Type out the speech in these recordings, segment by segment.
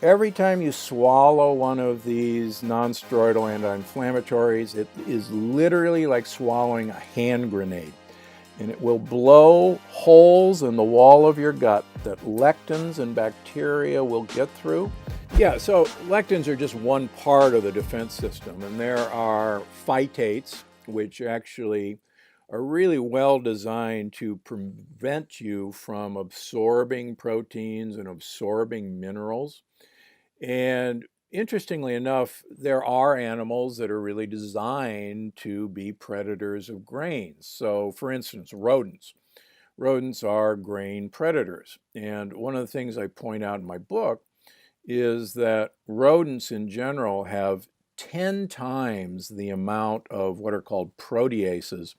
every time you swallow one of these non-steroidal anti-inflammatories, it is literally like swallowing a hand grenade. And it will blow holes in the wall of your gut that lectins and bacteria will get through. Yeah, so lectins are just one part of the defense system, and there are phytates, which actually are really well designed to prevent you from absorbing proteins and absorbing minerals. And interestingly enough, there are animals that are really designed to be predators of grains. So, for instance, rodents. Rodents are grain predators. And one of the things I point out in my book is that rodents in general have 10 times the amount of what are called proteases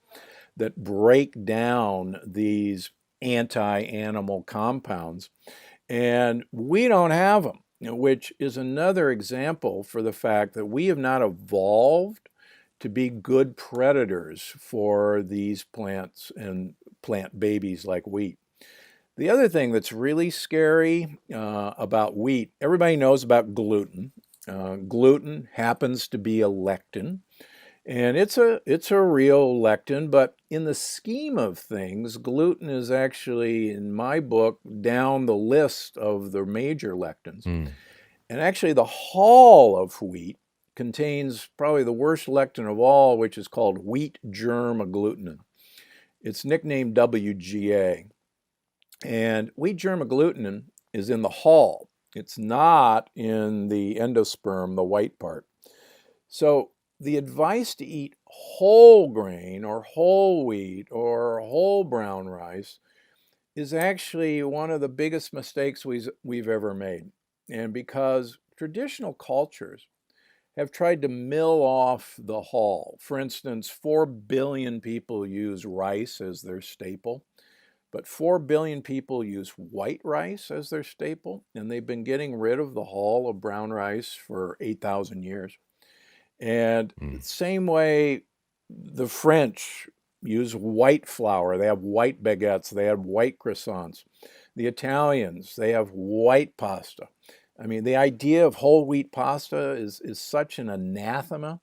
that break down these anti-animal compounds. And we don't have them, which is another example for the fact that we have not evolved to be good predators for these plants and plant babies like wheat. The other thing that's really scary about wheat, everybody knows about gluten. Gluten happens to be a lectin, and it's a real lectin, but in the scheme of things, gluten is actually, in my book, down the list of the major lectins. Mm. And actually, the hull of wheat contains probably the worst lectin of all, which is called wheat germ agglutinin. It's nicknamed WGA. And wheat germ agglutinin is in the hull. It's not in the endosperm, the white part. So the advice to eat whole grain or whole wheat or whole brown rice is actually one of the biggest mistakes we've ever made. And because traditional cultures have tried to mill off the hull. For instance, 4 billion people use rice as their staple, but 4 billion people use white rice as their staple, and they've been getting rid of the hull of brown rice for 8,000 years. And the Mm. same way the French use white flour, they have white baguettes, they have white croissants. The Italians, they have white pasta. I mean, the idea of whole wheat pasta is such an anathema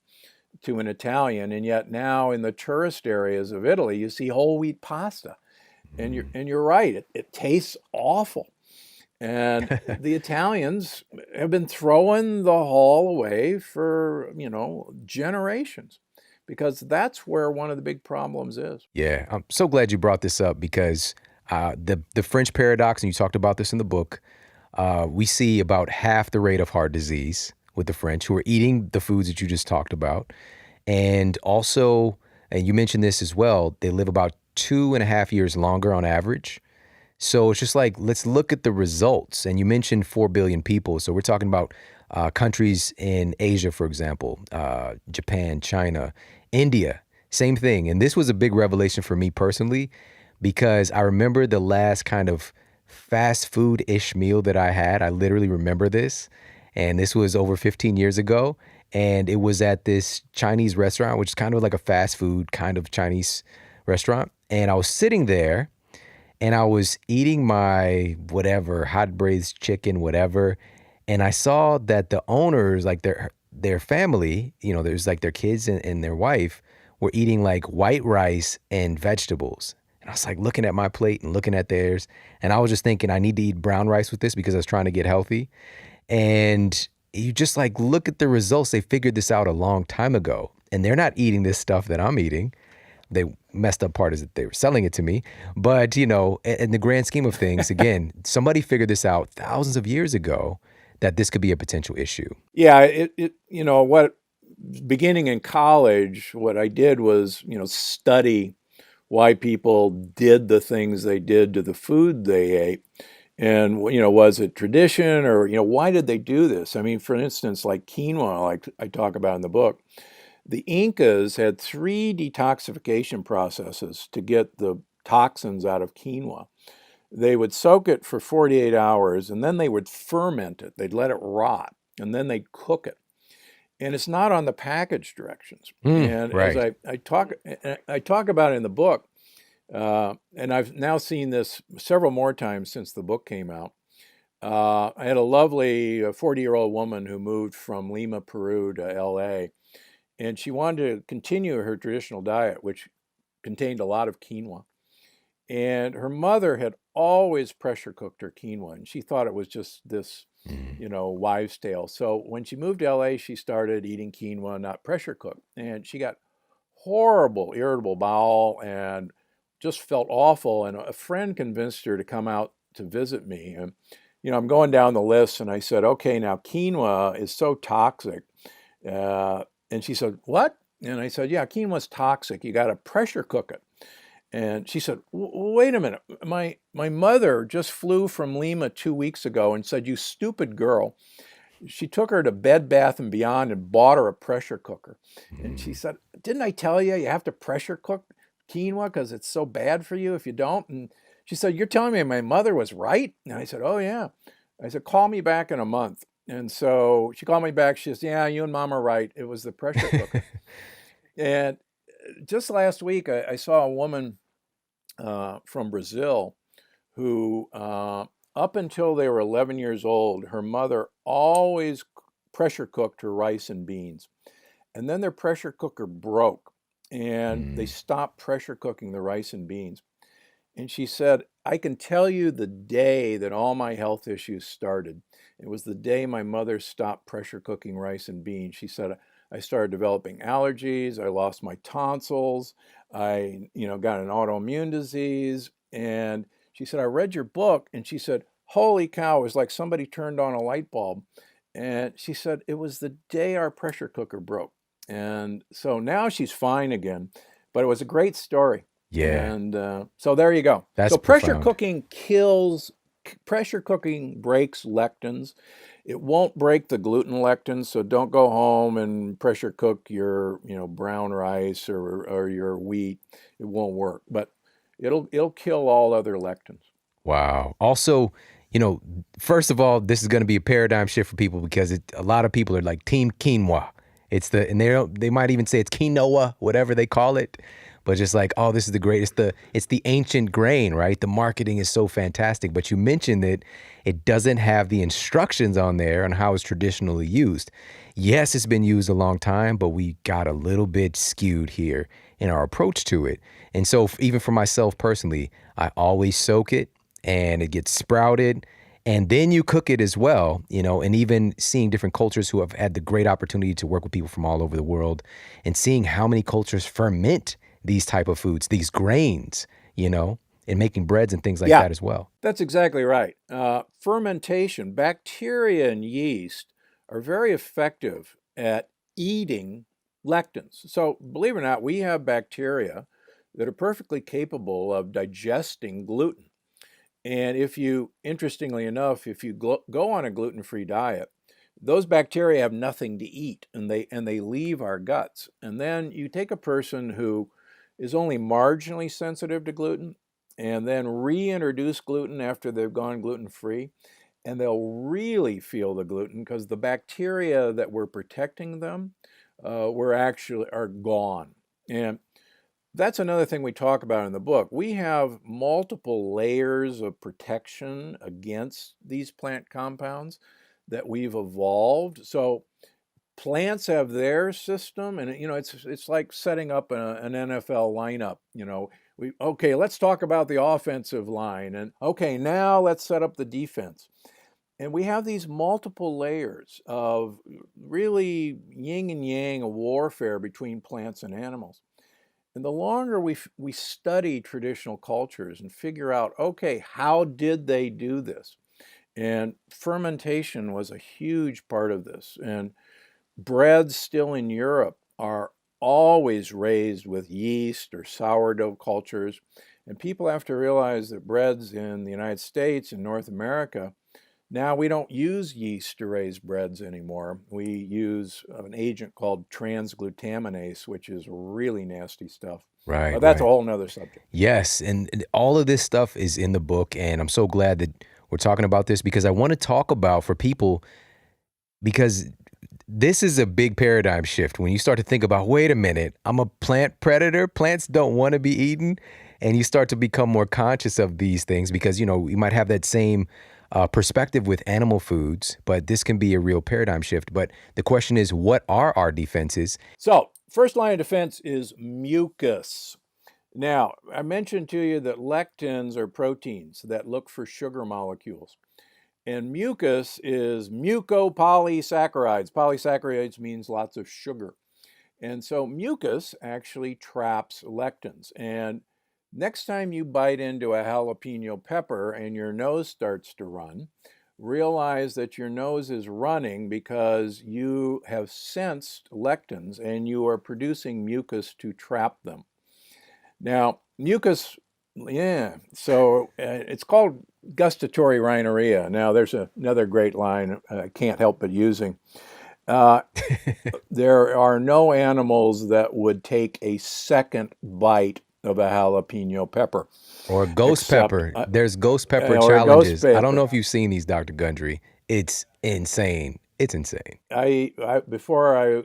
to an Italian, and yet now in the tourist areas of Italy, you see whole wheat pasta. And you're Mm. and you're right, it tastes awful. And the Italians have been throwing the hull away for, generations, because that's where one of the big problems is. Yeah, I'm so glad you brought this up because the French paradox, and you talked about this in the book. We see about half the rate of heart disease with the French who are eating the foods that you just talked about, and also, and you mentioned this as well, they live about 2.5 years longer on average. So it's just like, let's look at the results. And you mentioned 4 billion people. So we're talking about countries in Asia, for example, Japan, China, India, same thing. And this was a big revelation for me personally, because I remember the last kind of fast food-ish meal that I had. I literally remember this. And this was over 15 years ago. And it was at this Chinese restaurant, which is kind of like a fast food kind of Chinese restaurant. And I was sitting there and I was eating my whatever hot braised chicken, whatever, and I saw that the owners, like their family, there's like their kids and their wife, were eating like white rice and vegetables. And I was like looking at my plate and looking at theirs, and I was just thinking I need to eat brown rice with this because I was trying to get healthy. And you just like look at the results. They figured this out a long time ago, and they're not eating this stuff that I'm eating. They messed up part is that they were selling it to me. But, in the grand scheme of things, again, somebody figured this out thousands of years ago that this could be a potential issue. Yeah, what beginning in college, what I did was, study why people did the things they did to the food they ate. And, was it tradition or, why did they do this? I mean, for instance, like quinoa, like I talk about in the book, the Incas had three detoxification processes to get the toxins out of quinoa. They would soak it for 48 hours and then they would ferment it. They'd let it rot and then they'd cook it. And it's not on the package directions. And as Right. I talk about it in the book, and I've now seen this several more times since the book came out. I had a lovely 40-year-old woman who moved from Lima, Peru to LA, and she wanted to continue her traditional diet, which contained a lot of quinoa. And her mother had always pressure cooked her quinoa, and she thought it was just this, Mm. wives' tale. So when she moved to LA, she started eating quinoa, not pressure cooked. And she got horrible, irritable bowel and just felt awful. And a friend convinced her to come out to visit me. And, I'm going down the list and I said, okay, now quinoa is so toxic. And she said, what? And I said, yeah, quinoa's toxic. You got to pressure cook it. And she said, wait a minute. My mother just flew from Lima 2 weeks ago and said, you stupid girl. She took her to Bed Bath and Beyond and bought her a pressure cooker. And she Mm. said, didn't I tell you have to pressure cook quinoa because it's so bad for you if you don't? And she said, you're telling me my mother was right? And I said, oh, yeah. I said, call me back in a month. And so she called me back. She says, yeah, you and mom are right. It was the pressure cooker. And just last week, I saw a woman from Brazil who, up until they were 11 years old, her mother always pressure cooked her rice and beans. And then their pressure cooker broke and they Mm. stopped pressure cooking the rice and beans. And she said, I can tell you the day that all my health issues started. It was the day my mother stopped pressure cooking rice and beans. She said, I started developing allergies. I lost my tonsils. I, got an autoimmune disease. And she said, I read your book. And she said, holy cow, it was like somebody turned on a light bulb. And she said, it was the day our pressure cooker broke. And so now she's fine again. But it was a great story. Yeah, And so there you go. that's So profound. pressure cooking breaks lectins. It won't break the gluten lectins, so don't go home and pressure cook your, brown rice or your wheat. It won't work, but it'll kill all other lectins. Wow. Also, you know, first of all, this is going to be a paradigm shift for people because a lot of people are like team quinoa. And they might even say it's quinoa, whatever they call it, but just like, oh, this is the greatest. It's the ancient grain, right? The marketing is so fantastic. But you mentioned that it doesn't have the instructions on there on how it's traditionally used. Yes, it's been used a long time, but we got a little bit skewed here in our approach to it. And so even for myself personally, I always soak it and it gets sprouted and then you cook it as well, and even seeing different cultures who have had the great opportunity to work with people from all over the world and seeing how many cultures ferment these type of foods, these grains, and making breads and things like Yeah, that as well. that's exactly right. Fermentation, bacteria and yeast are very effective at eating lectins. So, believe it or not, we have bacteria that are perfectly capable of digesting gluten. And interestingly enough, if you go on a gluten-free diet, those bacteria have nothing to eat and they leave our guts. And then you take a person who is only marginally sensitive to gluten and then reintroduce gluten after they've gone gluten-free, and they'll really feel the gluten because the bacteria that were protecting them are gone. And that's another thing we talk about in the book. We have multiple layers of protection against these plant compounds that we've evolved. So plants have their system, and it's like setting up an NFL lineup. Let's talk about the offensive line, and okay, now let's set up the defense. And we have these multiple layers of really yin and yang, a warfare between plants and animals. And the longer we study traditional cultures and figure out, okay, how did they do this? And fermentation was a huge part of this. And breads still in Europe are always raised with yeast or sourdough cultures. And people have to realize that breads in the United States and North America, now we don't use yeast to raise breads anymore. We use an agent called transglutaminase, which is really nasty stuff. Right, But that's a right. whole nother subject. Yes, and all of this stuff is in the book, and I'm so glad that we're talking about this because I want to talk about for people because this is a big paradigm shift when you start to think about, wait a minute, I'm a plant predator. Plants don't want to be eaten. And you start to become more conscious of these things because, you might have that same perspective with animal foods, but this can be a real paradigm shift. But the question is, what are our defenses? So, first line of defense is mucus. Now, I mentioned to you that lectins are proteins that look for sugar molecules. And mucus is mucopolysaccharides. Polysaccharides means lots of sugar. And so mucus actually traps lectins. And next time you bite into a jalapeno pepper and your nose starts to run, realize that your nose is running because you have sensed lectins and you are producing mucus to trap them. Now, mucus, yeah, so it's called gustatory rhinorrhea. Now, there's another great line I can't help but using. Uh, there are no animals that would take a second bite of a jalapeno pepper, Or ghost except pepper. There's ghost pepper or a ghost challenges. I don't know pepper. if you've seen these, Dr. Gundry. It's insane. It's insane. Before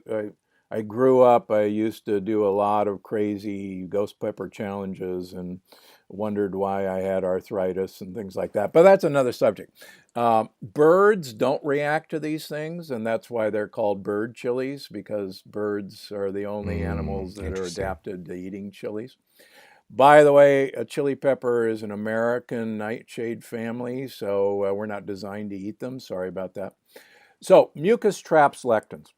I grew up, I used to do a lot of crazy ghost pepper challenges and wondered why I had arthritis and things like that. But that's another subject. Birds don't react to these things, and that's why they're called bird chilies, because birds are the only animals that are Interesting. adapted to eating chilies. By the way, a chili pepper is an American nightshade family, so we're not designed to eat them. Sorry about that. So, mucus traps lectins.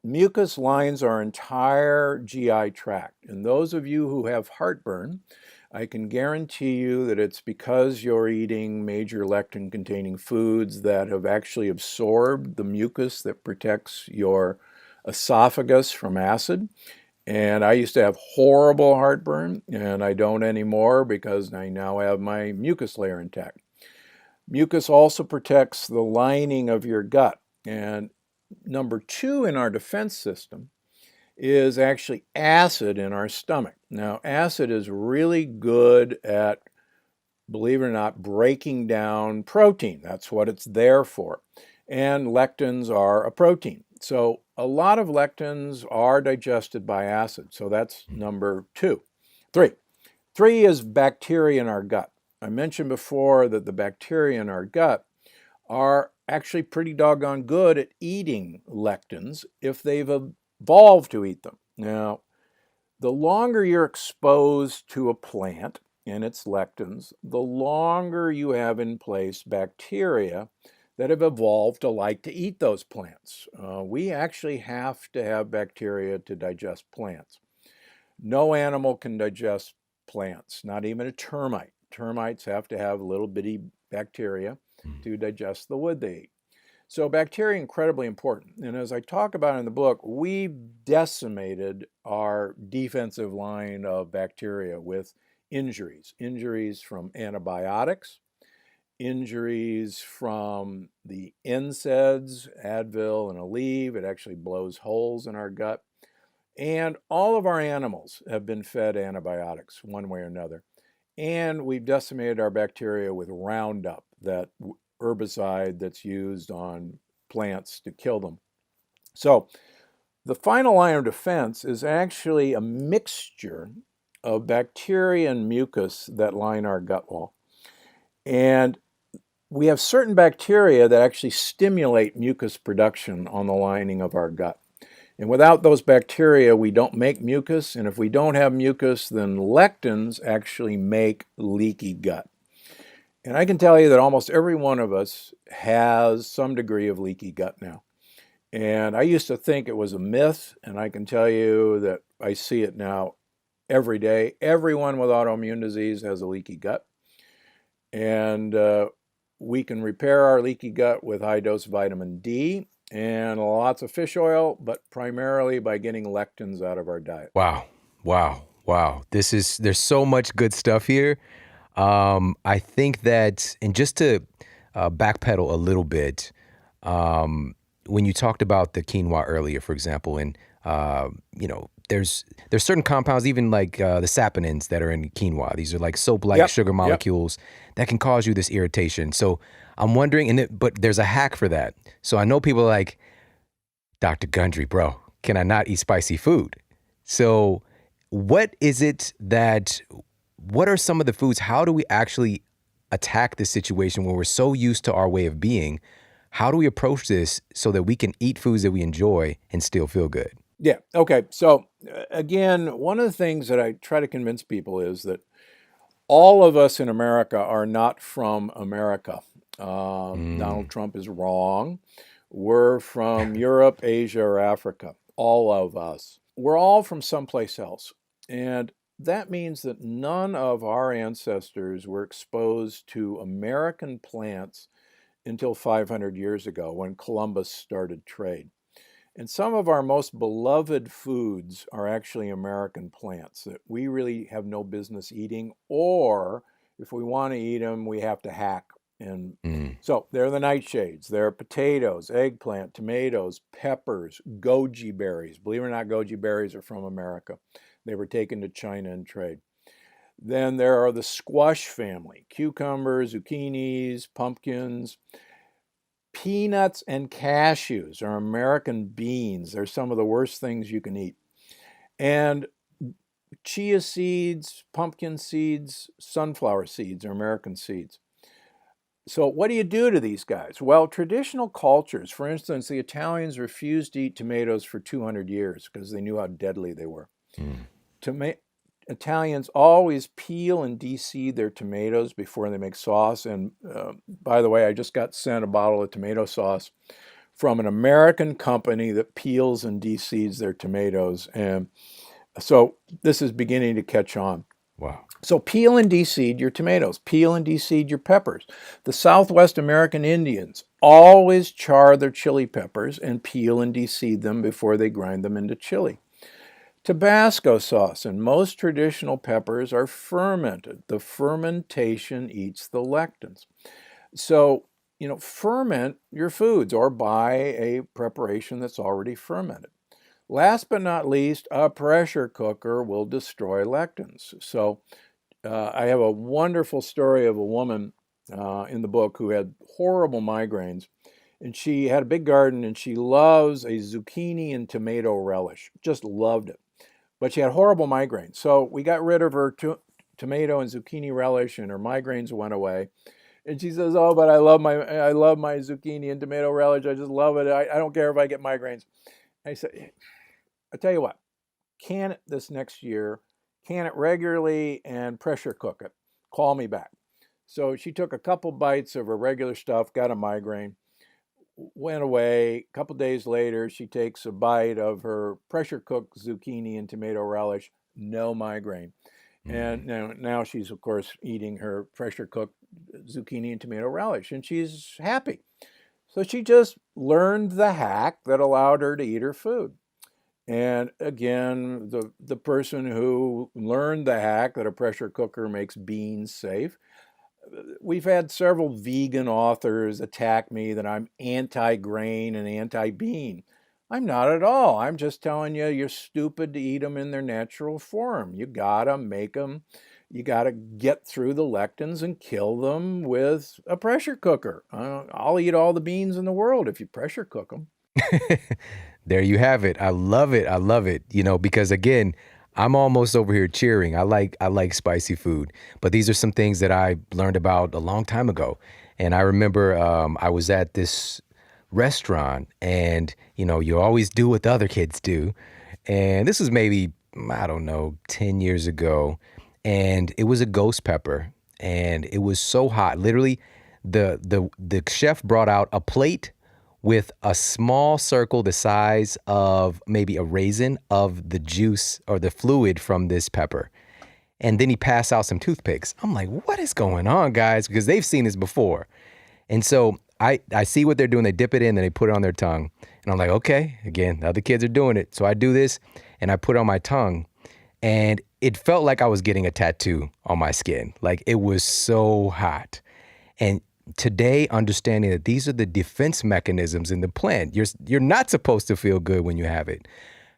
Mucus lines our entire GI tract. And those of you who have heartburn, I can guarantee you that it's because you're eating major lectin containing foods that have actually absorbed the mucus that protects your esophagus from acid. And I used to have horrible heartburn, and I don't anymore because I now have my mucus layer intact. Mucus also protects the lining of your gut. And number two in our defense system is actually acid in our stomach. Now, acid is really good at, believe it or not, breaking down protein. That's what it's there for. And lectins are a protein. So a lot of lectins are digested by acid. So that's number two. Three is bacteria in our gut. I mentioned before that the bacteria in our gut are actually pretty doggone good at eating lectins if they've evolved to eat them. Now, the longer you're exposed to a plant and its lectins, the longer you have in place bacteria that have evolved to like to eat those plants. We actually have to have bacteria to digest plants. No animal can digest plants, not even a termite. Termites have to have little bitty bacteria to digest the wood they eat. So bacteria are incredibly important. And as I talk about in the book, we've decimated our defensive line of bacteria with injuries. Injuries from antibiotics, injuries from the NSAIDs, Advil and Aleve. It actually blows holes in our gut. And all of our animals have been fed antibiotics one way or another. And we've decimated our bacteria with Roundup, that herbicide that's used on plants to kill them. So the final line of defense is actually a mixture of bacteria and mucus that line our gut wall. And we have certain bacteria that actually stimulate mucus production on the lining of our gut. And without those bacteria, we don't make mucus. And if we don't have mucus, then lectins actually make leaky gut. And I can tell you that almost every one of us has some degree of leaky gut now. And I used to think it was a myth, and I can tell you that I see it now every day. Everyone with autoimmune disease has a leaky gut. And we can repair our leaky gut with high-dose vitamin D and lots of fish oil, but primarily by getting lectins out of our diet. Wow. Wow. Wow. There's so much good stuff here. I think that, and just to backpedal a little bit, when you talked about the quinoa earlier, for example, and there's certain compounds, even like the saponins that are in quinoa. These are like soap-like sugar molecules that can cause you this irritation. So I'm wondering, but there's a hack for that. So I know people are like, Dr. Gundry, bro, can I not eat spicy food? So what are some of the foods? How do we actually attack this situation when we're so used to our way of being? How do we approach this so that we can eat foods that we enjoy and still feel good? Yeah. Okay. So, again, one of the things that I try to convince people is that all of us in America are not from America. Donald Mm. Trump is wrong. We're from Europe, Asia, or Africa. All of us. We're all from someplace else. And that means that none of our ancestors were exposed to American plants until 500 years ago when Columbus started trade. And some of our most beloved foods are actually American plants that we really have no business eating, or if we want to eat them, we have to hack. And Mm. so they're the nightshades. They're potatoes, eggplant, tomatoes, peppers, goji berries. Believe it or not, goji berries are from America. They were taken to China and trade. Then there are the squash family, cucumbers, zucchinis, pumpkins. Peanuts and cashews are American beans. They're some of the worst things you can eat. And chia seeds, pumpkin seeds, sunflower seeds are American seeds. So, what do you do to these guys? Well, traditional cultures, for instance, the Italians refused to eat tomatoes for 200 years because they knew how deadly they were. Mm. Toma- Italians always peel and de-seed their tomatoes before they make sauce. And by the way, I just got sent a bottle of tomato sauce from an American company that peels and de-seeds their tomatoes. And so this is beginning to catch on. Wow. So peel and de-seed your tomatoes, peel and de-seed your peppers. The Southwest American Indians always char their chili peppers and peel and de-seed them before they grind them into chili. Tabasco sauce and most traditional peppers are fermented. The fermentation eats the lectins. So, ferment your foods or buy a preparation that's already fermented. Last but not least, a pressure cooker will destroy lectins. So, I have a wonderful story of a woman in the book who had horrible migraines. And she had a big garden and she loves a zucchini and tomato relish. Just loved it. But she had horrible migraines. So we got rid of her tomato and zucchini relish and her migraines went away. And she says, "Oh, but I love my zucchini and tomato relish. I just love it. I don't care if I get migraines." I said, "I tell you what, can it this next year, can it regularly and pressure cook it. Call me back." So she took a couple bites of her regular stuff, got a migraine, went away. A couple days later, she takes a bite of her pressure cooked zucchini and tomato relish, no migraine. And Mm. now she's, of course, eating her pressure cooked zucchini and tomato relish, and she's happy. So she just learned the hack that allowed her to eat her food. And again, the person who learned the hack that a pressure cooker makes beans safe. We've had several vegan authors attack me that I'm anti-grain and anti-bean. I'm not at all. I'm just telling you, you're stupid to eat them in their natural form. You gotta make them, you gotta get through the lectins and kill them with a pressure cooker. I'll eat all the beans in the world if you pressure cook them. There you have it. I love it. I love it. Because again, I'm almost over here cheering. I like spicy food, but these are some things that I learned about a long time ago. And I remember I was at this restaurant, and you always do what the other kids do. And this was maybe, I don't know, 10 years ago, and it was a ghost pepper, and it was so hot. Literally, the chef brought out a plate with a small circle the size of maybe a raisin of the juice or the fluid from this pepper. And then he passed out some toothpicks. I'm like, what is going on, guys? Because they've seen this before. And so I see what they're doing. They dip it in and they put it on their tongue. And I'm like, okay, again, the other kids are doing it. So I do this and I put it on my tongue. And it felt like I was getting a tattoo on my skin. Like it was so hot. And today, understanding that these are the defense mechanisms in the plant. You're not supposed to feel good when you have it.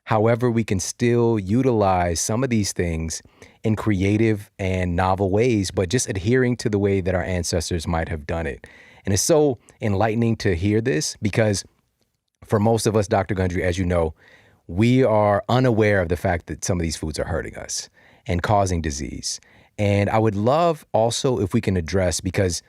However, we can still utilize some of these things in creative and novel ways, but just adhering to the way that our ancestors might have done it. And it's so enlightening to hear this because for most of us, Dr. Gundry, as you know, we are unaware of the fact that some of these foods are hurting us and causing disease. And I would love also if we can address, because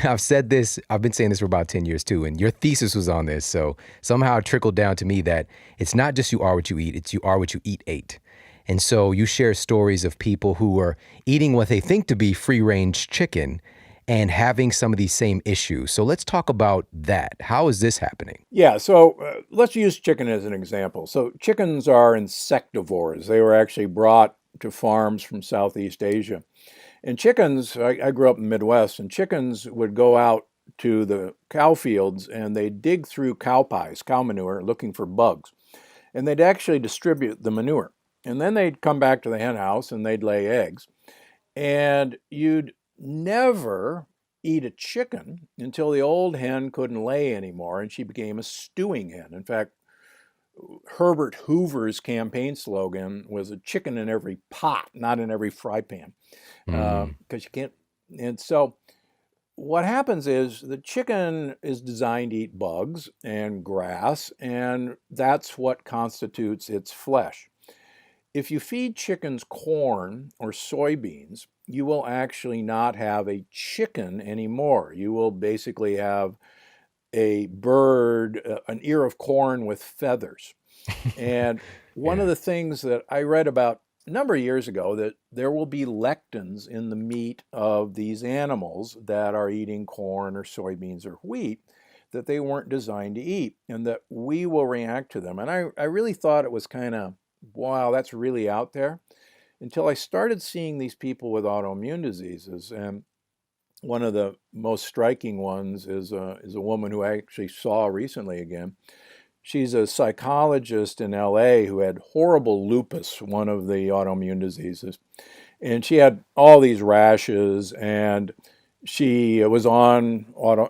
I've said this, I've been saying this for about 10 years too, and your thesis was on this. So somehow it trickled down to me that it's not just you are what you eat, it's you are what you eat ate. And so you share stories of people who are eating what they think to be free range chicken and having some of these same issues. So let's talk about that. How is this happening? Yeah, so let's use chicken as an example. So chickens are insectivores. They were actually brought to farms from Southeast Asia. And chickens, I grew up in the Midwest, and chickens would go out to the cow fields and they'd dig through cow pies, cow manure, looking for bugs. And they'd actually distribute the manure. And then they'd come back to the hen house and they'd lay eggs. And you'd never eat a chicken until the old hen couldn't lay anymore and she became a stewing hen. In fact, Herbert Hoover's campaign slogan was a chicken in every pot, not in every fry pan, because you can't. And so what happens is the chicken is designed to eat bugs and grass, and that's what constitutes its flesh. If you feed chickens corn or soybeans, you will actually not have a chicken anymore. You will basically have a bird, an ear of corn with feathers. And one of Yeah. the things that I read about a number of years ago, that there will be lectins in the meat of these animals that are eating corn or soybeans or wheat that they weren't designed to eat, and that we will react to them. And I really thought it was kind of, wow, that's really out there, until I started seeing these people with autoimmune diseases. And one of the most striking ones is a woman who I actually saw recently again. She's a psychologist in LA who had horrible lupus, one of the autoimmune diseases. And she had all these rashes, and she was on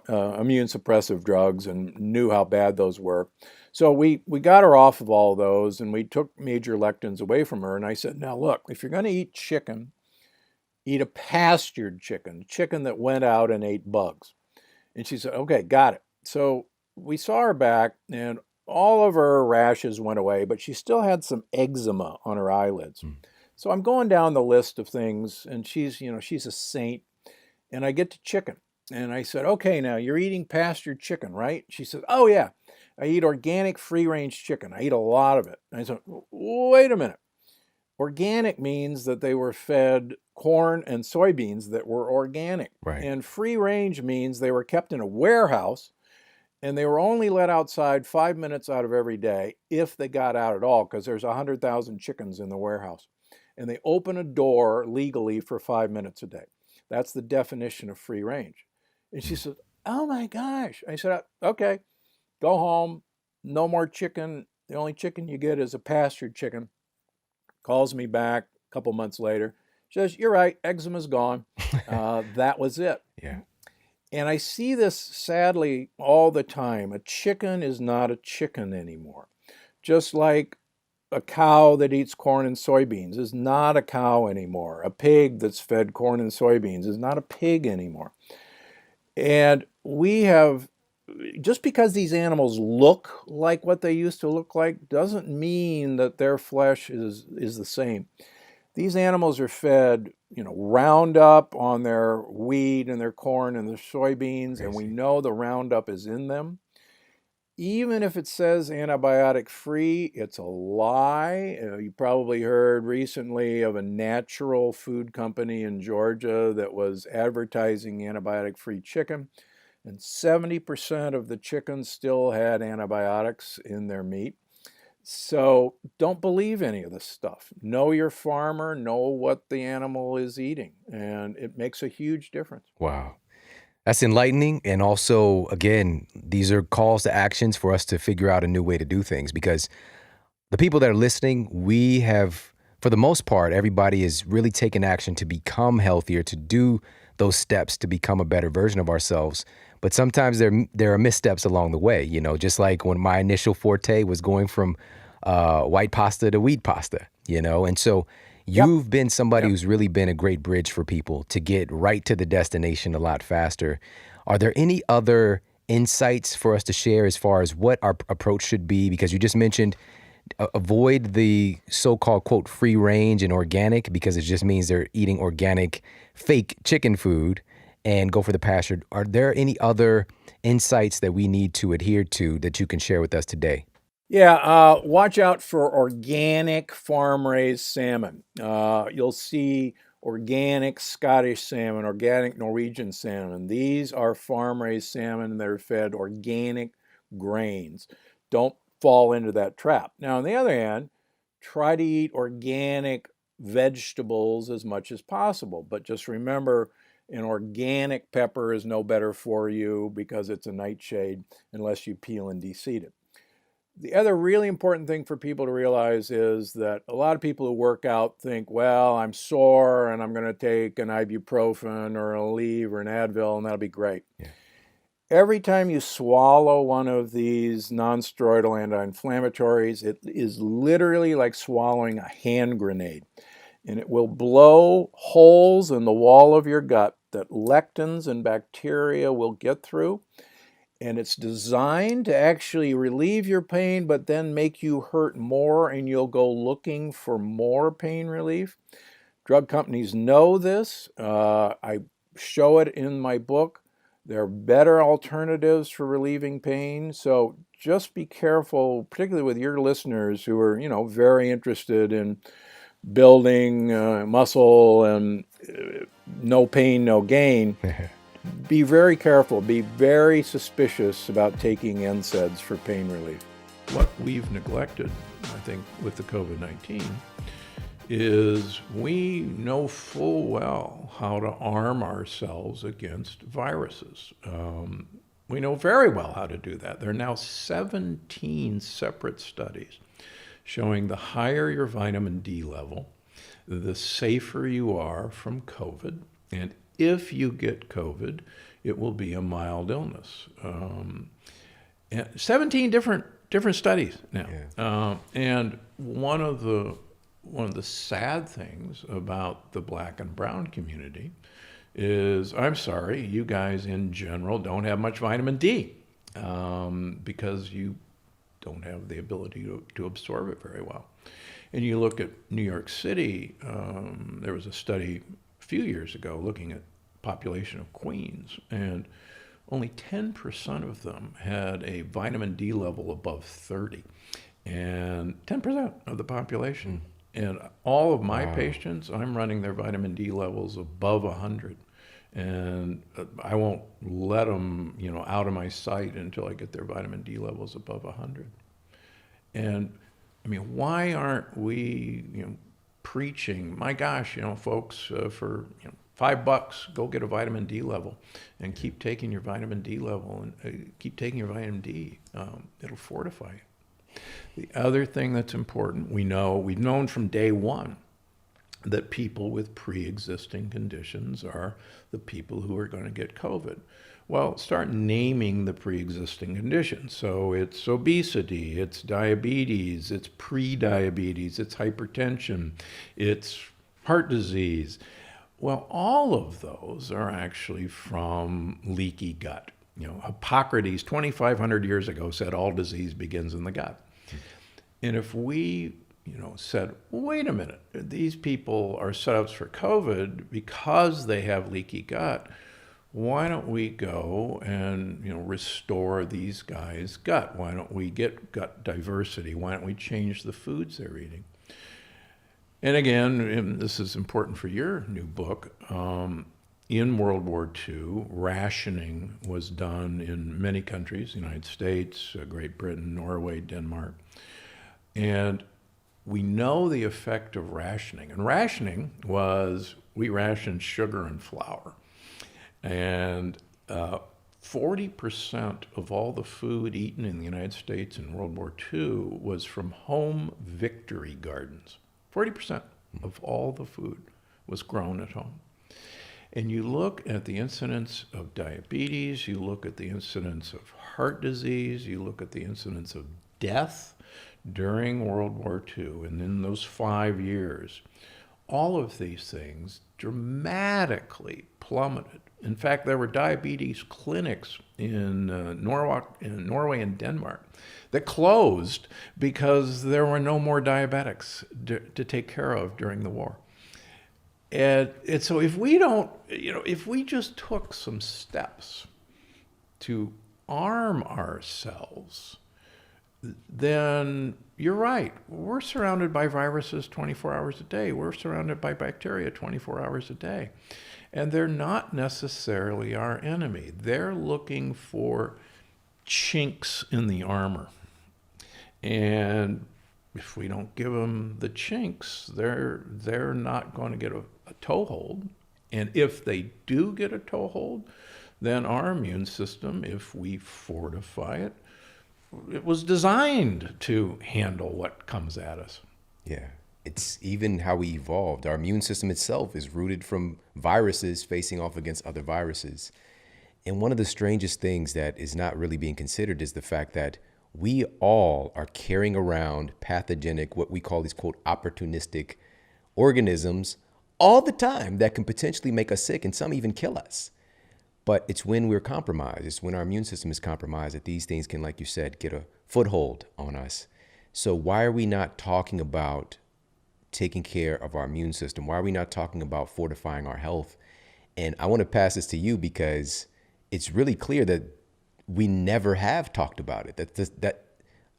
immune suppressive drugs and knew how bad those were. So we got her off of all those, and we took major lectins away from her. And I said, now look, if you're going to eat chicken, eat a pastured chicken, chicken that went out and ate bugs. And she said, okay, got it. So we saw her back, and all of her rashes went away, but she still had some eczema on her eyelids. Mm. So I'm going down the list of things, and she's a saint. And I get to chicken. And I said, okay, now you're eating pastured chicken, right? She said, oh, yeah, I eat organic free range chicken. I eat a lot of it. And I said, wait a minute. Organic means that they were fed corn and soybeans that were organic. Right. And free range means they were kept in a warehouse and they were only let outside 5 minutes out of every day, if they got out at all, because there's 100,000 chickens in the warehouse. And they open a door legally for 5 minutes a day. That's the definition of free range. And she said, oh my gosh. I said, okay, go home. No more chicken. The only chicken you get is a pastured chicken. Calls me back a couple months later. She says, you're right, eczema's gone. That was it. Yeah. And I see this sadly all the time. A chicken is not a chicken anymore. Just like a cow that eats corn and soybeans is not a cow anymore. A pig that's fed corn and soybeans is not a pig anymore. And we have, just because these animals look like what they used to look like doesn't mean that their flesh is the same. These animals are fed, Roundup on their wheat and their corn and their soybeans, and we Crazy. know the Roundup is in them. Even if it says antibiotic free, it's a lie. You probably heard recently of a natural food company in Georgia that was advertising antibiotic free chicken, and 70% of the chickens still had antibiotics in their meat. So don't believe any of this stuff. Know your farmer, know what the animal is eating, and it makes a huge difference. Wow. That's enlightening. And also, again, these are calls to actions for us to figure out a new way to do things, because the people that are listening, we have, for the most part, everybody is really taking action to become healthier, to do those steps to become a better version of ourselves. But sometimes there are missteps along the way, just like when my initial forte was going from white pasta to wheat pasta, And so Yep. you've been somebody Yep. who's really been a great bridge for people to get right to the destination a lot faster. Are there any other insights for us to share as far as what our approach should be? Because you just mentioned avoid the so-called quote free range and organic because it just means they're eating organic fake chicken food and go for the pastured. Are there any other insights that we need to adhere to that you can share with us today? Yeah, watch out for organic farm-raised salmon. You'll see organic Scottish salmon, organic Norwegian salmon. These are farm-raised salmon that are fed organic grains. Don't fall into that trap. Now, on the other hand, try to eat organic vegetables as much as possible, but just remember an organic pepper is no better for you because it's a nightshade unless you peel and deseed it. The other really important thing for people to realize is that a lot of people who work out think, well, I'm sore and I'm going to take an ibuprofen or a Aleve or an Advil and that'll be great. Yeah. Every time you swallow one of these non-steroidal anti-inflammatories, it is literally like swallowing a hand grenade. And it will blow holes in the wall of your gut that lectins and bacteria will get through. And it's designed to actually relieve your pain, but then make you hurt more, and you'll go looking for more pain relief. Drug companies know this. I show it in my book. There are better alternatives for relieving pain. So just be careful, particularly with your listeners who are, very interested in building muscle and no pain, no gain. Be very careful, be very suspicious about taking NSAIDs for pain relief. What we've neglected, I think, with the COVID-19 is we know full well how to arm ourselves against viruses. We know very well how to do that. There are now 17 separate studies showing the higher your vitamin D level, the safer you are from COVID. And if you get COVID, it will be a mild illness. And 17 different studies now. Yeah. And one of the sad things about the Black and brown community is, I'm sorry, you guys in general don't have much vitamin D because you don't have the ability to absorb it very well. And you look at New York City, there was a study a few years ago looking at population of Queens, and only 10% of them had a vitamin D level above 30, and 10% of the population. And all of my patients, I'm running their vitamin D levels above 100, and I won't let them, out of my sight until I get their vitamin D levels above 100. And I mean, why aren't we, preaching? My gosh, folks, for $5, go get a vitamin D level, and keep taking your vitamin D level, and keep taking your vitamin D. It'll fortify you. The other thing that's important, we've known from day one that people with pre-existing conditions are the people who are going to get COVID. Well, start naming the pre-existing conditions. So it's obesity, it's diabetes, it's pre-diabetes, it's hypertension, it's heart disease. Well, all of those are actually from leaky gut. Hippocrates 2,500 years ago said all disease begins in the gut. And if we, said, well, wait a minute, these people are set up for COVID because they have leaky gut, why don't we go and, restore these guys' gut? Why don't we get gut diversity? Why don't we change the foods they're eating? And again, and this is important for your new book, in World War II, rationing was done in many countries, the United States, Great Britain, Norway, Denmark. And we know the effect of rationing. And rationing was, we rationed sugar and flour. And 40% of all the food eaten in the United States in World War II was from home victory gardens. 40% of all the food was grown at home. And you look at the incidence of diabetes, you look at the incidence of heart disease, you look at the incidence of death during World War II, and in those 5 years, all of these things dramatically plummeted In fact, there were diabetes clinics in Norway and Denmark that closed because there were no more diabetics to take care of during the war. And so if we don't, if we just took some steps to arm ourselves, then you're right. We're surrounded by viruses 24 hours a day. We're surrounded by bacteria 24 hours a day. And they're not necessarily our enemy. They're looking for chinks in the armor. And if we don't give them the chinks, they're not going to get a toehold. And if they do get a toehold, then our immune system, if we fortify it, it was designed to handle what comes at us. Yeah. It's even how we evolved. Our immune system itself is rooted from viruses facing off against other viruses. And one of the strangest things that is not really being considered is the fact that we all are carrying around pathogenic, what we call these, quote, opportunistic organisms all the time that can potentially make us sick and some even kill us. But it's when we're compromised, it's when our immune system is compromised that these things can, like you said, get a foothold on us. So why are we not talking about taking care of our immune system? Why are we not talking about fortifying our health? And I want to pass this to you because it's really clear that we never have talked about it. That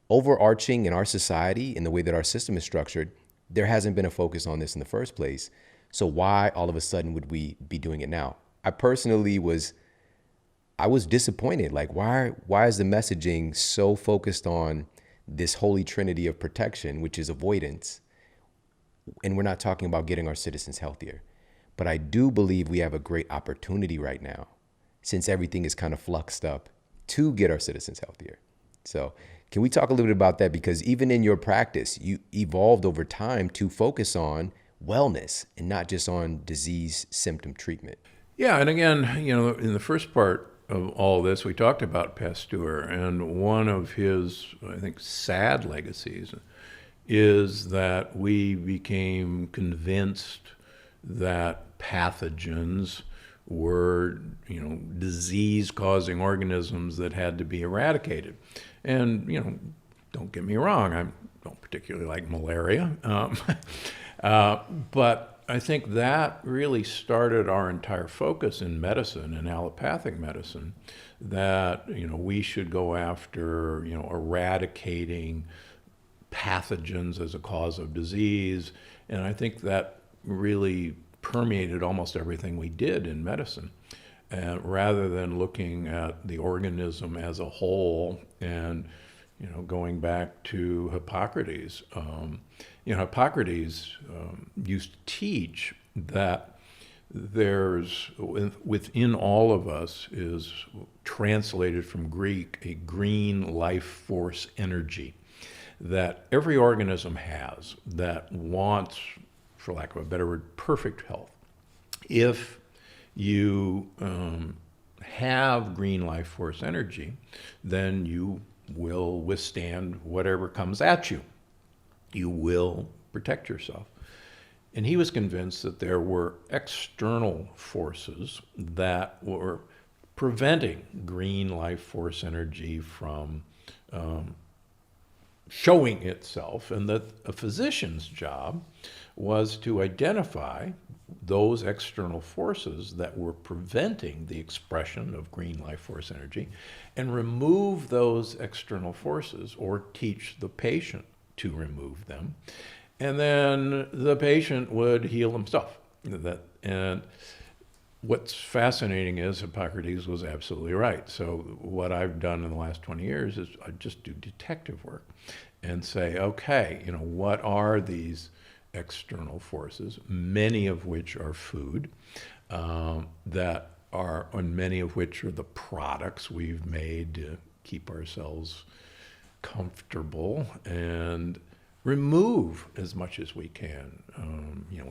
overarching in our society, in the way that our system is structured, there hasn't been a focus on this in the first place. So why all of a sudden would we be doing it now? I personally was disappointed. Like, why is the messaging so focused on this holy trinity of protection, which is avoidance? And we're not talking about getting our citizens healthier. But I do believe we have a great opportunity right now, since everything is kind of fluxed up, to get our citizens healthier. So can we talk a little bit about that? Because even in your practice, you evolved over time to focus on wellness and not just on disease symptom treatment. Yeah, and again, in the first part of all this, we talked about Pasteur, and one of his, I think, sad legacies is that we became convinced that pathogens were, disease-causing organisms that had to be eradicated. And, don't get me wrong, I don't particularly like malaria, but I think that really started our entire focus in medicine, in allopathic medicine, that, we should go after, eradicating pathogens as a cause of disease. And I think that really permeated almost everything we did in medicine. And rather than looking at the organism as a whole and, going back to Hippocrates, Hippocrates used to teach that there's, within all of us is translated from Greek, a green life force energy that every organism has that wants, for lack of a better word, perfect health. If you have green life force energy, then you will withstand whatever comes at you. You will protect yourself. And he was convinced that there were external forces that were preventing green life force energy from showing itself, and that a physician's job was to identify those external forces that were preventing the expression of green life force energy and remove those external forces, or teach the patient to remove them. And then the patient would heal himself. And what's fascinating is Hippocrates was absolutely right. So what I've done in the last 20 years is I just do detective work and say, okay, what are these external forces, many of which are food, and many of which are the products we've made to keep ourselves comfortable, and remove as much as we can.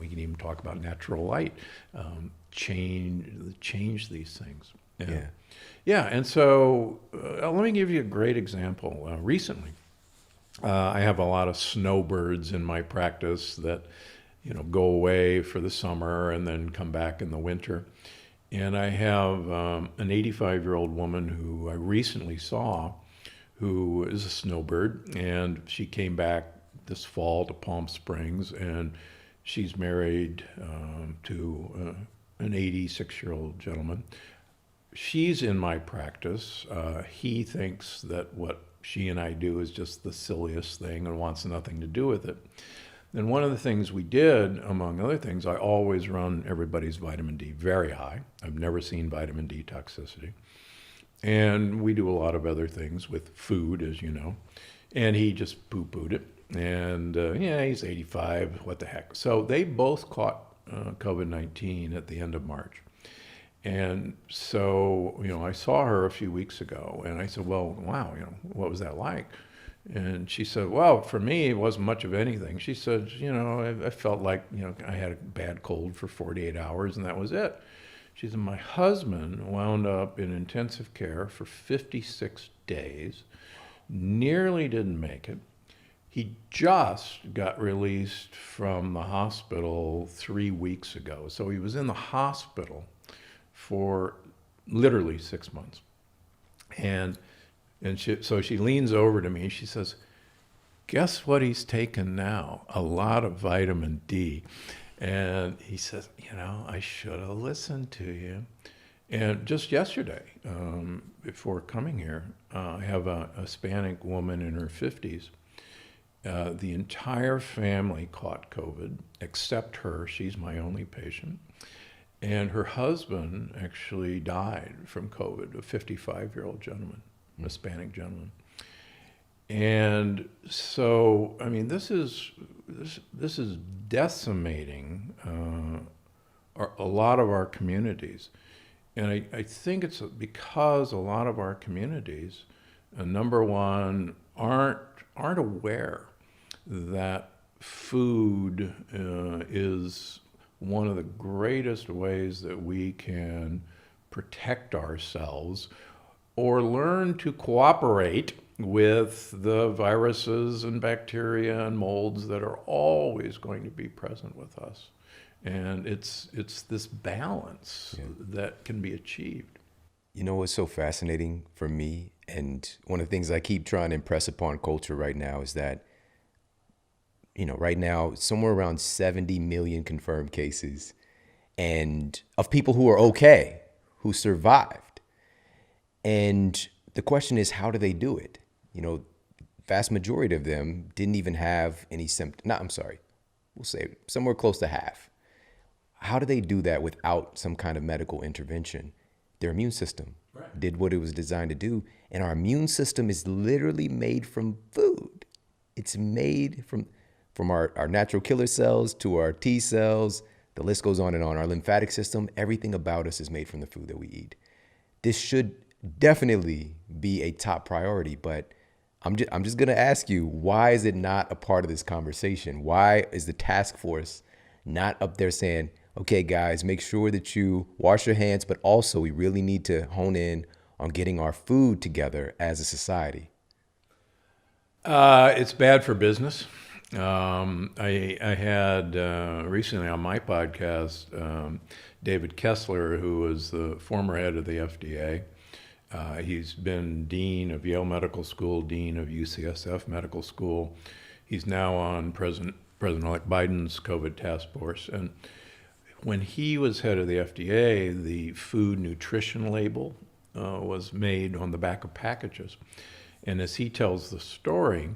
We can even talk about natural light, change these things. Yeah. And so let me give you a great example. Recently, I have a lot of snowbirds in my practice that, go away for the summer and then come back in the winter. And I have an 85-year-old woman who I recently saw who is a snowbird, and she came back this fall to Palm Springs, and she's married to an 86-year-old gentleman. She's in my practice. He thinks that what she and I do is just the silliest thing and wants nothing to do with it. And one of the things we did, among other things, I always run everybody's vitamin D very high. I've never seen vitamin D toxicity. And we do a lot of other things with food, as you know. And he just poo-pooed it. And yeah, he's 85, what the heck. So they both caught COVID-19 at the end of March. And so, I saw her a few weeks ago, and I said, well, wow, what was that like? And she said, well, for me, it wasn't much of anything. She said, I felt like, I had a bad cold for 48 hours, and that was it. She said, my husband wound up in intensive care for 56 days, nearly didn't make it. He just got released from the hospital 3 weeks ago. So he was in the hospital for literally 6 months. So she leans over to me and she says, guess what he's taken now? A lot of vitamin D. And he says, I should have listened to you. And just yesterday, before coming here, I have a Hispanic woman in her 50s. The entire family caught COVID, except her. She's my only patient. And her husband actually died from COVID, a 55-year-old gentleman, Hispanic gentleman. And so, this is decimating a lot of our communities. And I think it's because a lot of our communities, number one, aren't aware that food is one of the greatest ways that we can protect ourselves or learn to cooperate with the viruses and bacteria and molds that are always going to be present with us. And it's this balance that can be achieved. What's so fascinating for me, and one of the things I keep trying to impress upon culture right now is that, right now, somewhere around 70 million confirmed cases and of people who are okay, who survived. And the question is, how do they do it? Vast majority of them didn't even have any symptoms. We'll say somewhere close to half. How do they do that without some kind of medical intervention? Their immune system did what it was designed to do. And our immune system is literally made from food. It's made from our natural killer cells to our T cells. The list goes on and on. Our lymphatic system, everything about us is made from the food that we eat. This should definitely be a top priority, but I'm just going to ask you, why is it not a part of this conversation? Why is the task force not up there saying, okay, guys, make sure that you wash your hands, but also we really need to hone in on getting our food together as a society? It's bad for business. I had recently on my podcast David Kessler, who was the former head of the FDA. He's been dean of Yale Medical School, dean of UCSF Medical School. He's now on President-elect Biden's COVID task force. And when he was head of the FDA, the food nutrition label was made on the back of packages. And as he tells the story,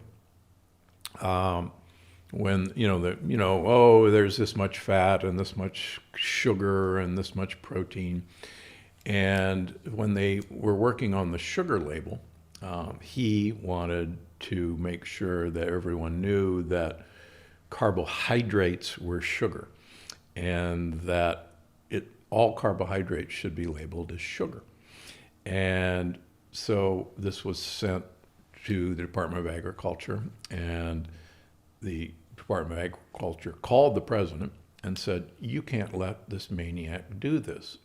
when there's this much fat and this much sugar and this much protein, and when they were working on the sugar label, he wanted to make sure that everyone knew that carbohydrates were sugar, and that all carbohydrates should be labeled as sugar. And so this was sent to the Department of Agriculture, and the Department of Agriculture called the president and said, you can't let this maniac do this.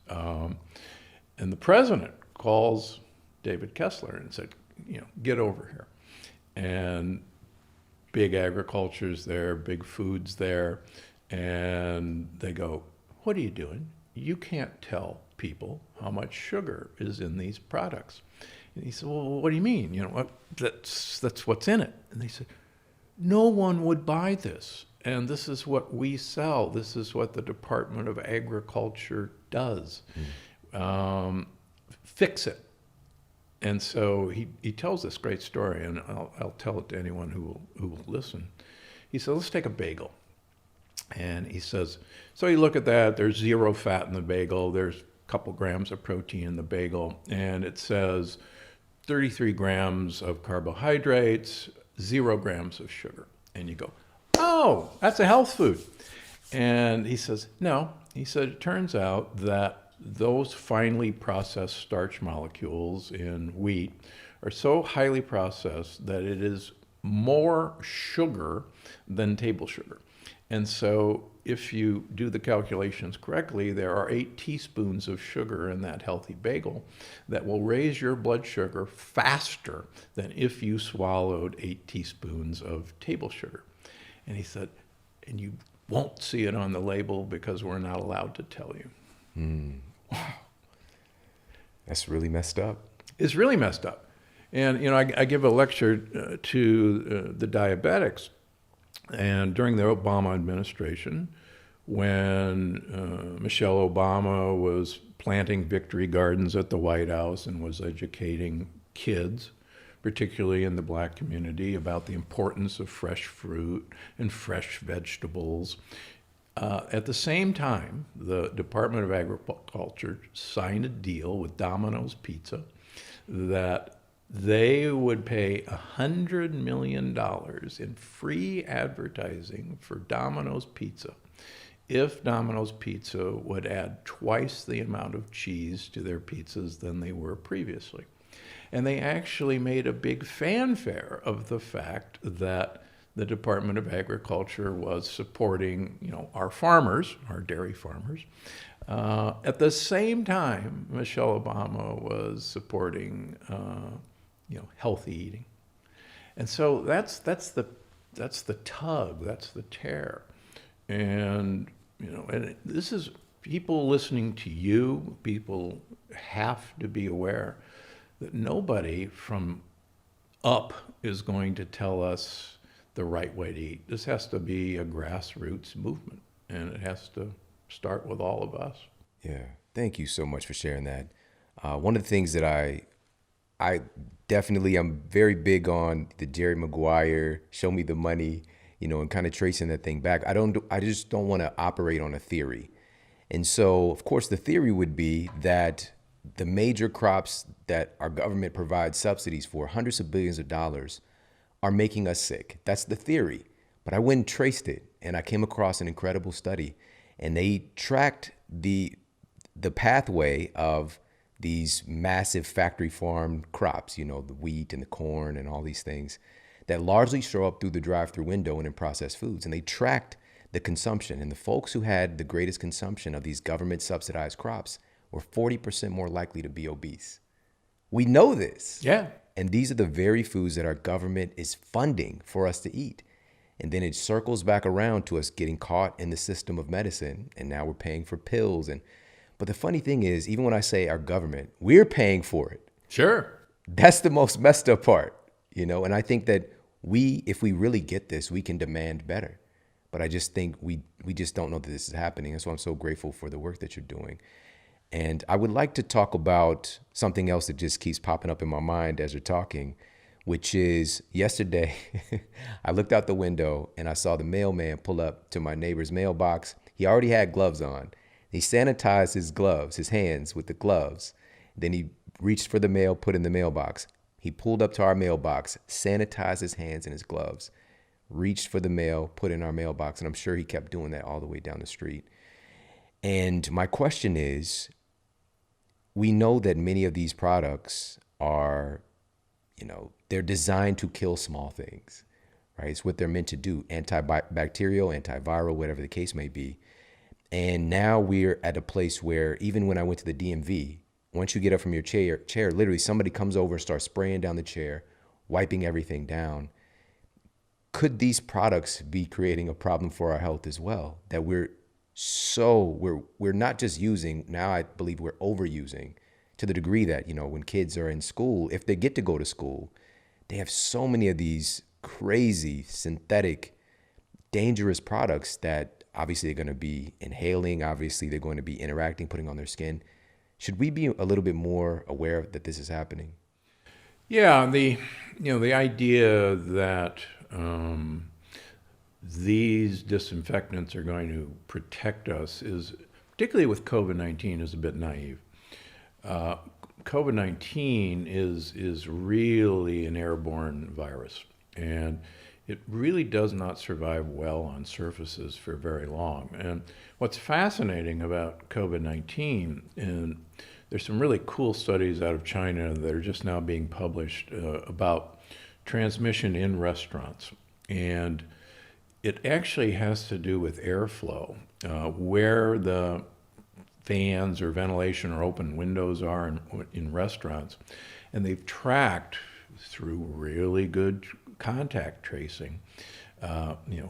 And the president calls David Kessler and said, get over here. And big agriculture's there, big food's there, and they go, what are you doing? You can't tell people how much sugar is in these products. And he said, well, what do you mean? You know, that's what's in it. And they said, no one would buy this. And this is what we sell. This is what the Department of Agriculture does. Fix it. And so he tells this great story, and I'll tell it to anyone who will listen. He said, let's take a bagel. And he says, so you look at that, there's 0 fat in the bagel, there's a couple grams of protein in the bagel, and it says 33 grams of carbohydrates, 0 grams of sugar. And you go, oh, that's a health food. And he says, no. He said, it turns out that those finely processed starch molecules in wheat are so highly processed that it is more sugar than table sugar. And so if you do the calculations correctly, there are 8 teaspoons of sugar in that healthy bagel that will raise your blood sugar faster than if you swallowed 8 teaspoons of table sugar. And he said, and you won't see it on the label because we're not allowed to tell you. Wow. That's really messed up. It's really messed up. And, you know, I give a lecture to the diabetics. And during the Obama administration, when Michelle Obama was planting victory gardens at the White House and was educating kids, particularly in the black community, about the importance of fresh fruit and fresh vegetables, at the same time, the Department of Agriculture signed a deal with Domino's Pizza that they would pay $100 million in free advertising for Domino's Pizza if Domino's Pizza would add twice the amount of cheese to their pizzas than they were previously. And they actually made a big fanfare of the fact that the Department of Agriculture was supporting, you know, our farmers, our dairy farmers. At the same time, Michelle Obama was supporting, you know, healthy eating. And so that's the tug, that's the tear. And, you know, and this is people listening to you, people have to be aware that nobody from up is going to tell us the right way to eat. This has to be a grassroots movement, and it has to start with all of us. Yeah, thank you so much for sharing that. One of the things that I definitely, I'm very big on the Jerry Maguire, show me the money, you know, and kind of tracing that thing back. I just don't want to operate on a theory. And so, of course, the theory would be that the major crops that our government provides subsidies for, hundreds of billions of dollars, are making us sick. That's the theory. But I went and traced it, and I came across an incredible study, and they tracked the pathway of these massive factory farmed crops, you know, the wheat and the corn and all these things that largely show up through the drive-through window and in processed foods. And they tracked the consumption, and the folks who had the greatest consumption of these government subsidized crops were 40% more likely to be obese. We know this. Yeah. And these are the very foods that our government is funding for us to eat. And then it circles back around to us getting caught in the system of medicine. And now we're paying for pills. But the funny thing is, even when I say our government, we're paying for it. Sure. That's the most messed up part, you know? And I think that if we really get this, we can demand better. But I just think we just don't know that this is happening. And so I'm so grateful for the work that you're doing. And I would like to talk about something else that just keeps popping up in my mind as you're talking, which is yesterday, I looked out the window and I saw the mailman pull up to my neighbor's mailbox. He already had gloves on. He sanitized his gloves, his hands with the gloves. Then he reached for the mail, put in the mailbox. He pulled up to our mailbox, sanitized his hands and his gloves, reached for the mail, put in our mailbox. And I'm sure he kept doing that all the way down the street. And my question is, we know that many of these products are, you know, they're designed to kill small things, right? It's what they're meant to do, antibacterial, antiviral, whatever the case may be. And now we're at a place where even when I went to the DMV, once you get up from your chair, literally somebody comes over and starts spraying down the chair, wiping everything down. Could these products be creating a problem for our health as well, that we're so we're not just using, now I believe we're overusing to the degree that, when kids are in school, if they get to go to school, they have so many of these crazy synthetic dangerous products that obviously they're going to be inhaling, obviously they're going to be interacting, putting on their skin. Should we be a little bit more aware that this is happening? Yeah, the idea that these disinfectants are going to protect us is, particularly with COVID-19, is a bit naive. Uh, COVID-19 is really an airborne virus, and it really does not survive well on surfaces for very long. And what's fascinating about COVID-19, and there's some really cool studies out of China that are just now being published about transmission in restaurants. And it actually has to do with airflow, where the fans or ventilation or open windows are in restaurants. And they've tracked through really good contact tracing,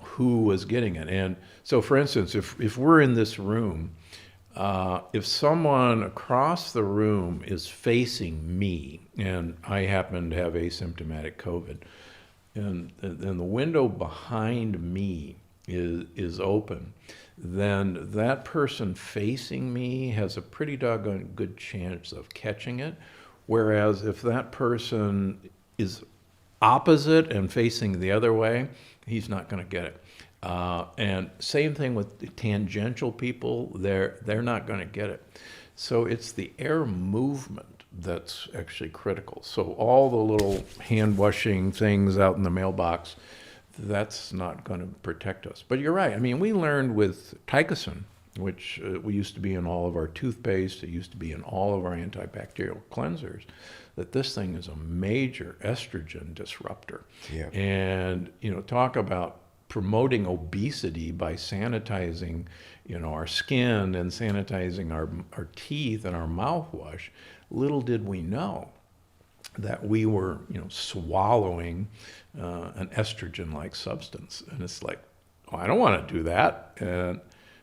who was getting it. And so, for instance, if we're in this room, if someone across the room is facing me and I happen to have asymptomatic COVID, and the window behind me is open, then that person facing me has a pretty doggone good chance of catching it. Whereas if that person is opposite and facing the other way, he's not going to get it. And same thing with the tangential people, they're not going to get it. So it's the air movement that's actually critical. So all the little hand washing things out in the mailbox, that's not going to protect us. But you're right. I mean, we learned with Ticacin, which we used to be in all of our toothpaste, it used to be in all of our antibacterial cleansers, that this thing is a major estrogen disruptor. Yeah. And, talk about promoting obesity by sanitizing, our skin and sanitizing our teeth and our mouthwash. Little did we know that we were, swallowing an estrogen-like substance. And it's like, oh, I don't want to do that. And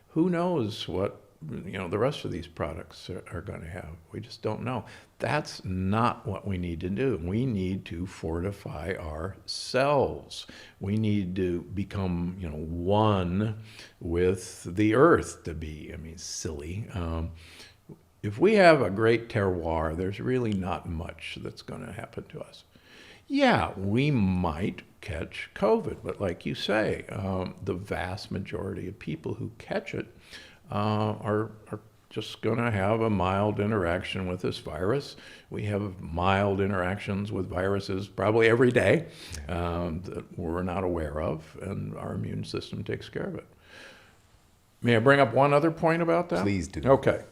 who knows what, the rest of these products are going to have. We just don't know. That's not what we need to do. We need to fortify our cells. We need to become, one with the earth, to be, silly. If we have a great terroir, there's really not much that's going to happen to us. Yeah, we might catch COVID, but like you say, the vast majority of people who catch it are just going to have a mild interaction with this virus. We have mild interactions with viruses probably every day that we're not aware of, and our immune system takes care of it. May I bring up one other point about that? Please do. Okay.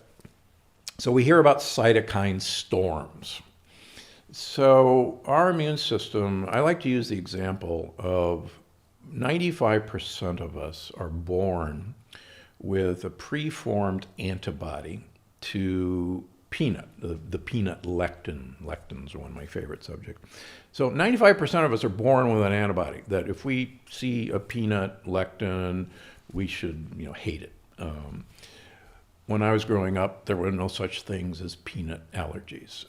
So we hear about cytokine storms. So our immune system, I like to use the example of 95% of us are born with a preformed antibody to peanut, the peanut lectin. Lectin's one of my favorite subjects. So 95% of us are born with an antibody that if we see a peanut lectin, we should hate it. When I was growing up, there were no such things as peanut allergies.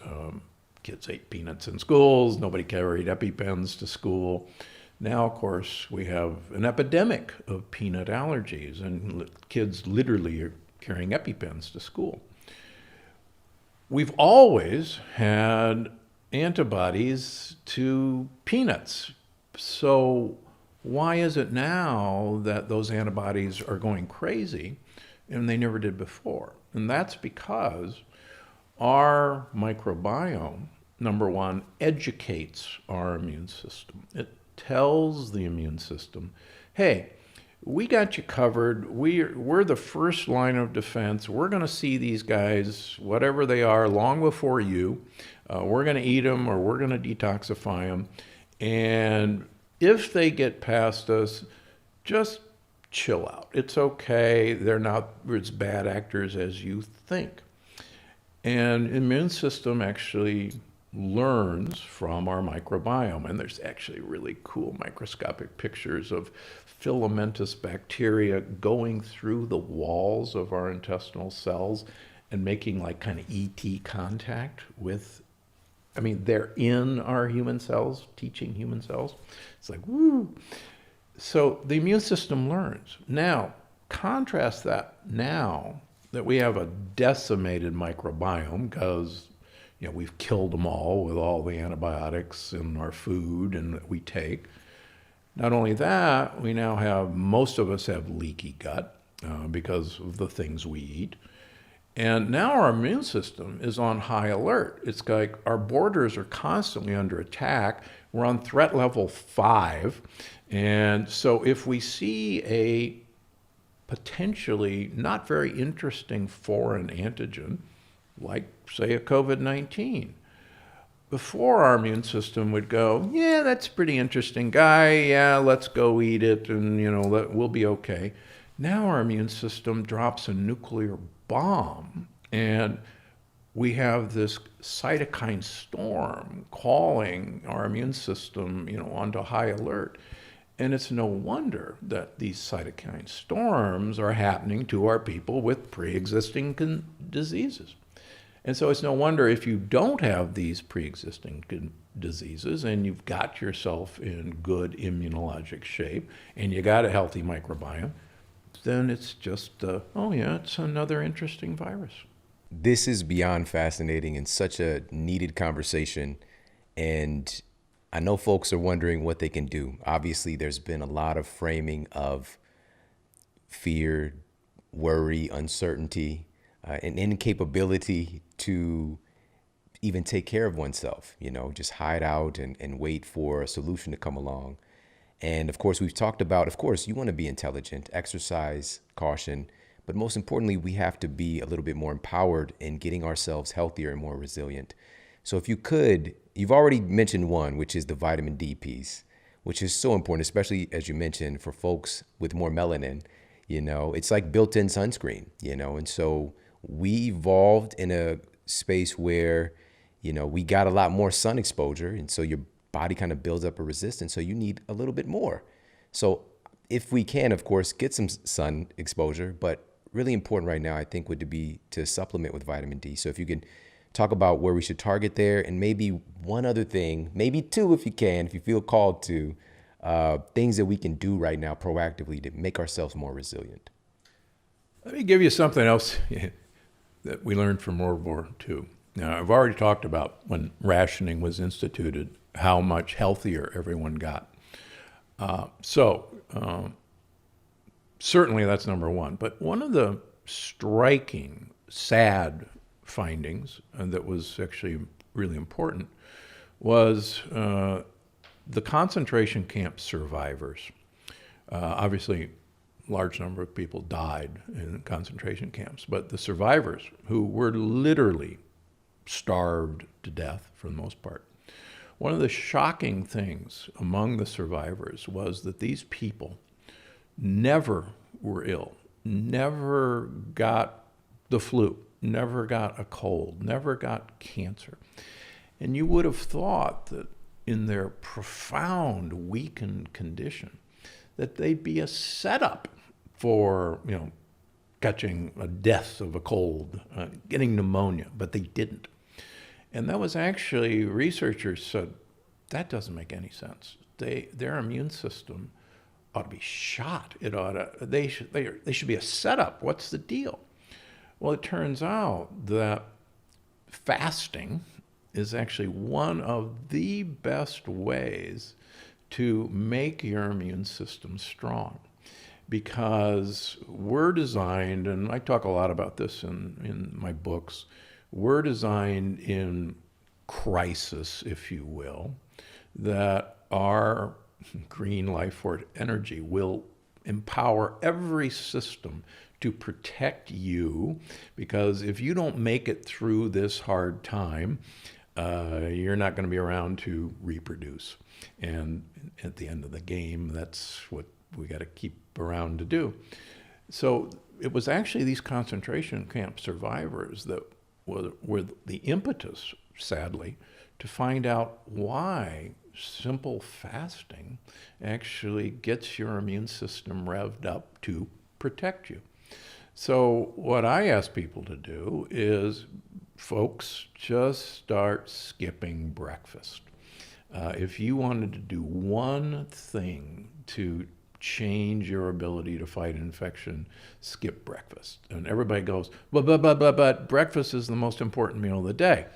Kids ate peanuts in schools. Nobody carried EpiPens to school. Now, of course, we have an epidemic of peanut allergies, and kids literally are carrying EpiPens to school. We've always had antibodies to peanuts. So why is it now that those antibodies are going crazy and they never did before? And that's because our microbiome, number one, educates our immune system. It tells the immune system, hey, we got you covered. We're the first line of defense. We're going to see these guys, whatever they are, long before you. We're going to eat them or we're going to detoxify them. And if they get past us, just chill out. It's okay. They're not as bad actors as you think. And immune system actually learns from our microbiome. And there's actually really cool microscopic pictures of filamentous bacteria going through the walls of our intestinal cells and making like kind of ET contact with, I mean, they're in our human cells, teaching human cells. It's like, woo. So the immune system learns. Now, contrast that now that we have a decimated microbiome because we've killed them all with all the antibiotics in our food and that we take. Not only that, we now have, most of us have leaky gut because of the things we eat. And now our immune system is on high alert. It's like our borders are constantly under attack. We're on threat level 5. And so if we see a potentially not very interesting foreign antigen, like, say, a COVID-19, before our immune system would go, yeah, that's a pretty interesting guy. Yeah, let's go eat it and, we'll be okay. Now our immune system drops a nuclear bomb and we have this cytokine storm calling our immune system, onto high alert. And it's no wonder that these cytokine storms are happening to our people with pre-existing diseases. And so it's no wonder if you don't have these pre-existing diseases and you've got yourself in good immunologic shape and you got a healthy microbiome, then it's just, it's another interesting virus. This is beyond fascinating and such a needed conversation. And I know folks are wondering what they can do. Obviously, there's been a lot of framing of fear, worry, uncertainty, an incapability to even take care of oneself, just hide out and wait for a solution to come along. And of course, we've talked about, of course, you want to be intelligent, exercise, caution, but most importantly, we have to be a little bit more empowered in getting ourselves healthier and more resilient. So if you could, you've already mentioned one, which is the vitamin D piece, which is so important, especially as you mentioned, for folks with more melanin. It's like built-in sunscreen, and so we evolved in a space where, we got a lot more sun exposure. And so your body kind of builds up a resistance. So you need a little bit more. So if we can, of course, get some sun exposure, but really important right now, I think, would be to supplement with vitamin D. So if you can talk about where we should target there, and maybe one other thing, maybe two if you can, if you feel called to, things that we can do right now proactively to make ourselves more resilient. Let me give you something else that we learned from World War II. Now, I've already talked about when rationing was instituted, how much healthier everyone got. Certainly that's number one. But one of the striking, sad findings, and that was actually really important, was the concentration camp survivors. Obviously, large number of people died in concentration camps, but the survivors, who were literally starved to death for the most part, one of the shocking things among the survivors was that these people never were ill, never got the flu, never got a cold, never got cancer. And you would have thought that in their profound weakened condition, that they'd be a setup for, catching a death of a cold, getting pneumonia, but they didn't. And that was actually, researchers said, that doesn't make any sense. Their immune system ought to be shot. They should be a setup. What's the deal? Well, it turns out that fasting is actually one of the best ways to make your immune system strong, because we're designed, and I talk a lot about this in my books, we're designed in crisis, if you will, that our green life force energy will empower every system to protect you, because if you don't make it through this hard time, you're not going to be around to reproduce. And at the end of the game, that's what we got to keep around to do. So it was actually these concentration camp survivors that were the impetus, sadly, to find out why simple fasting actually gets your immune system revved up to protect you. So what I ask people to do is, folks, just start skipping breakfast. If you wanted to do one thing to change your ability to fight infection, skip breakfast. And everybody goes, but breakfast is the most important meal of the day.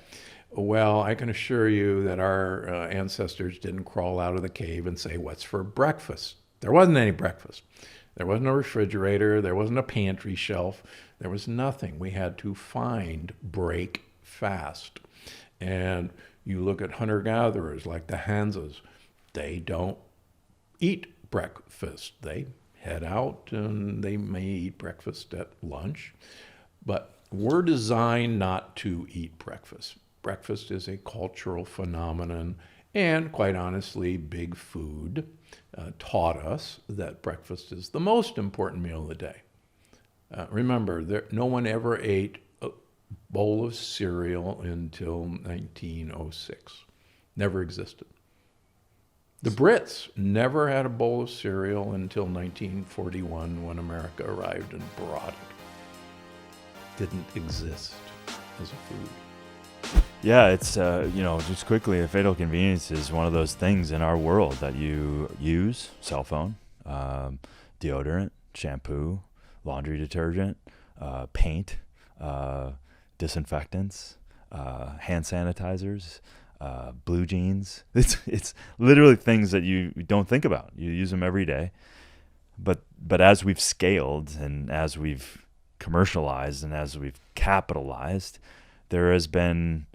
Well, I can assure you that our ancestors didn't crawl out of the cave and say, what's for breakfast? There wasn't any breakfast. There wasn't a refrigerator. There wasn't a pantry shelf. There was nothing. We had to find, break fast. And you look at hunter-gatherers like the Hansas, they don't eat breakfast. They head out and they may eat breakfast at lunch. But we're designed not to eat breakfast. Breakfast is a cultural phenomenon, and quite honestly, Big Food taught us that breakfast is the most important meal of the day. Remember, no one ever ate a bowl of cereal until 1906. Never existed. The Brits never had a bowl of cereal until 1941 when America arrived and brought it. Didn't exist as a food. Yeah, it's, just quickly, a fatal convenience is one of those things in our world that you use, cell phone, deodorant, shampoo, laundry detergent, paint, disinfectants, hand sanitizers, blue jeans. It's literally things that you don't think about. You use them every day. But as we've scaled and as we've commercialized and as we've capitalized, there has been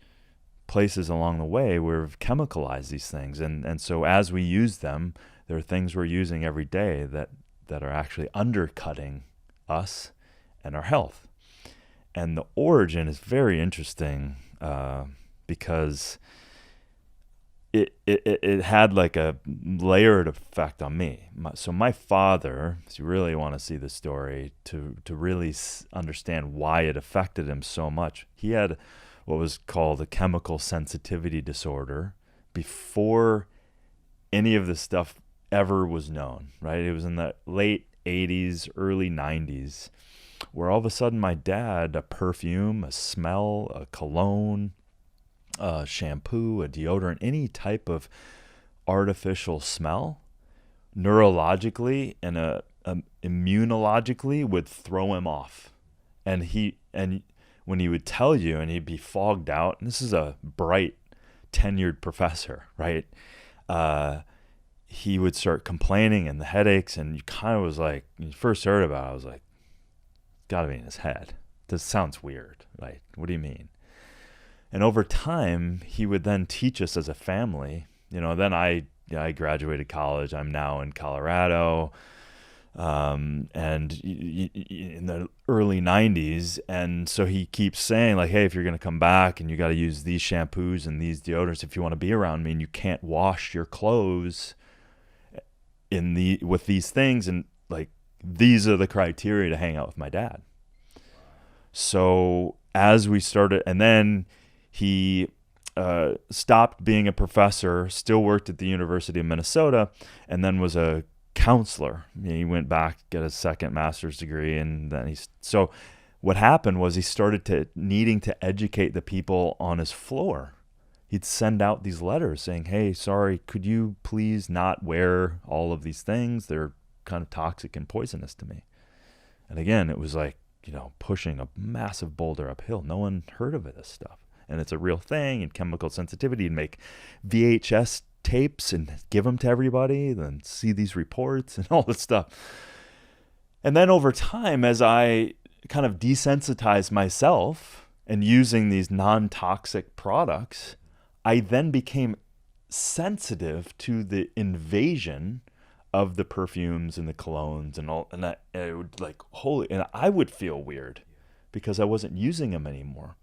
places along the way where we've chemicalized these things. And so as we use them, there are things we're using every day that are actually undercutting us and our health. And the origin is very interesting because it had like a layered effect on me. So my father, if you really want to see the story, to really understand why it affected him so much, he had what was called a chemical sensitivity disorder before any of this stuff ever was known, right? It was in the late 80s, early 90s, where all of a sudden my dad, a perfume, a smell, a cologne, a shampoo, a deodorant, any type of artificial smell, neurologically and immunologically would throw him off. And when he would tell you, and he'd be fogged out, and this is a bright, tenured professor, right? He would start complaining and the headaches, and you kind of was like, when you first heard about it, I was like, gotta be in his head. This sounds weird, right? What do you mean? And over time, he would then teach us as a family. Then I graduated college. I'm now in Colorado, and in the early 90s. And so he keeps saying, like, hey, if you're going to come back and you got to use these shampoos and these deodorants if you want to be around me, and you can't wash your clothes with these things, and like these are the criteria to hang out with my dad. So as we started, and then he stopped being a professor, still worked at the University of Minnesota, and then was a counselor. He went back, get a second master's degree, and then so what happened was he started needing to educate the people on his floor. He'd send out these letters saying, hey, sorry, could you please not wear all of these things? They're kind of toxic and poisonous to me. And again, it was like, pushing a massive boulder uphill. No one heard of this stuff. And it's a real thing, and chemical sensitivity, and make VHS tapes and give them to everybody, then see these reports and all this stuff. And then over time, as I kind of desensitized myself and using these non-toxic products, I then became sensitive to the invasion of the perfumes and the colognes and all, and it would and I would feel weird because I wasn't using them anymore.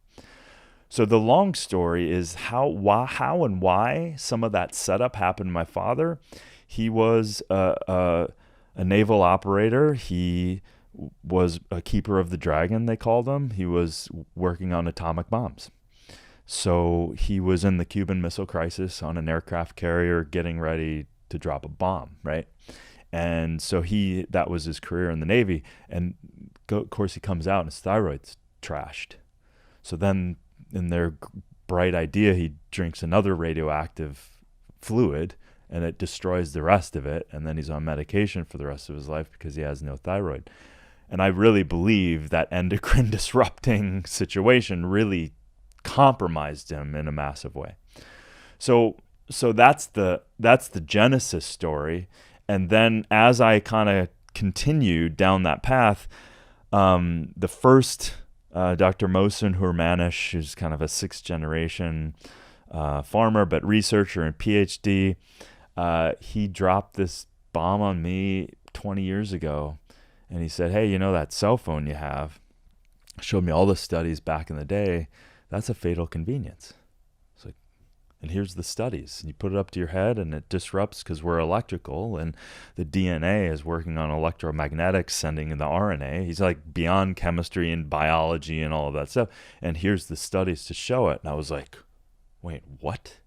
So the long story is how and why some of that setup happened to my father. He was a naval operator. He was a keeper of the dragon, they called him. He was working on atomic bombs. So he was in the Cuban Missile Crisis on an aircraft carrier getting ready to drop a bomb, right? And so that was his career in the Navy. And of course he comes out and his thyroid's trashed. So then in their bright idea, he drinks another radioactive fluid and it destroys the rest of it. And then he's on medication for the rest of his life because he has no thyroid. And I really believe that endocrine disrupting situation really compromised him in a massive way. So that's the genesis story. And then as I kind of continued down that path, the first Dr. Mohsen Hurmanish, who's kind of a sixth generation farmer but researcher and PhD, he dropped this bomb on me 20 years ago. And he said, hey, that cell phone you have, showed me all the studies back in the day, that's a fatal convenience. It's like, and here's the studies. And you put it up to your head and it disrupts because we're electrical and the DNA is working on electromagnetics sending in the RNA. He's like beyond chemistry and biology and all of that stuff. And here's the studies to show it. And I was like, wait, what?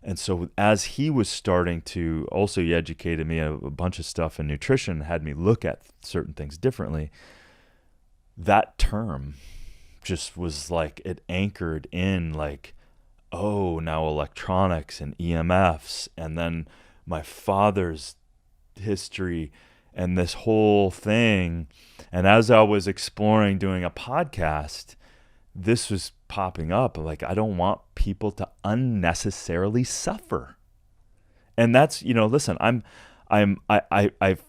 And so as he was starting to, also he educated me a bunch of stuff in nutrition, had me look at certain things differently. That term just was like, it anchored in like, oh, now electronics and EMFs, and then my father's history and this whole thing. And as I was exploring doing a podcast, this was popping up. Like, I don't want people to unnecessarily suffer. And that's, listen, I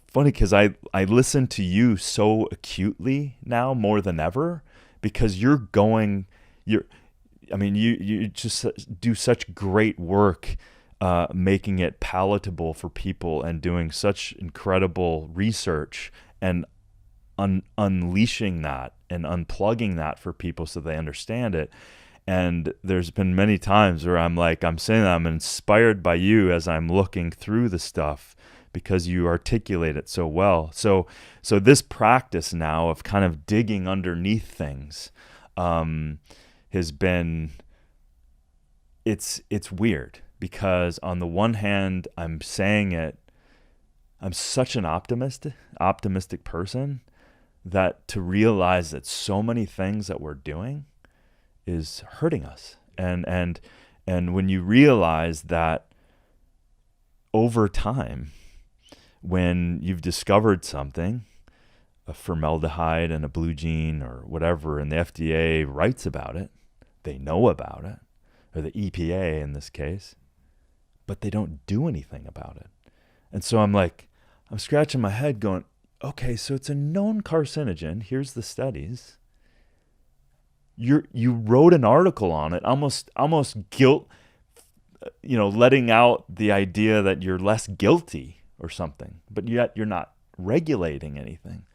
funny because I listen to you so acutely now more than ever, because you just do such great work making it palatable for people and doing such incredible research and unleashing that and unplugging that for people so they understand it. And there's been many times where I'm saying that I'm inspired by you as I'm looking through the stuff because you articulate it so well. So this practice now of kind of digging underneath things has been, it's weird because on the one hand, I'm saying it, I'm such an optimistic person that to realize that so many things that we're doing is hurting us. And when you realize that over time, when you've discovered something, a formaldehyde and a blue gene or whatever, and the FDA writes about it, they know about it, or the EPA in this case, but they don't do anything about it. And so I'm scratching my head going, okay, so it's a known carcinogen. Here's the studies. You wrote an article on it, almost guilt, letting out the idea that you're less guilty or something, but yet you're not regulating anything.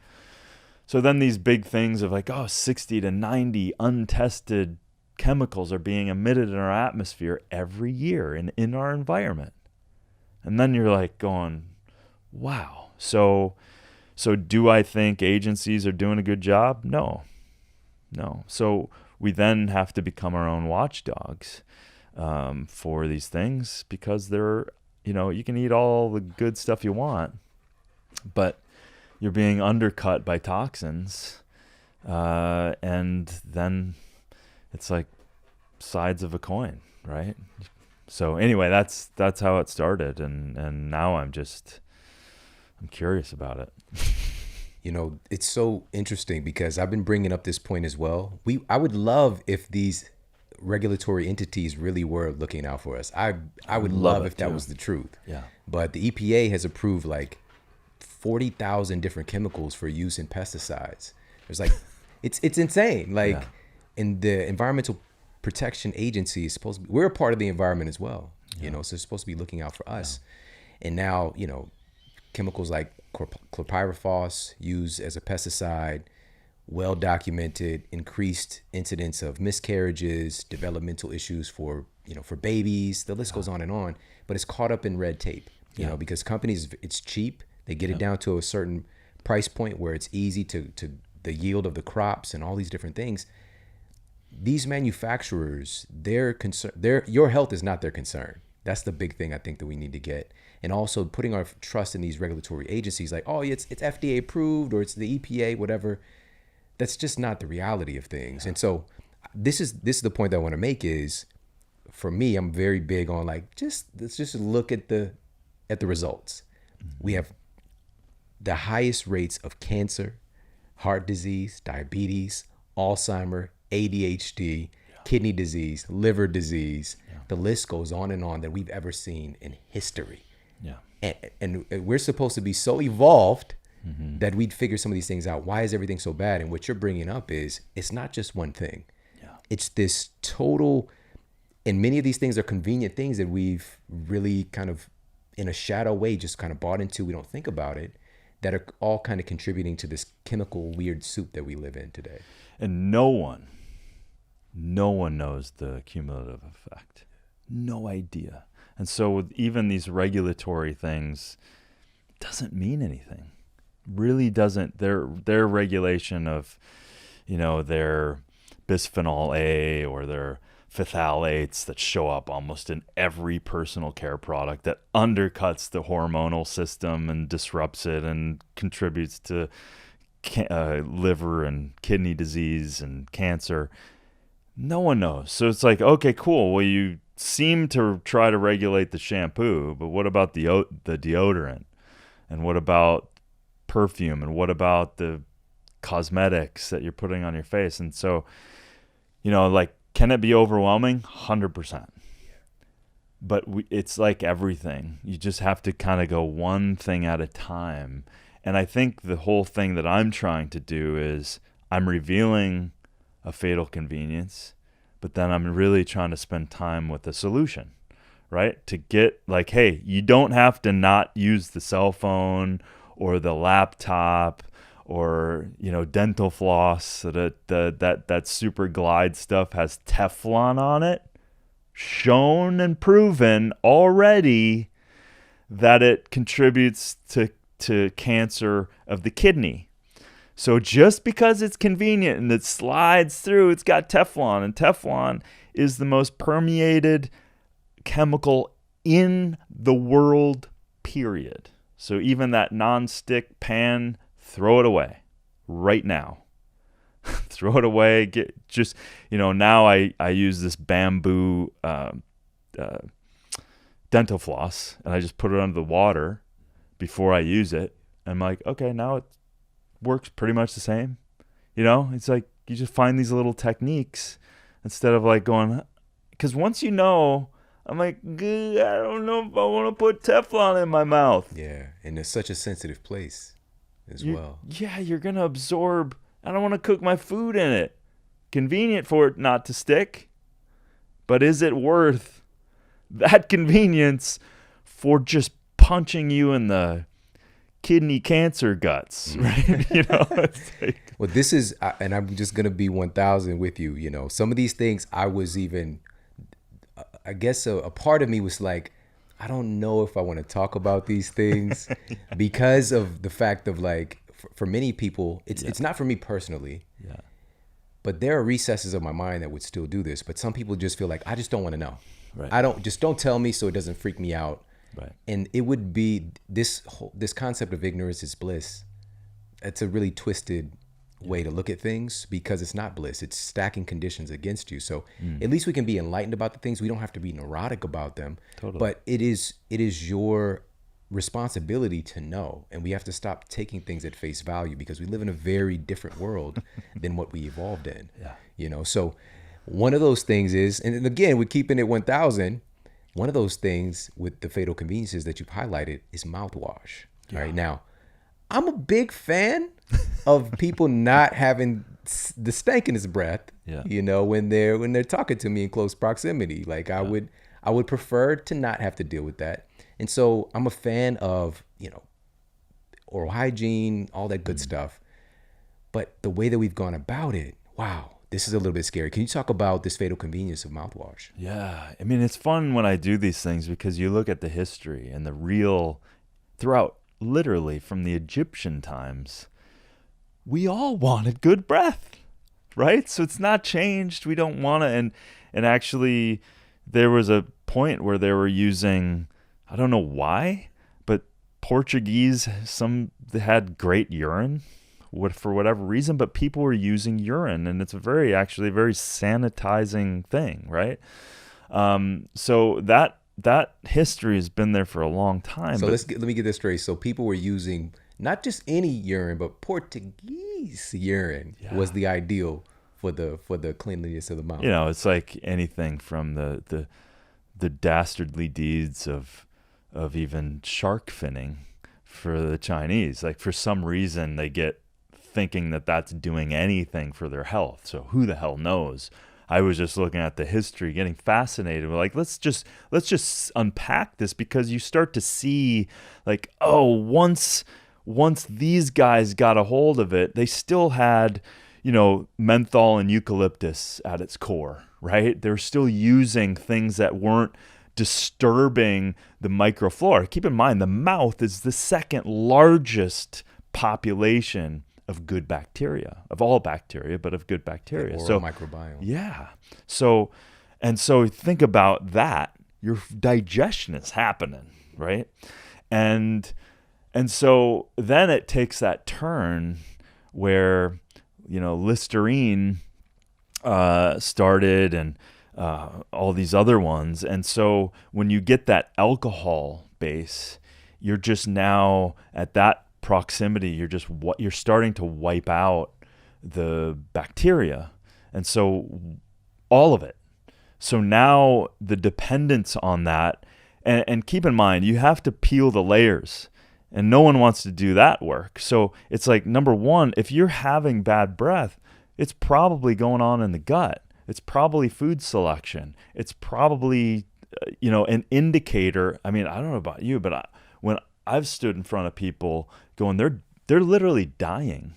So then these big things of 60 to 90 untested chemicals are being emitted in our atmosphere every year in our environment. And then you're going, wow. So do I think agencies are doing a good job? No. So we then have to become our own watchdogs for these things, because they're, you can eat all the good stuff you want, but you're being undercut by toxins. And then it's like sides of a coin, right? So anyway, that's how it started. And now I'm curious about it. It's so interesting because I've been bringing up this point as well. I would love if these regulatory entities really were looking out for us. I would love if that was the truth. Yeah. But the EPA has approved 40,000 different chemicals for use in pesticides. There's it's insane. And the Environmental Protection Agency is supposed to be, we're a part of the environment as well. So they're supposed to be looking out for us. Yeah. And now, chemicals like chlorpyrifos used as a pesticide, well documented, increased incidence of miscarriages, developmental issues for babies. The list goes on and on, but it's caught up in red tape, because companies, it's cheap. They get it down to a certain price point where it's easy to the yield of the crops and all these different things. these manufacturers, their concern, your health is not their concern. That's the big thing I think that we need to get. And also putting our trust in these regulatory agencies, like, oh, it's FDA approved, or it's the EPA, whatever. That's just not the reality of things. And so this is the point that I want to make is, for me, I'm very big on, like, let's just look at the results. We have the highest rates of cancer, heart disease, diabetes, Alzheimer, ADHD, kidney disease, liver disease. The list goes on and on that we've ever seen in history. Yeah. And we're supposed to be so evolved that we'd figure some of these things out. Why is everything so bad? And what you're bringing up is, it's not just one thing. Yeah. It's this total, and many of these things are convenient things that we've really kind of, in a shadow way, just kind of bought into. We don't think about it, that are all kind of contributing to this chemical weird soup that we live in today. And no one knows the cumulative effect. No idea. And so with even these regulatory things, it doesn't mean anything. Really doesn't. Their regulation of, their bisphenol A or their phthalates that show up almost in every personal care product that undercuts the hormonal system and disrupts it and contributes to liver and kidney disease and cancer. No one knows. So it's like, okay, cool. Well, you seem to try to regulate the shampoo, but what about the deodorant? And what about perfume? And what about the cosmetics that you're putting on your face? And so, like, can it be overwhelming? 100%. But it's like everything. You just have to kind of go one thing at a time. And I think the whole thing that I'm trying to do is I'm revealing a fatal convenience, but then I'm really trying to spend time with the solution, right? To get, like, hey, you don't have to not use the cell phone or the laptop or, dental floss. That super glide stuff has Teflon on it. Shown and proven already that it contributes to cancer of the kidney. So just because it's convenient and it slides through, it's got Teflon, and Teflon is the most permeated chemical in the world, period. So even that non-stick pan, throw it away right now. Throw it away. Now I use this bamboo dental floss, and I just put it under the water before I use it. I'm like, okay, now it works pretty much the same. It's like you just find these little techniques instead of like going, because once I'm like, I don't know if I want to put Teflon in my mouth. Yeah, and it's such a sensitive place as well. Yeah, you're going to absorb. I don't want to cook my food in it. Convenient for it not to stick. But is it worth that convenience for just punching you in the kidney cancer guts, right? It's like, well, this is, and I'm just going to be 1,000 with you. Some of these things I was even, I guess a part of me was like, I don't know if I want to talk about these things because of the fact of, like, for many people, it's not for me personally, but there are recesses of my mind that would still do this. But some people just feel like, I just don't want to know. Right. Don't tell me so it doesn't freak me out. Right. And it would be this concept of ignorance is bliss. It's a really twisted way to look at things, because it's not bliss. It's stacking conditions against you. So at least we can be enlightened about the things. We don't have to be neurotic about them. Totally. But it is your responsibility to know. And we have to stop taking things at face value, because we live in a very different world than what we evolved in. Yeah. So one of those things is, and again, we're keeping it 1,000. One of those things with the fatal conveniences that you've highlighted is mouthwash. Yeah. Right now, I'm a big fan of people not having the stank in his breath. Yeah. When they're talking to me in close proximity. Like, I would prefer to not have to deal with that. And so I'm a fan of oral hygiene, all that good stuff. But the way that we've gone about it, wow. This is a little bit scary. Can you talk about this fatal convenience of mouthwash? Yeah. I mean, it's fun when I do these things, because you look at the history and the real, throughout literally from the Egyptian times, we all wanted good breath, right? So it's not changed. We don't want to. And actually, there was a point where they were using, I don't know why, but Portuguese, they had great urine for whatever reason, but people were using urine, and it's actually a very sanitizing thing, right? So that history has been there for a long time. So let me get this straight. So people were using not just any urine, but Portuguese urine was the ideal for the cleanliness of the mouth. It's like anything from the dastardly deeds of even shark finning for the Chinese. Like, for some reason, they get thinking that that's doing anything for their health. So who the hell knows? I was just looking at the history, getting fascinated. We're like, let's just unpack this, because you start to see, like, once these guys got a hold of it, they still had, menthol and eucalyptus at its core, right? They're still using things that weren't disturbing the microflora. Keep in mind, the mouth is the second largest population of good bacteria, of all bacteria, but of good bacteria. Oral microbiome. Yeah. So think about that. Your digestion is happening, right? And so then it takes that turn where, Listerine started, and all these other ones. And so when you get that alcohol base, you're just now at that proximity, you're starting to wipe out the bacteria, and so all of it. So now the dependence on that, and keep in mind, you have to peel the layers, and no one wants to do that work. So it's like, number one, if you're having bad breath, it's probably going on in the gut. It's probably food selection. It's probably an indicator. I mean, I don't know about you, but when I've stood in front of people going, they're literally dying.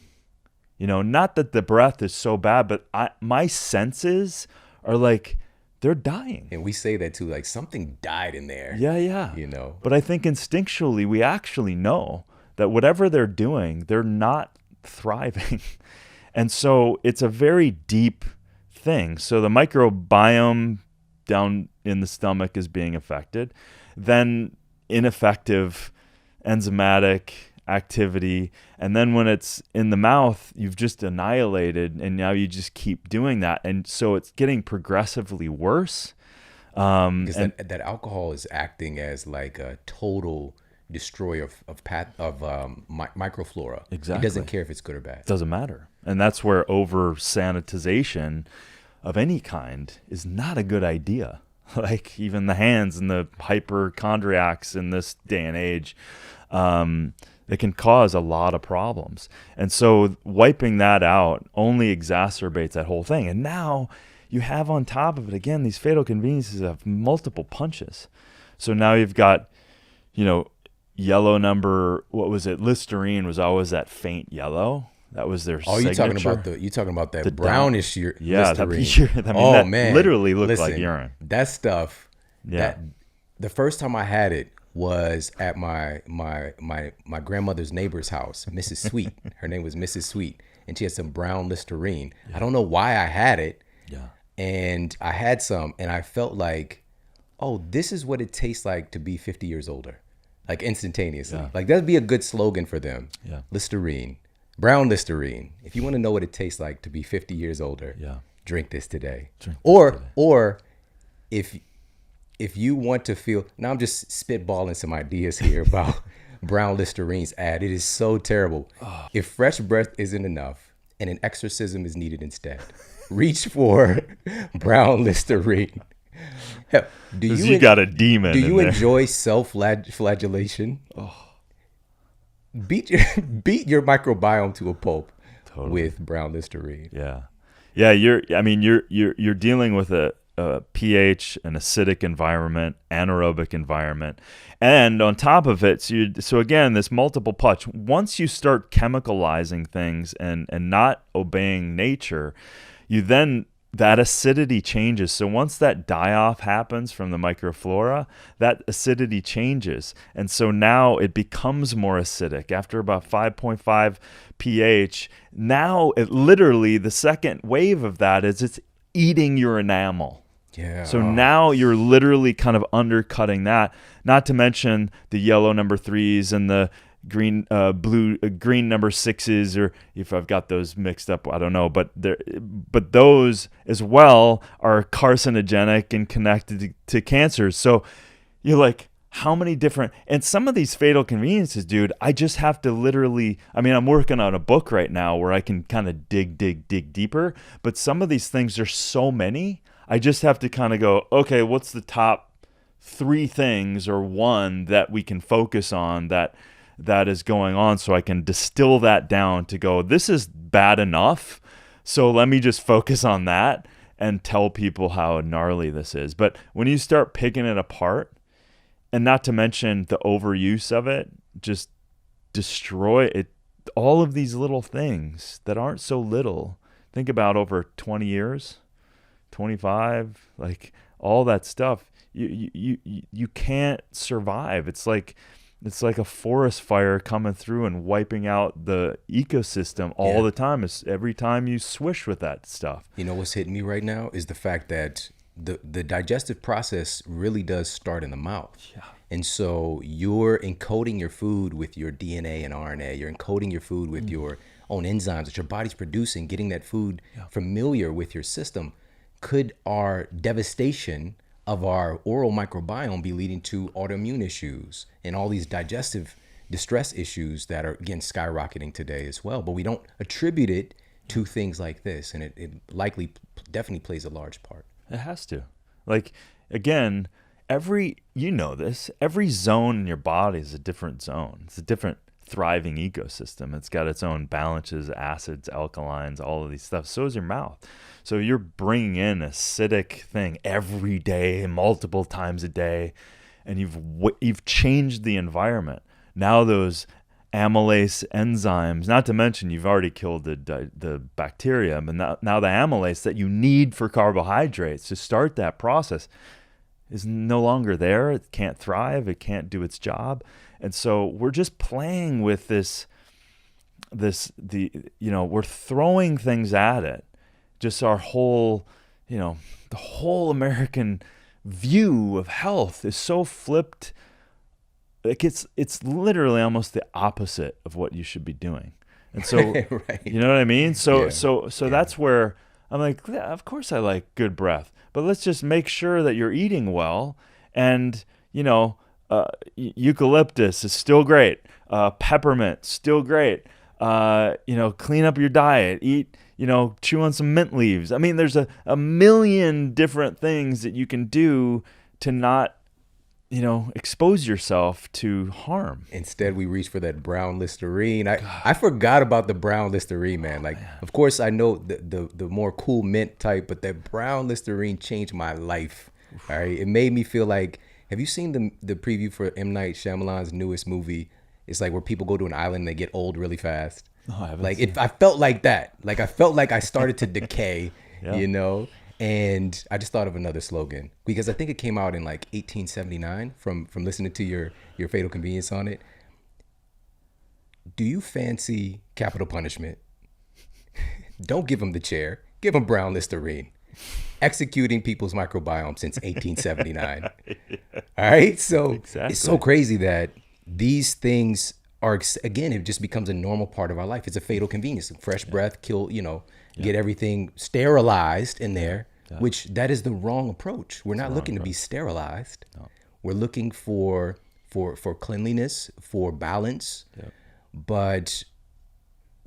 Not that the breath is so bad, but my senses are like, they're dying. And we say that too, like, something died in there. Yeah. But I think instinctually we actually know that whatever they're doing, they're not thriving. And so it's a very deep thing. So the microbiome down in the stomach is being affected. Then ineffective enzymatic activity, and then when it's in the mouth, you've just annihilated, and now you just keep doing that, and so it's getting progressively worse. Because that alcohol is acting as like a total destroyer of microflora. Exactly. It doesn't care if it's good or bad. It doesn't matter, and that's where over sanitization of any kind is not a good idea. Like, even the hands and the hypochondriacs in this day and age, it can cause a lot of problems. And so wiping that out only exacerbates that whole thing. And now you have on top of it, again, these fatal conveniences of multiple punches. So now you've got, yellow number, what was it? Listerine was always that faint yellow. That was their signature. You talking about that brownish Listerine. That literally looked like urine. That stuff. Yeah. The first time I had it was at my grandmother's neighbor's house, Mrs. Sweet. Her name was Mrs. Sweet, and she had some brown Listerine. Yeah. I don't know why I had it. Yeah. And I had some, and I felt like, oh, this is what it tastes like to be 50 years older, like instantaneously. Yeah. Like, that'd be a good slogan for them. Yeah. Listerine. Brown Listerine. If you want to know what it tastes like to be 50 years older, drink this today. Or if you want to feel, now I'm just spitballing some ideas here about Brown Listerine's ad. It is so terrible. Oh. If fresh breath isn't enough and an exorcism is needed instead, reach for Brown Listerine. You got a demon. Do you enjoy self-flagellation? Oh. Beat your microbiome to a pulp with Brown Listerine. Yeah. You're dealing with a pH, an acidic environment, anaerobic environment, and on top of it, so again, this multiple punch. Once you start chemicalizing things and not obeying nature, you then that acidity changes. So once that die-off happens from the microflora, that acidity changes. And so now it becomes more acidic. After about 5.5 pH, now it literally, the second wave of that is it's eating your enamel. Yeah. So now you're literally kind of undercutting that, not to mention the yellow number 3s and the green number 6s, or if I've got those mixed up, I don't know, but those as well are carcinogenic and connected to cancers. So you're like, how many different, and some of these fatal conveniences, dude, I just have to literally, I mean, I'm working on a book right now where I can kind of dig deeper, but some of these things, there's so many, I just have to kind of go, okay, what's the top 3 things or one that we can focus on that is going on, so I can distill that down to go, this is bad enough, so let me just focus on that and tell people how gnarly this is. But when you start picking it apart, and not to mention the overuse of it, just destroy it. All of these little things that aren't so little, think about over 20 years, 25, like all that stuff, you can't survive. It's like a forest fire coming through and wiping out the ecosystem all the time. It's every time you swish with that stuff. You know what's hitting me right now is the fact that the digestive process really does start in the mouth. Yeah. And so you're encoding your food with your DNA and RNA. You're encoding your food with your own enzymes that your body's producing, getting that food familiar with your system. Could our devastation of our oral microbiome be leading to autoimmune issues and all these digestive distress issues that are, again, skyrocketing today as well? But we don't attribute it to things like this, and it likely definitely plays a large part. It has to. Like, again, every zone in your body is a different zone. It's a different thriving ecosystem. It's got its own balances, acids, alkalines, all of these stuff. So is your mouth. So you're bringing in acidic thing every day, multiple times a day, and you've changed the environment. Now those amylase enzymes, not to mention you've already killed the bacteria, but now the amylase that you need for carbohydrates to start that process is no longer there. It can't thrive. It can't do its job. And so we're just playing with we're throwing things at it. Just our whole, the whole American view of health is so flipped. Like it's literally almost the opposite of what you should be doing. And so, right. You know what I mean? So that's where I'm like, yeah, of course I like good breath, but let's just make sure that you're eating well. And, eucalyptus is still great. Peppermint, still great. Clean up your diet, eat, chew on some mint leaves. I mean, there's a million different things that you can do to not, expose yourself to harm. Instead, we reach for that brown Listerine. I forgot about the brown Listerine, man. Like, of course, I know the more cool mint type, but that brown Listerine changed my life. All right, it made me feel like. Have you seen the preview for M. Night Shyamalan's newest movie? It's like where people go to an island and they get old really fast. Oh, I haven't like seen I felt like that. Like I felt like I started to decay. Yeah. And I just thought of another slogan because I think it came out in like 1879 from listening to your Fatal Convenience on it. Do you fancy capital punishment? Don't give them the chair. Give them brown Listerine. Executing people's microbiome since 1879. All right. So exactly. It's so crazy that these things are, again, it just becomes a normal part of our life. It's a fatal convenience. Fresh breath, kill, get everything sterilized in there, which that is the wrong approach. We're not looking to be sterilized. No. We're looking for cleanliness, for balance. Yep. But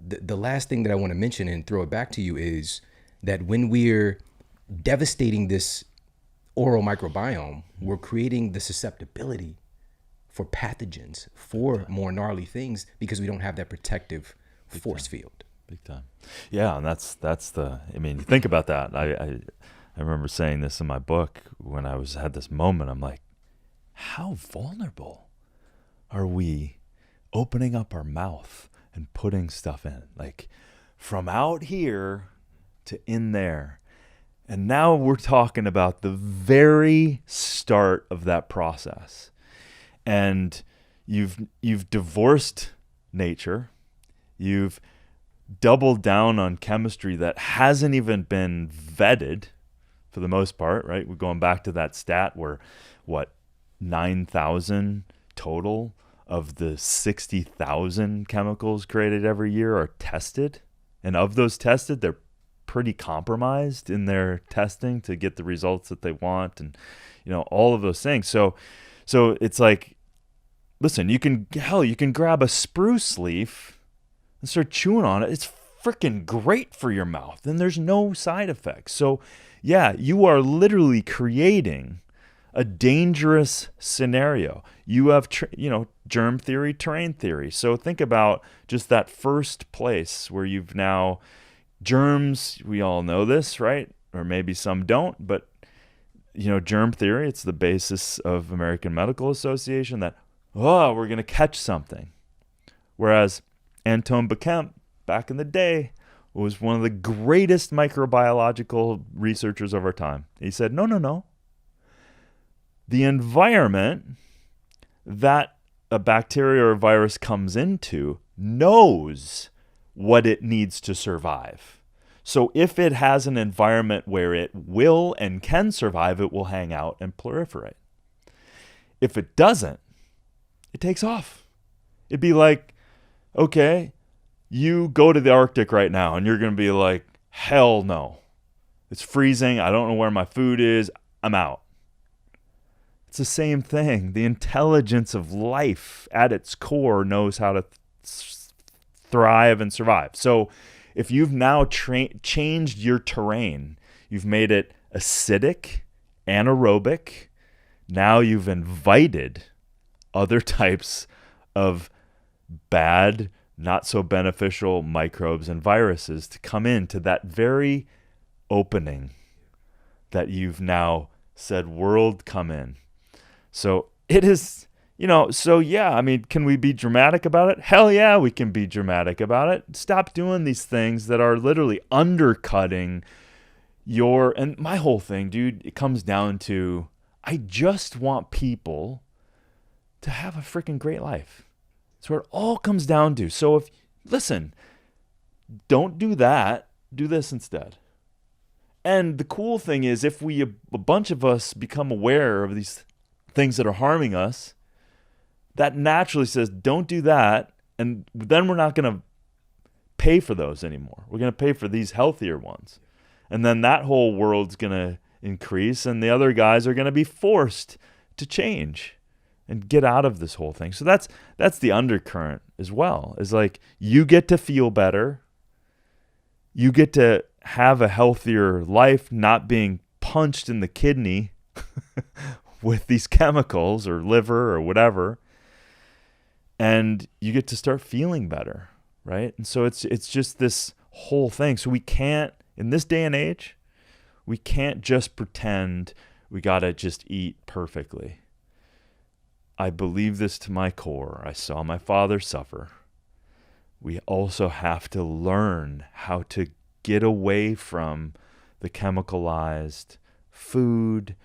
the last thing that I want to mention and throw it back to you is that when we're devastating this oral microbiome, we're creating the susceptibility for pathogens, for more gnarly things, because we don't have that protective force field. Big time. Yeah, and that's think about that. I remember saying this in my book when I had this moment. I'm like, how vulnerable are we opening up our mouth and putting stuff in? Like from out here to in there. And now we're talking about the very start of that process. And you've divorced nature. You've doubled down on chemistry that hasn't even been vetted for the most part, right? We're going back to that stat where, 9,000 total of the 60,000 chemicals created every year are tested. And of those tested, they're pretty compromised in their testing to get the results that they want, and all of those things. So it's like, listen, you can grab a spruce leaf and start chewing on it. It's freaking great for your mouth, and there's no side effects. So yeah, you are literally creating a dangerous scenario. You have germ theory, terrain theory. So think about just that first place where you've now germs. We all know this, right? Or maybe some don't, but germ theory, it's the basis of American Medical Association that we're going to catch something. Whereas Antoine Becquem, back in the day, was one of the greatest microbiological researchers of our time. He said, no. The environment that a bacteria or a virus comes into knows what it needs to survive. So if it has an environment where it will and can survive, it will hang out and proliferate. If it doesn't, it takes off. It'd be like, okay, you go to the Arctic right now and you're going to be like, hell no. It's freezing. I don't know where my food is. I'm out. It's the same thing. The intelligence of life at its core knows how to thrive and survive. So if you've now changed your terrain, you've made it acidic, anaerobic, now you've invited other types of bad, not so beneficial microbes and viruses to come into that very opening that you've now said, world, come in. So it is, can we be dramatic about it? Hell yeah, we can be dramatic about it. Stop doing these things that are literally undercutting and my whole thing, dude, it comes down to, I just want people to have a freaking great life. That's where it all comes down to. So listen, don't do that. Do this instead. And the cool thing is, if a bunch of us become aware of these things that are harming us, that naturally says, don't do that. And then we're not going to pay for those anymore. We're going to pay for these healthier ones. And then that whole world's going to increase, and the other guys are going to be forced to change and get out of this whole thing. So that's the undercurrent as well. Is like, you get to feel better. You get to have a healthier life, not being punched in the kidney with these chemicals or liver or whatever. And you get to start feeling better, right? And so it's just this whole thing. So we can't, in this day and age, we can't just pretend we got to just eat perfectly. I believe this to my core. I saw my father suffer. We also have to learn how to get away from the chemicalized food,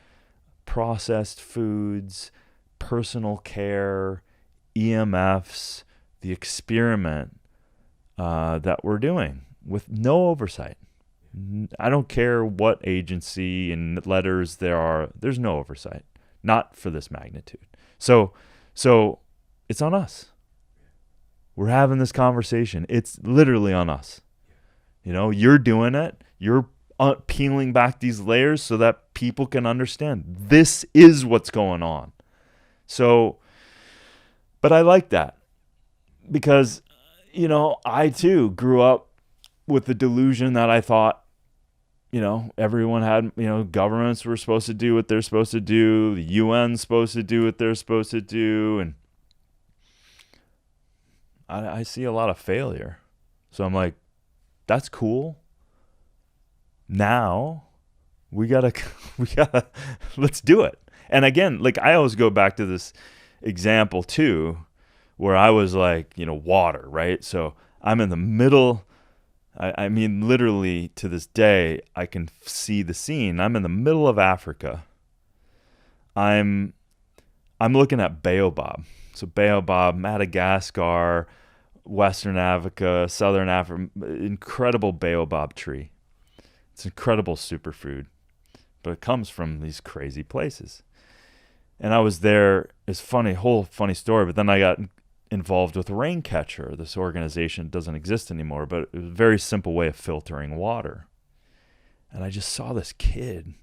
processed foods, personal care, EMFs, the experiment that we're doing with no oversight. I don't care what agency and letters there are. There's no oversight, not for this magnitude. So it's on us. We're having this conversation. It's literally on us. You're doing it. You're peeling back these layers so that people can understand this is what's going on. So, but I like that because, I too grew up with the delusion that I thought, everyone had, governments were supposed to do what they're supposed to do. The UN's supposed to do what they're supposed to do. And I see a lot of failure. So I'm like, that's cool. Now we gotta, let's do it. And again, like I always go back to this example too, where I was like, water, right? So I'm in the middle I mean, literally to this day, I can see the scene. I'm in the middle of Africa. I'm looking at baobab. So baobab, Madagascar, Western Africa, Southern Africa, incredible baobab tree. It's incredible superfood, but it comes from these crazy places. And I was there. It's funny, whole funny story. But then I got involved with Raincatcher. This organization doesn't exist anymore, but it was a very simple way of filtering water. And I just saw this kid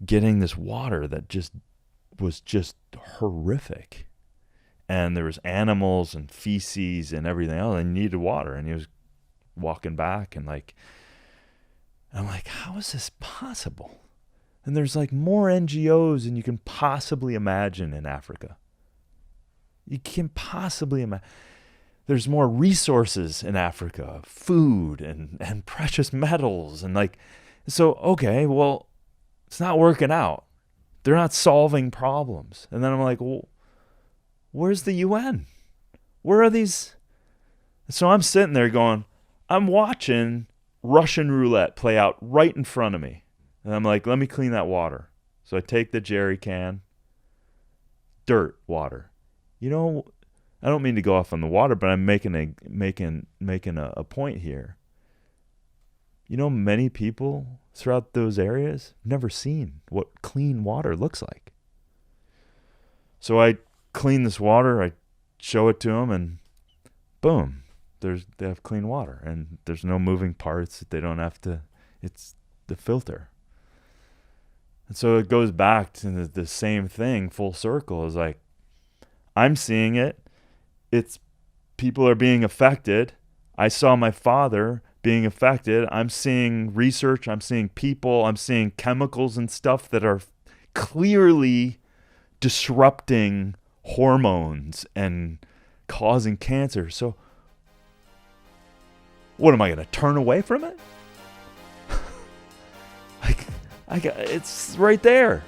getting this water that just was just horrific. And there was animals and feces and everything else. And he needed water. And he was walking back and like, I'm like, how is this possible? And there's like more NGOs than you can possibly imagine in Africa. You can possibly imagine. There's more resources in Africa, food and precious metals. And like, so, okay, well, it's not working out. They're not solving problems. And then I'm like, well, where's the UN? Where are these? So I'm sitting there going, I'm watching Russian roulette play out right in front of me. And I'm like, let me clean that water. So I take the jerry can, dirt water. You know, I don't mean to go off on the water, but I'm making a point here. You know, many people throughout those areas have never seen what clean water looks like. So I clean this water, I show it to them, and boom, they have clean water, and there's no moving parts that they don't have to. It's the filter. And so it goes back to the same thing, full circle. Is like, I'm seeing it. It's people are being affected. I saw my father being affected. I'm seeing research. I'm seeing people. I'm seeing chemicals and stuff that are clearly disrupting hormones and causing cancer. So what am I going to turn away from it? It's right there.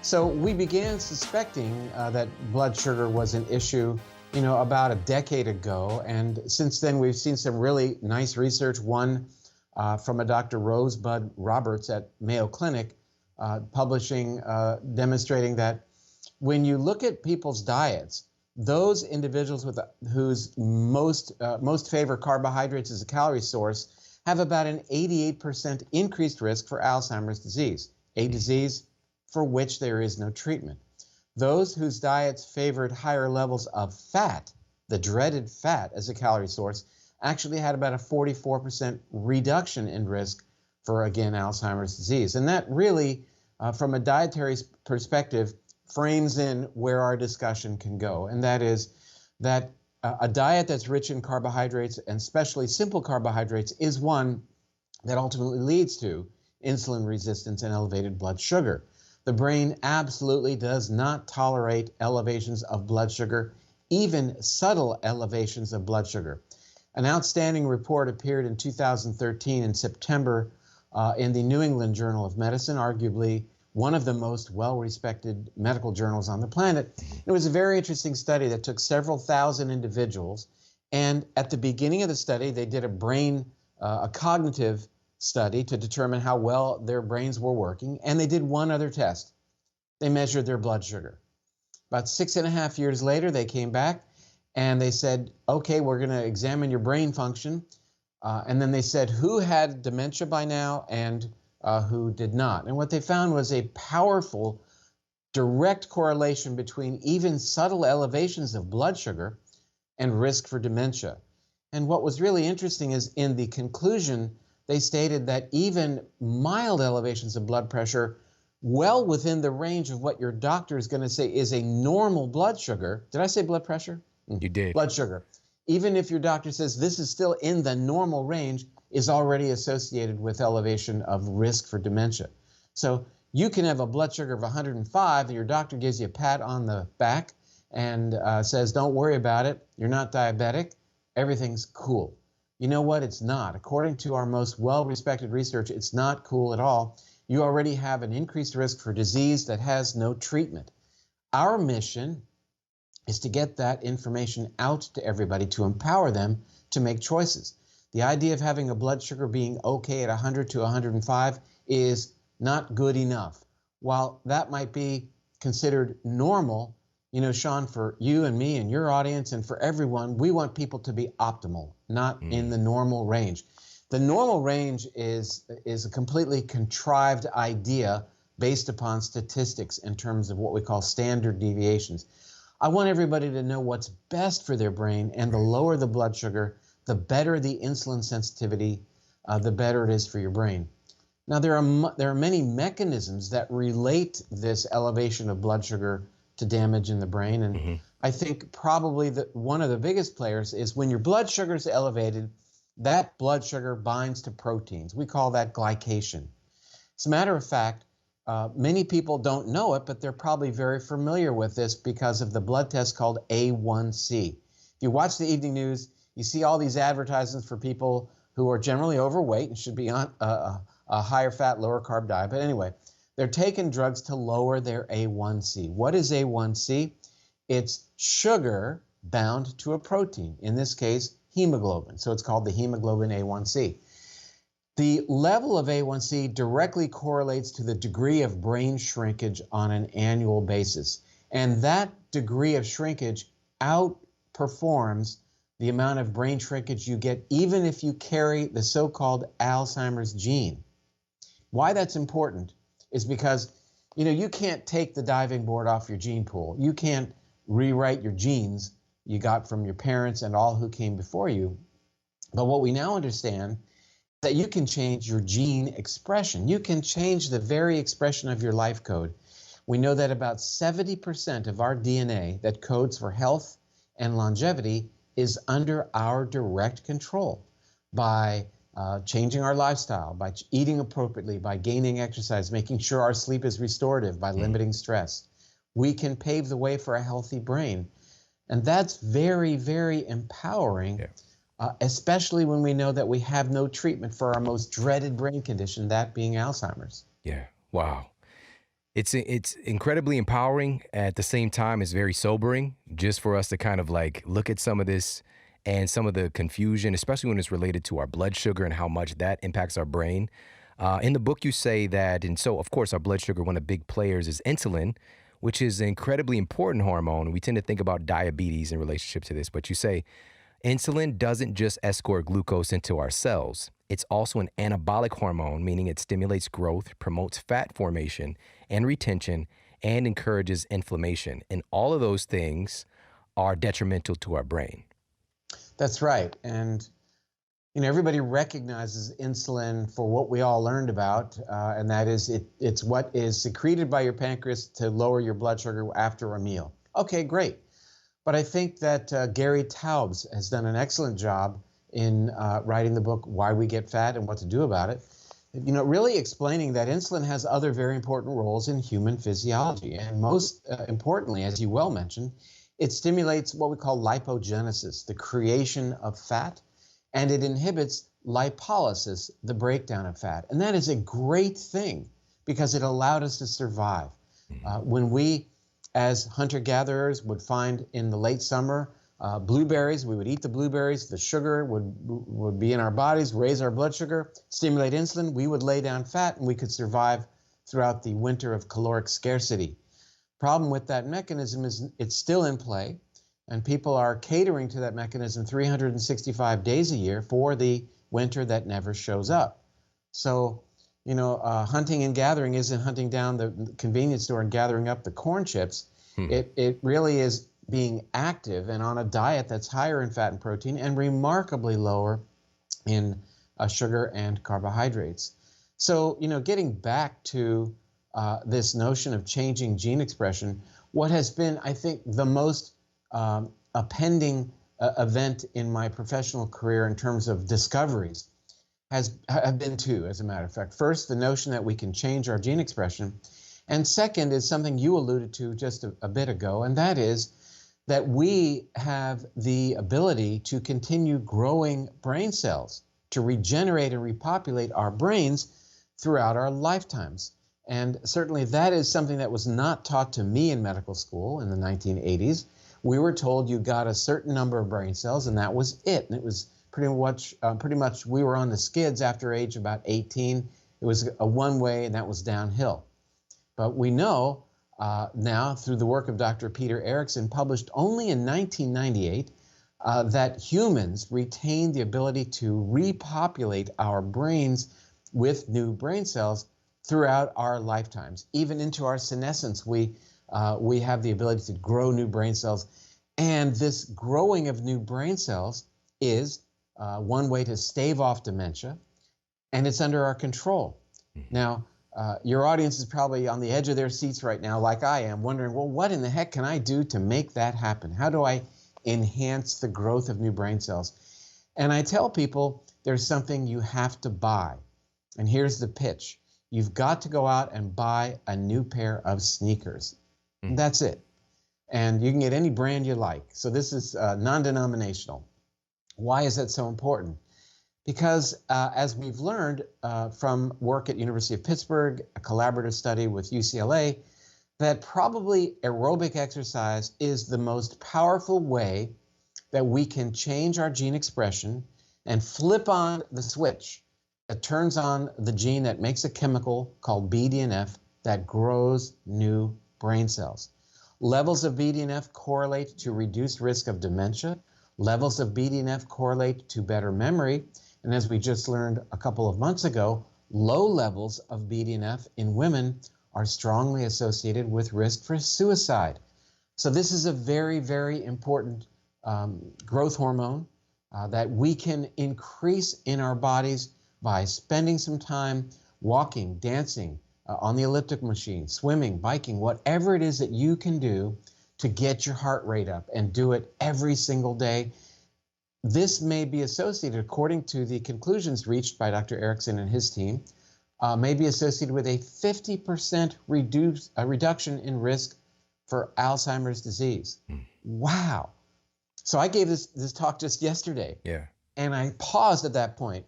So we began suspecting that blood sugar was an issue, about a decade ago. And since then, we've seen some really nice research, one from a Dr. Rosebud Roberts at Mayo Clinic, demonstrating that when you look at people's diets, those individuals whose most favor carbohydrates as a calorie source have about an 88% increased risk for Alzheimer's disease, a disease for which there is no treatment. Those whose diets favored higher levels of fat, the dreaded fat as a calorie source, actually had about a 44% reduction in risk for, again, Alzheimer's disease. And that really, from a dietary perspective, frames in where our discussion can go. And that is that a diet that's rich in carbohydrates, and especially simple carbohydrates, is one that ultimately leads to insulin resistance and elevated blood sugar. The brain absolutely does not tolerate elevations of blood sugar, even subtle elevations of blood sugar. An outstanding report appeared in 2013 in September in the New England Journal of Medicine, arguably one of the most well-respected medical journals on the planet. It was a very interesting study that took several thousand individuals, and at the beginning of the study, they did a cognitive study to determine how well their brains were working, and they did one other test. They measured their blood sugar. About 6.5 years later, they came back and they said, okay, we're going to examine your brain function. And then they said who had dementia by now and who did not. And what they found was a powerful, direct correlation between even subtle elevations of blood sugar and risk for dementia. And what was really interesting is in the conclusion, they stated that even mild elevations of blood pressure, well within the range of what your doctor is going to say is a normal blood sugar. Did I say blood pressure? You did. Blood sugar. Even if your doctor says this is still in the normal range, is already associated with elevation of risk for dementia. So you can have a blood sugar of 105 and your doctor gives you a pat on the back and says, don't worry about it. You're not diabetic. Everything's cool. You know what? It's not. According to our most well-respected research, it's not cool at all. You already have an increased risk for disease that has no treatment. Our mission is to get that information out to everybody, to empower them to make choices. The idea of having a blood sugar being okay at 100 to 105 is not good enough. While that might be considered normal, you know, Shawn, for you and me and your audience and for everyone, we want people to be optimal, not in the normal range. The normal range is a completely contrived idea based upon statistics in terms of what we call standard deviations. I want everybody to know what's best for their brain, and the lower the blood sugar, the better the insulin sensitivity, the better it is for your brain. Now, there are many mechanisms that relate this elevation of blood sugar to damage in the brain, and I think probably that one of the biggest players is when your blood sugar is elevated, that blood sugar binds to proteins. We call that glycation. As a matter of fact, many people don't know it, but they're probably very familiar with this because of the blood test called A1C. If you watch the evening news, you see all these advertisements for people who are generally overweight and should be on a higher fat, lower carb diet. But anyway, they're taking drugs to lower their A1C. What is A1C? It's sugar bound to a protein, in this case, hemoglobin. So it's called the hemoglobin A1C. The level of A1C directly correlates to the degree of brain shrinkage on an annual basis. And that degree of shrinkage outperforms the amount of brain shrinkage you get even if you carry the so-called Alzheimer's gene. Why that's important is because, you know, you can't take the diving board off your gene pool. You can't rewrite your genes you got from your parents and all who came before you. But what we now understand is that you can change your gene expression. You can change the very expression of your life code. We know that about 70% of our DNA that codes for health and longevity is under our direct control by changing our lifestyle, by eating appropriately, by gaining exercise, making sure our sleep is restorative, by limiting stress. We can pave the way for a healthy brain. And that's very, very empowering, especially when we know that we have no treatment for our most dreaded brain condition, that being Alzheimer's. Yeah. Wow. It's incredibly empowering. At the same time, it's very sobering just for us to kind of like look at some of this and some of the confusion, especially when it's related to our blood sugar and how much that impacts our brain. In the book, you say that, and so of course, our blood sugar, one of the big players is insulin, which is an incredibly important hormone. We tend to think about diabetes in relationship to this, but you say insulin doesn't just escort glucose into our cells. It's also an anabolic hormone, meaning it stimulates growth, promotes fat formation and retention, and encourages inflammation. And all of those things are detrimental to our brain. That's right. And, you know, everybody recognizes insulin for what we all learned about, and that is it's what is secreted by your pancreas to lower your blood sugar after a meal. Okay, great. But I think that Gary Taubes has done an excellent job in writing the book, Why We Get Fat and What to Do About It, you know, really explaining that insulin has other very important roles in human physiology. And most importantly, as you well mentioned, it stimulates what we call lipogenesis, the creation of fat, and it inhibits lipolysis, the breakdown of fat. And that is a great thing because it allowed us to survive. When we, as hunter-gatherers, would find in the late summer blueberries, we would eat the blueberries, the sugar would be in our bodies, raise our blood sugar, stimulate insulin, we would lay down fat, and we could survive throughout the winter of caloric scarcity. Problem with that mechanism is it's still in play, and people are catering to that mechanism 365 days a year for the winter that never shows up. So, you know, hunting and gathering isn't hunting down the convenience store and gathering up the corn chips. It really is being active and on a diet that's higher in fat and protein and remarkably lower in sugar and carbohydrates. So, you know, getting back to this notion of changing gene expression, what has been, I think, the most appending event in my professional career in terms of discoveries have been two, as a matter of fact. First, the notion that we can change our gene expression. And second is something you alluded to just a bit ago, and that is that we have the ability to continue growing brain cells, to regenerate and repopulate our brains throughout our lifetimes. And certainly that is something that was not taught to me in medical school in the 1980s. We were told you got a certain number of brain cells and that was it. And it was Pretty much we were on the skids after age about 18. It was a one way, and that was downhill. But we know now through the work of Dr. Peter Erickson, published only in 1998, that humans retain the ability to repopulate our brains with new brain cells throughout our lifetimes. Even into our senescence, we have the ability to grow new brain cells. And this growing of new brain cells is one way to stave off dementia, and it's under our control. Now, your audience is probably on the edge of their seats right now, like I am, wondering, well, what in the heck can I do to make that happen? How do I enhance the growth of new brain cells? And I tell people there's something you have to buy. And here's the pitch. You've got to go out and buy a new pair of sneakers. That's it. And you can get any brand you like. So this is non-denominational. Why is that so important? Because as we've learned from work at University of Pittsburgh, a collaborative study with UCLA, that probably aerobic exercise is the most powerful way that we can change our gene expression and flip on the switch that turns on the gene that makes a chemical called BDNF that grows new brain cells. Levels of BDNF correlate to reduced risk of dementia. Levels of BDNF correlate to better memory. And as we just learned a couple of months ago, low levels of BDNF in women are strongly associated with risk for suicide. So this is a very, very important growth hormone that we can increase in our bodies by spending some time walking, dancing, on the elliptic machine, swimming, biking, whatever it is that you can do to get your heart rate up, and do it every single day. This may be associated, according to the conclusions reached by Dr. Erickson and his team, may be associated with a 50% reduction in risk for Alzheimer's disease. Wow. So I gave this talk just yesterday. Yeah. And I paused at that point.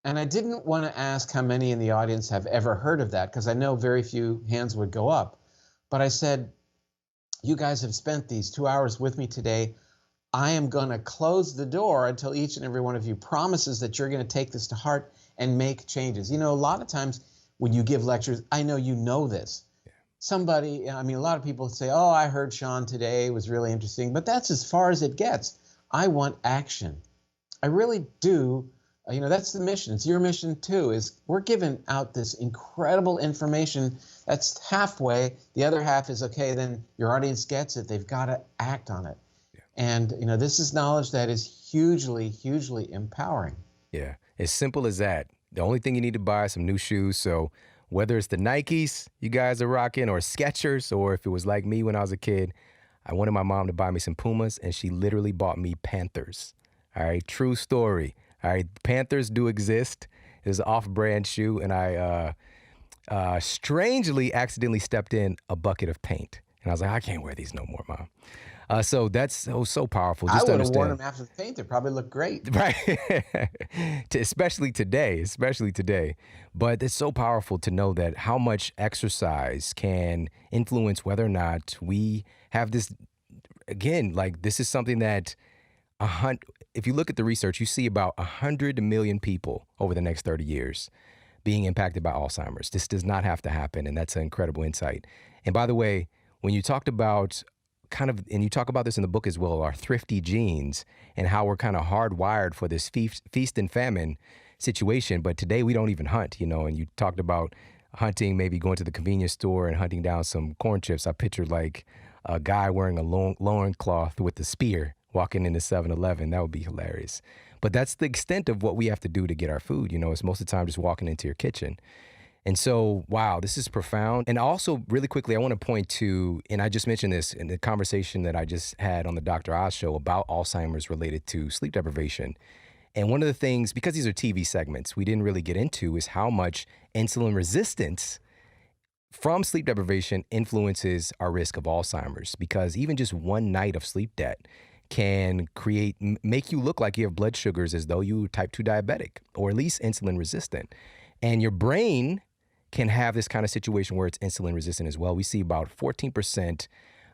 And I didn't want to ask how many in the audience have ever heard of that, because I know very few hands would go up. But I said, you guys have spent these 2 hours with me today. I am going to close the door until each and every one of you promises that you're going to take this to heart and make changes. You know, a lot of times when you give lectures, I know you know this. Yeah. Somebody, I mean, a lot of people say, oh, I heard Shawn today, it was really interesting, but that's as far as it gets. I want action. I really do. You know, that's the mission. It's your mission too, is we're giving out this incredible information that's halfway. The other half is, okay, then your audience gets it. They've got to act on it. Yeah. And, you know, this is knowledge that is hugely, hugely empowering. Yeah, as simple as that. The only thing you need to buy is some new shoes. So whether it's the Nikes you guys are rocking, or Skechers, or if it was like me when I was a kid, I wanted my mom to buy me some Pumas, and she literally bought me Panthers. All right, true story. All right, Panthers do exist. It's an off-brand shoe, and I strangely accidentally stepped in a bucket of paint. And I was like, I can't wear these no more, Mom. So that's so powerful. Just I would have worn them after the paint. They probably look great. Right. especially today. But it's so powerful to know that how much exercise can influence whether or not we have this. Again, like, this is something that if you look at the research, you see about 100 million people over the next 30 years being impacted by Alzheimer's. This does not have to happen, and that's an incredible insight. And by the way, when you talked about and you talk about this in the book as well, our thrifty genes and how we're kind of hardwired for this feast and famine situation. But today we don't even hunt, you know, and you talked about hunting, maybe going to the convenience store and hunting down some corn chips. I pictured like a guy wearing a loincloth with a spear walking into 7-Eleven. That would be hilarious. But that's the extent of what we have to do to get our food. You know, it's most of the time just walking into your kitchen. And so, wow, this is profound. And also, really quickly, I want to point to, and I just mentioned this in the conversation that I just had on the Dr. Oz show about Alzheimer's related to sleep deprivation. And one of the things, because these are TV segments, we didn't really get into is how much insulin resistance from sleep deprivation influences our risk of Alzheimer's. Because even just one night of sleep debt can make you look like you have blood sugars as though you were type 2 diabetic, or at least insulin resistant. And your brain can have this kind of situation where it's insulin resistant as well. We see about 14%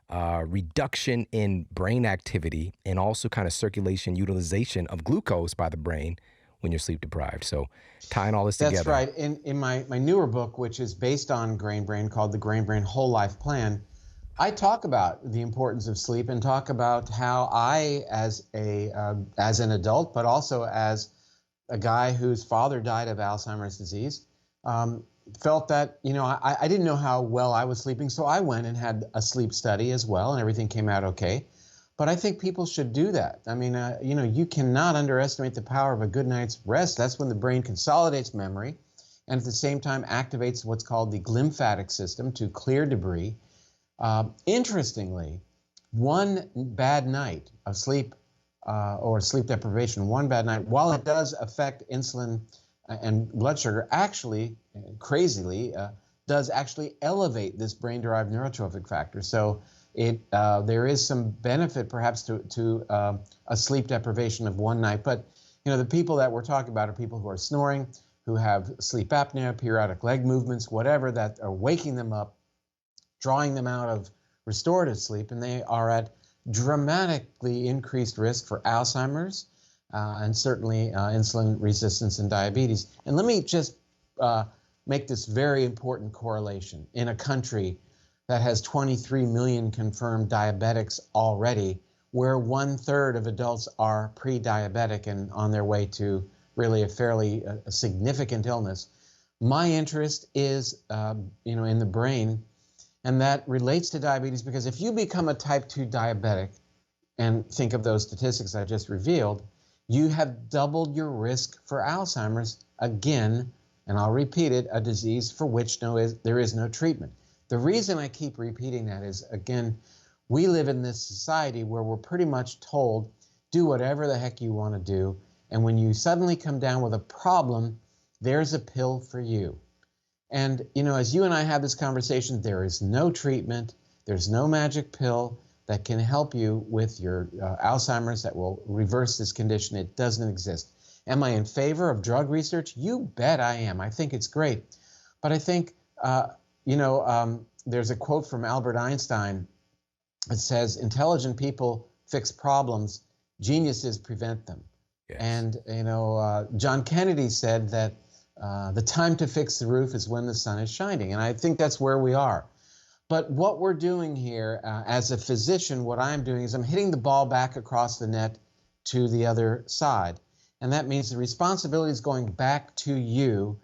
reduction in brain activity, and also kind of circulation utilization of glucose by the brain when you're sleep deprived. So tying all this That's together. right. In my newer book, which is based on Grain Brain, called The Grain Brain Whole Life Plan, I talk about the importance of sleep and talk about how I, as an adult, but also as a guy whose father died of Alzheimer's disease, felt that, I didn't know how well I was sleeping, so I went and had a sleep study as well, and everything came out okay. But I think people should do that. I mean, you cannot underestimate the power of a good night's rest. That's when the brain consolidates memory and at the same time activates what's called the glymphatic system to clear debris. Interestingly, one bad night of sleep or sleep deprivation, one bad night, while it does affect insulin and blood sugar, actually, crazily, does actually elevate this brain-derived neurotrophic factor. So there is some benefit perhaps to a sleep deprivation of one night. But the people that we're talking about are people who are snoring, who have sleep apnea, periodic leg movements, whatever, that are waking them up, drawing them out of restorative sleep, and they are at dramatically increased risk for Alzheimer's and certainly insulin resistance and diabetes. And let me just make this very important correlation. In a country that has 23 million confirmed diabetics already, where 1/3 of adults are pre-diabetic and on their way to really a fairly significant illness, my interest is in the brain. And that relates to diabetes, because if you become a type 2 diabetic, and think of those statistics I just revealed, you have doubled your risk for Alzheimer's again, and I'll repeat it, a disease for which there is no treatment. The reason I keep repeating that is, again, we live in this society where we're pretty much told, do whatever the heck you want to do, and when you suddenly come down with a problem, there's a pill for you. And, as you and I have this conversation, there is no treatment, there's no magic pill that can help you with your Alzheimer's that will reverse this condition. It doesn't exist. Am I in favor of drug research? You bet I am. I think it's great. But I think, there's a quote from Albert Einstein that says, intelligent people fix problems, geniuses prevent them. Yes. And, John Kennedy said that the time to fix the roof is when the sun is shining. And I think that's where we are. But what we're doing here, as a physician, what I'm doing is I'm hitting the ball back across the net to the other side. And that means the responsibility is going back to you,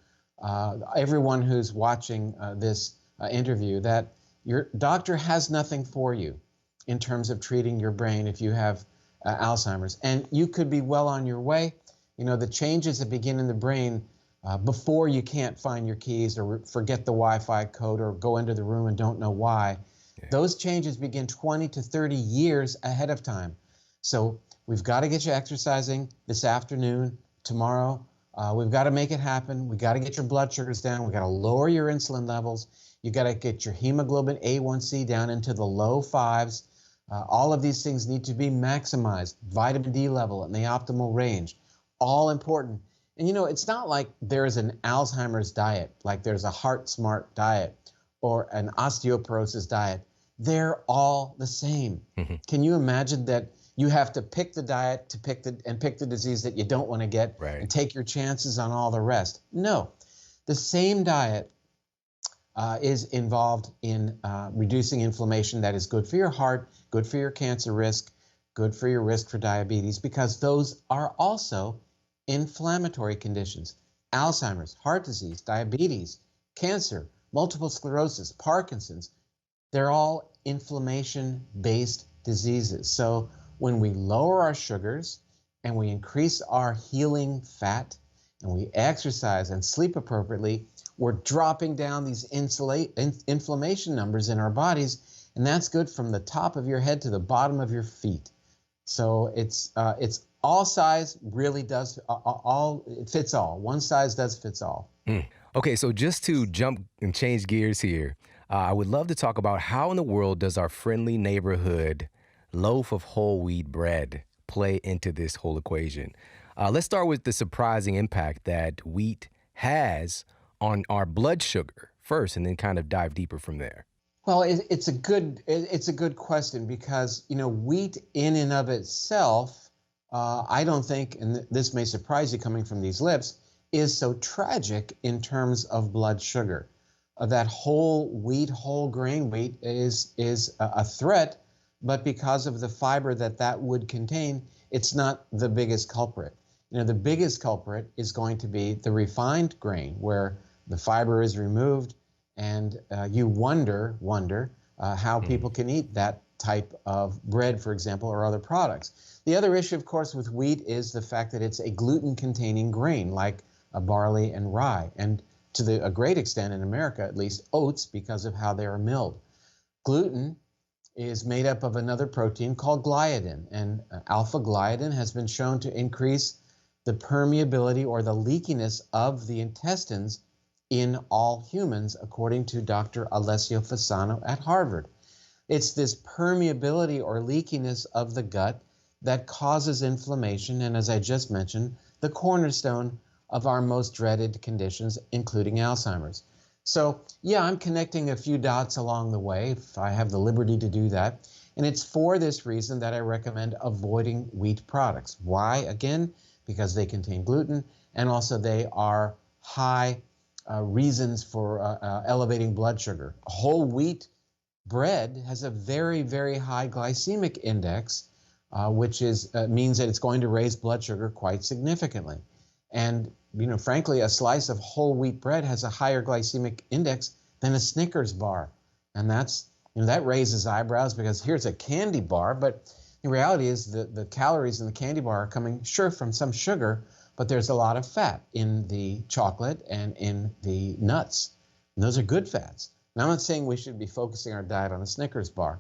everyone who's watching this interview, that your doctor has nothing for you in terms of treating your brain if you have Alzheimer's. And you could be well on your way. The changes that begin in the brain before you can't find your keys or forget the Wi-Fi code or go into the room and don't know why. Yeah. Those changes begin 20 to 30 years ahead of time. So we've got to get you exercising this afternoon, tomorrow. We've got to make it happen. We've got to get your blood sugars down. We've got to lower your insulin levels. You've got to get your hemoglobin A1C down into the low 5s. All of these things need to be maximized. Vitamin D level in the optimal range. All important. And it's not like there's an Alzheimer's diet, like there's a Heart Smart diet or an osteoporosis diet. They're all the same. Mm-hmm. Can you imagine that you have to pick the diet to pick the disease that you don't want to get, right, and take your chances on all the rest? No. The same diet is involved in reducing inflammation that is good for your heart, good for your cancer risk, good for your risk for diabetes, because those are also inflammatory conditions. Alzheimer's, heart disease, diabetes, cancer, multiple sclerosis, Parkinson's, they're all inflammation-based diseases. So when we lower our sugars and we increase our healing fat and we exercise and sleep appropriately, we're dropping down these inflammation numbers in our bodies, and that's good from the top of your head to the bottom of your feet. So it's all size really does it fits all. One size does fits all. Okay, so just to jump and change gears here, I would love to talk about how in the world does our friendly neighborhood loaf of whole wheat bread play into this whole equation? Let's start with the surprising impact that wheat has on our blood sugar first, and then kind of dive deeper from there. Well, it's a good question because wheat in and of itself, I don't think, and this may surprise you coming from these lips, is so tragic in terms of blood sugar. That whole wheat, whole grain wheat is a threat, but because of the fiber that would contain, it's not the biggest culprit. The biggest culprit is going to be the refined grain, where the fiber is removed, and you wonder how people can eat that type of bread, for example, or other products. The other issue, of course, with wheat is the fact that it's a gluten-containing grain, like barley and rye, and to a great extent in America, at least, oats, because of how they are milled. Gluten is made up of another protein called gliadin, and alpha-gliadin has been shown to increase the permeability or the leakiness of the intestines in all humans, according to Dr. Alessio Fasano at Harvard. It's this permeability or leakiness of the gut that causes inflammation, and as I just mentioned, the cornerstone of our most dreaded conditions, including Alzheimer's. So, yeah, I'm connecting a few dots along the way, if I have the liberty to do that. And it's for this reason that I recommend avoiding wheat products. Why? Again, because they contain gluten, and also they are high reasons for elevating blood sugar. Whole wheat bread has a very, very high glycemic index, which means that it's going to raise blood sugar quite significantly. And frankly, a slice of whole wheat bread has a higher glycemic index than a Snickers bar, and that raises eyebrows because here's a candy bar, but the reality is the calories in the candy bar are coming, sure, from some sugar, but there's a lot of fat in the chocolate and in the nuts. And those are good fats. Now, I'm not saying we should be focusing our diet on a Snickers bar,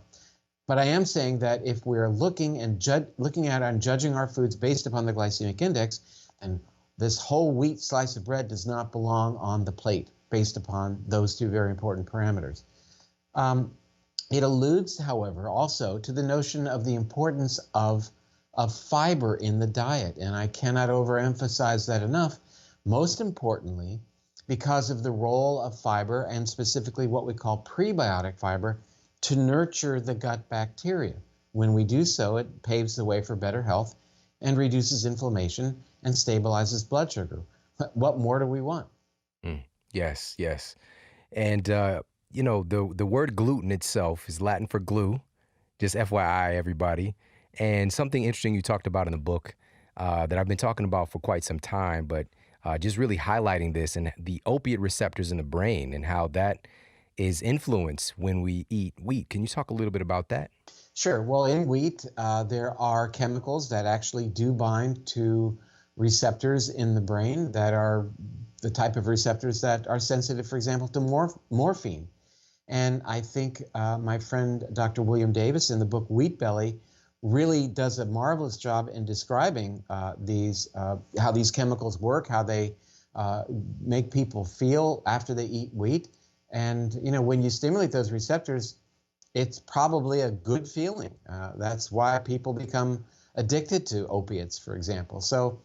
but I am saying that if we're looking at and judging our foods based upon the glycemic index, then this whole wheat slice of bread does not belong on the plate based upon those two very important parameters. It alludes, however, also to the notion of the importance of fiber in the diet, and I cannot overemphasize that enough. Most importantly, because of the role of fiber, and specifically what we call prebiotic fiber, to nurture the gut bacteria. When we do so, it paves the way for better health and reduces inflammation and stabilizes blood sugar. What more do we want? Yes, yes. And, the word gluten itself is Latin for glue, just FYI, everybody. And something interesting you talked about in the book that I've been talking about for quite some time, but just really highlighting this and the opiate receptors in the brain and how that is influenced when we eat wheat. Can you talk a little bit about that? Sure. Well, in wheat, there are chemicals that actually do bind to receptors in the brain that are the type of receptors that are sensitive, for example, to morphine. And I think my friend Dr. William Davis in the book Wheat Belly really does a marvelous job in describing how these chemicals work, how they make people feel after they eat wheat. And when you stimulate those receptors, it's probably a good feeling. That's why people become addicted to opiates, for example. So,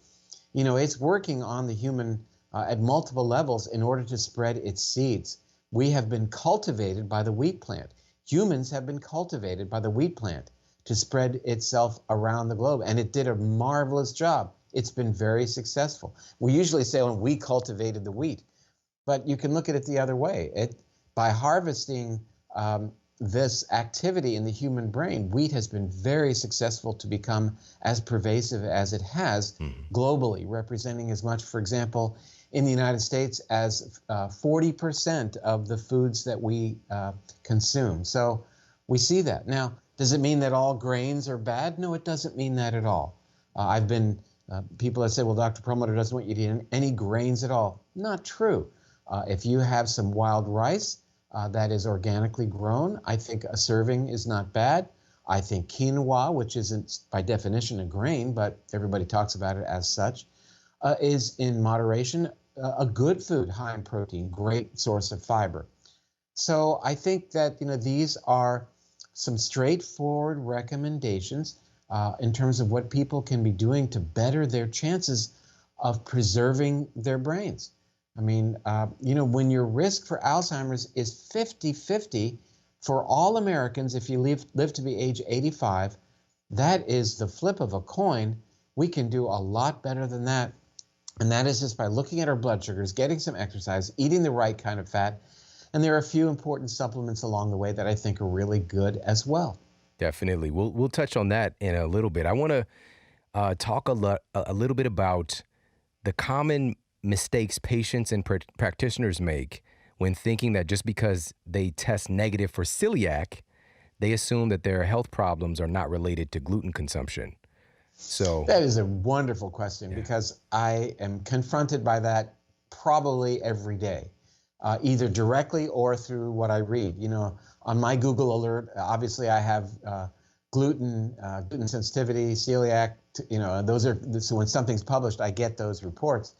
it's working on the human at multiple levels in order to spread its seeds. We have been cultivated by the wheat plant. Humans have been cultivated by the wheat plant to spread itself around the globe, and it did a marvelous job. It's been very successful. We usually say, when we cultivated the wheat, but you can look at it the other way. By harvesting this activity in the human brain, wheat has been very successful to become as pervasive as it has globally, representing as much, for example, in the United States as 40% of the foods that we consume. So we see that. Now, does it mean that all grains are bad? No, it doesn't mean that at all. People that say, well, Dr. Perlmutter doesn't want you to eat any grains at all. Not true. If you have some wild rice that is organically grown, I think a serving is not bad. I think quinoa, which isn't by definition a grain, but everybody talks about it as such, is in moderation a good food, high in protein, great source of fiber. So I think that these are some straightforward recommendations in terms of what people can be doing to better their chances of preserving their brains. I mean, when your risk for Alzheimer's is 50-50, For all Americans, if you live to be age 85, that is the flip of a coin. We can do a lot better than that. And that is just by looking at our blood sugars, getting some exercise, eating the right kind of fat. And there are a few important supplements along the way that I think are really good as well. Definitely. We'll touch on that in a little bit. I want to talk a little bit about the common mistakes patients and practitioners make when thinking that just because they test negative for celiac, they assume that their health problems are not related to gluten consumption. So that is a wonderful question, because I am confronted by that probably every day, either directly or through what I read. You know, on my Google alert, obviously I have gluten sensitivity, celiac, you know, those are, so when something's published, I get those reports.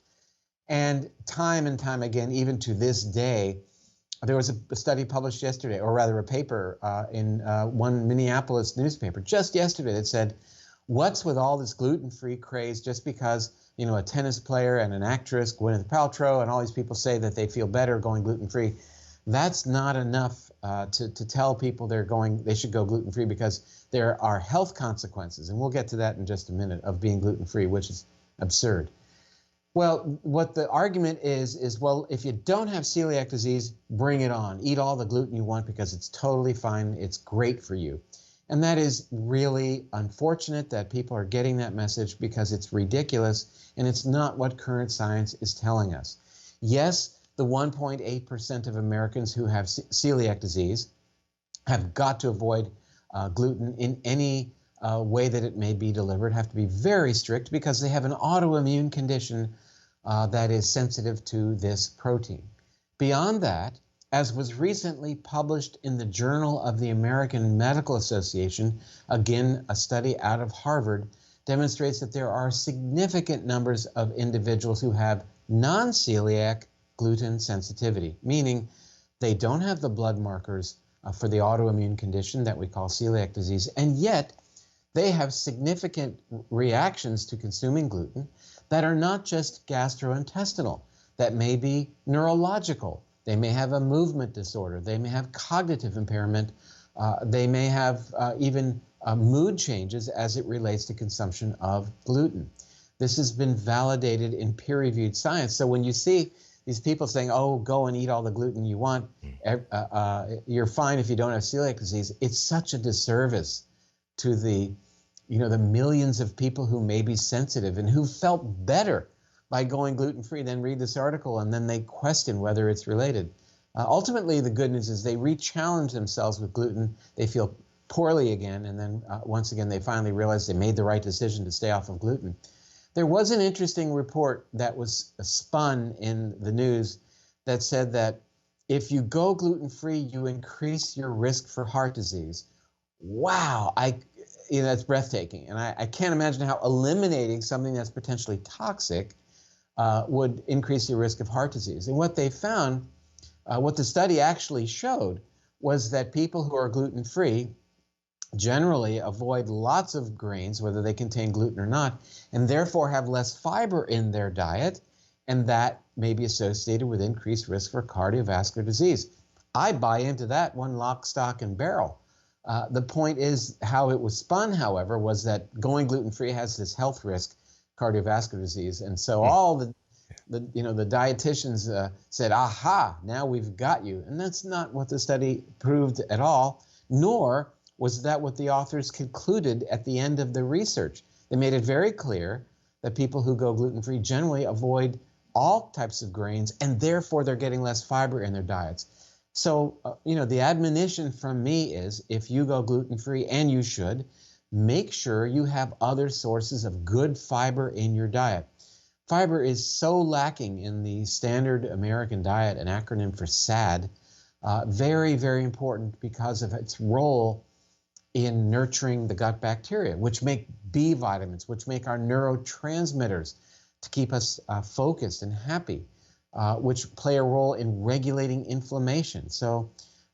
And time again, even to this day, there was a study published yesterday, or rather a paper in one Minneapolis newspaper just yesterday that said, what's with all this gluten-free craze just because, you know, a tennis player and an actress, Gwyneth Paltrow, and all these people say that they feel better going gluten-free. That's not enough to tell people they should go gluten-free, because there are health consequences, and we'll get to that in just a minute, of being gluten-free, which is absurd. Well, what the argument is, well, if you don't have celiac disease, bring it on. Eat all the gluten you want, because it's totally fine. It's great for you. And that is really unfortunate that people are getting that message, because it's ridiculous, and it's not what current science is telling us. Yes, the 1.8% of Americans who have celiac disease have got to avoid gluten in any way that it may be delivered, have to be very strict, because they have an autoimmune condition that is sensitive to this protein. Beyond that, as was recently published in the Journal of the American Medical Association, again, a study out of Harvard, demonstrates that there are significant numbers of individuals who have non-celiac gluten sensitivity, meaning they don't have the blood markers for the autoimmune condition that we call celiac disease, and yet they have significant reactions to consuming gluten that are not just gastrointestinal, that may be neurological. They may have a movement disorder. They may have cognitive impairment. They may have even mood changes as it relates to consumption of gluten. This has been validated in peer-reviewed science. So when you see these people saying, oh, go and eat all the gluten you want, you're fine if you don't have celiac disease, it's such a disservice to the millions of people who may be sensitive and who felt better by going gluten-free, then read this article and then they question whether it's related. Ultimately, the good news is they re-challenge themselves with gluten. They feel poorly again, and then once again, they finally realize they made the right decision to stay off of gluten. There was an interesting report that was spun in the news that said that if you go gluten-free, you increase your risk for heart disease. Wow, that's breathtaking. And I can't imagine how eliminating something that's potentially toxic would increase the risk of heart disease. And what they found, what the study actually showed, was that people who are gluten-free generally avoid lots of grains, whether they contain gluten or not, and therefore have less fiber in their diet, and that may be associated with increased risk for cardiovascular disease. I buy into that one lock, stock, and barrel. The point is, how it was spun, however, was that going gluten-free has this health risk, cardiovascular disease, and so all the dietitians said, aha, now we've got you. And that's not what the study proved at all, nor was that what the authors concluded at the end of the research. They made it very clear that people who go gluten-free generally avoid all types of grains, and therefore they're getting less fiber in their diets. So, the admonition from me is, if you go gluten-free, and you should, make sure you have other sources of good fiber in your diet. Fiber is so lacking in the standard American diet, an acronym for SAD, very, very important because of its role in nurturing the gut bacteria, which make B vitamins, which make our neurotransmitters to keep us focused and happy, which play a role in regulating inflammation,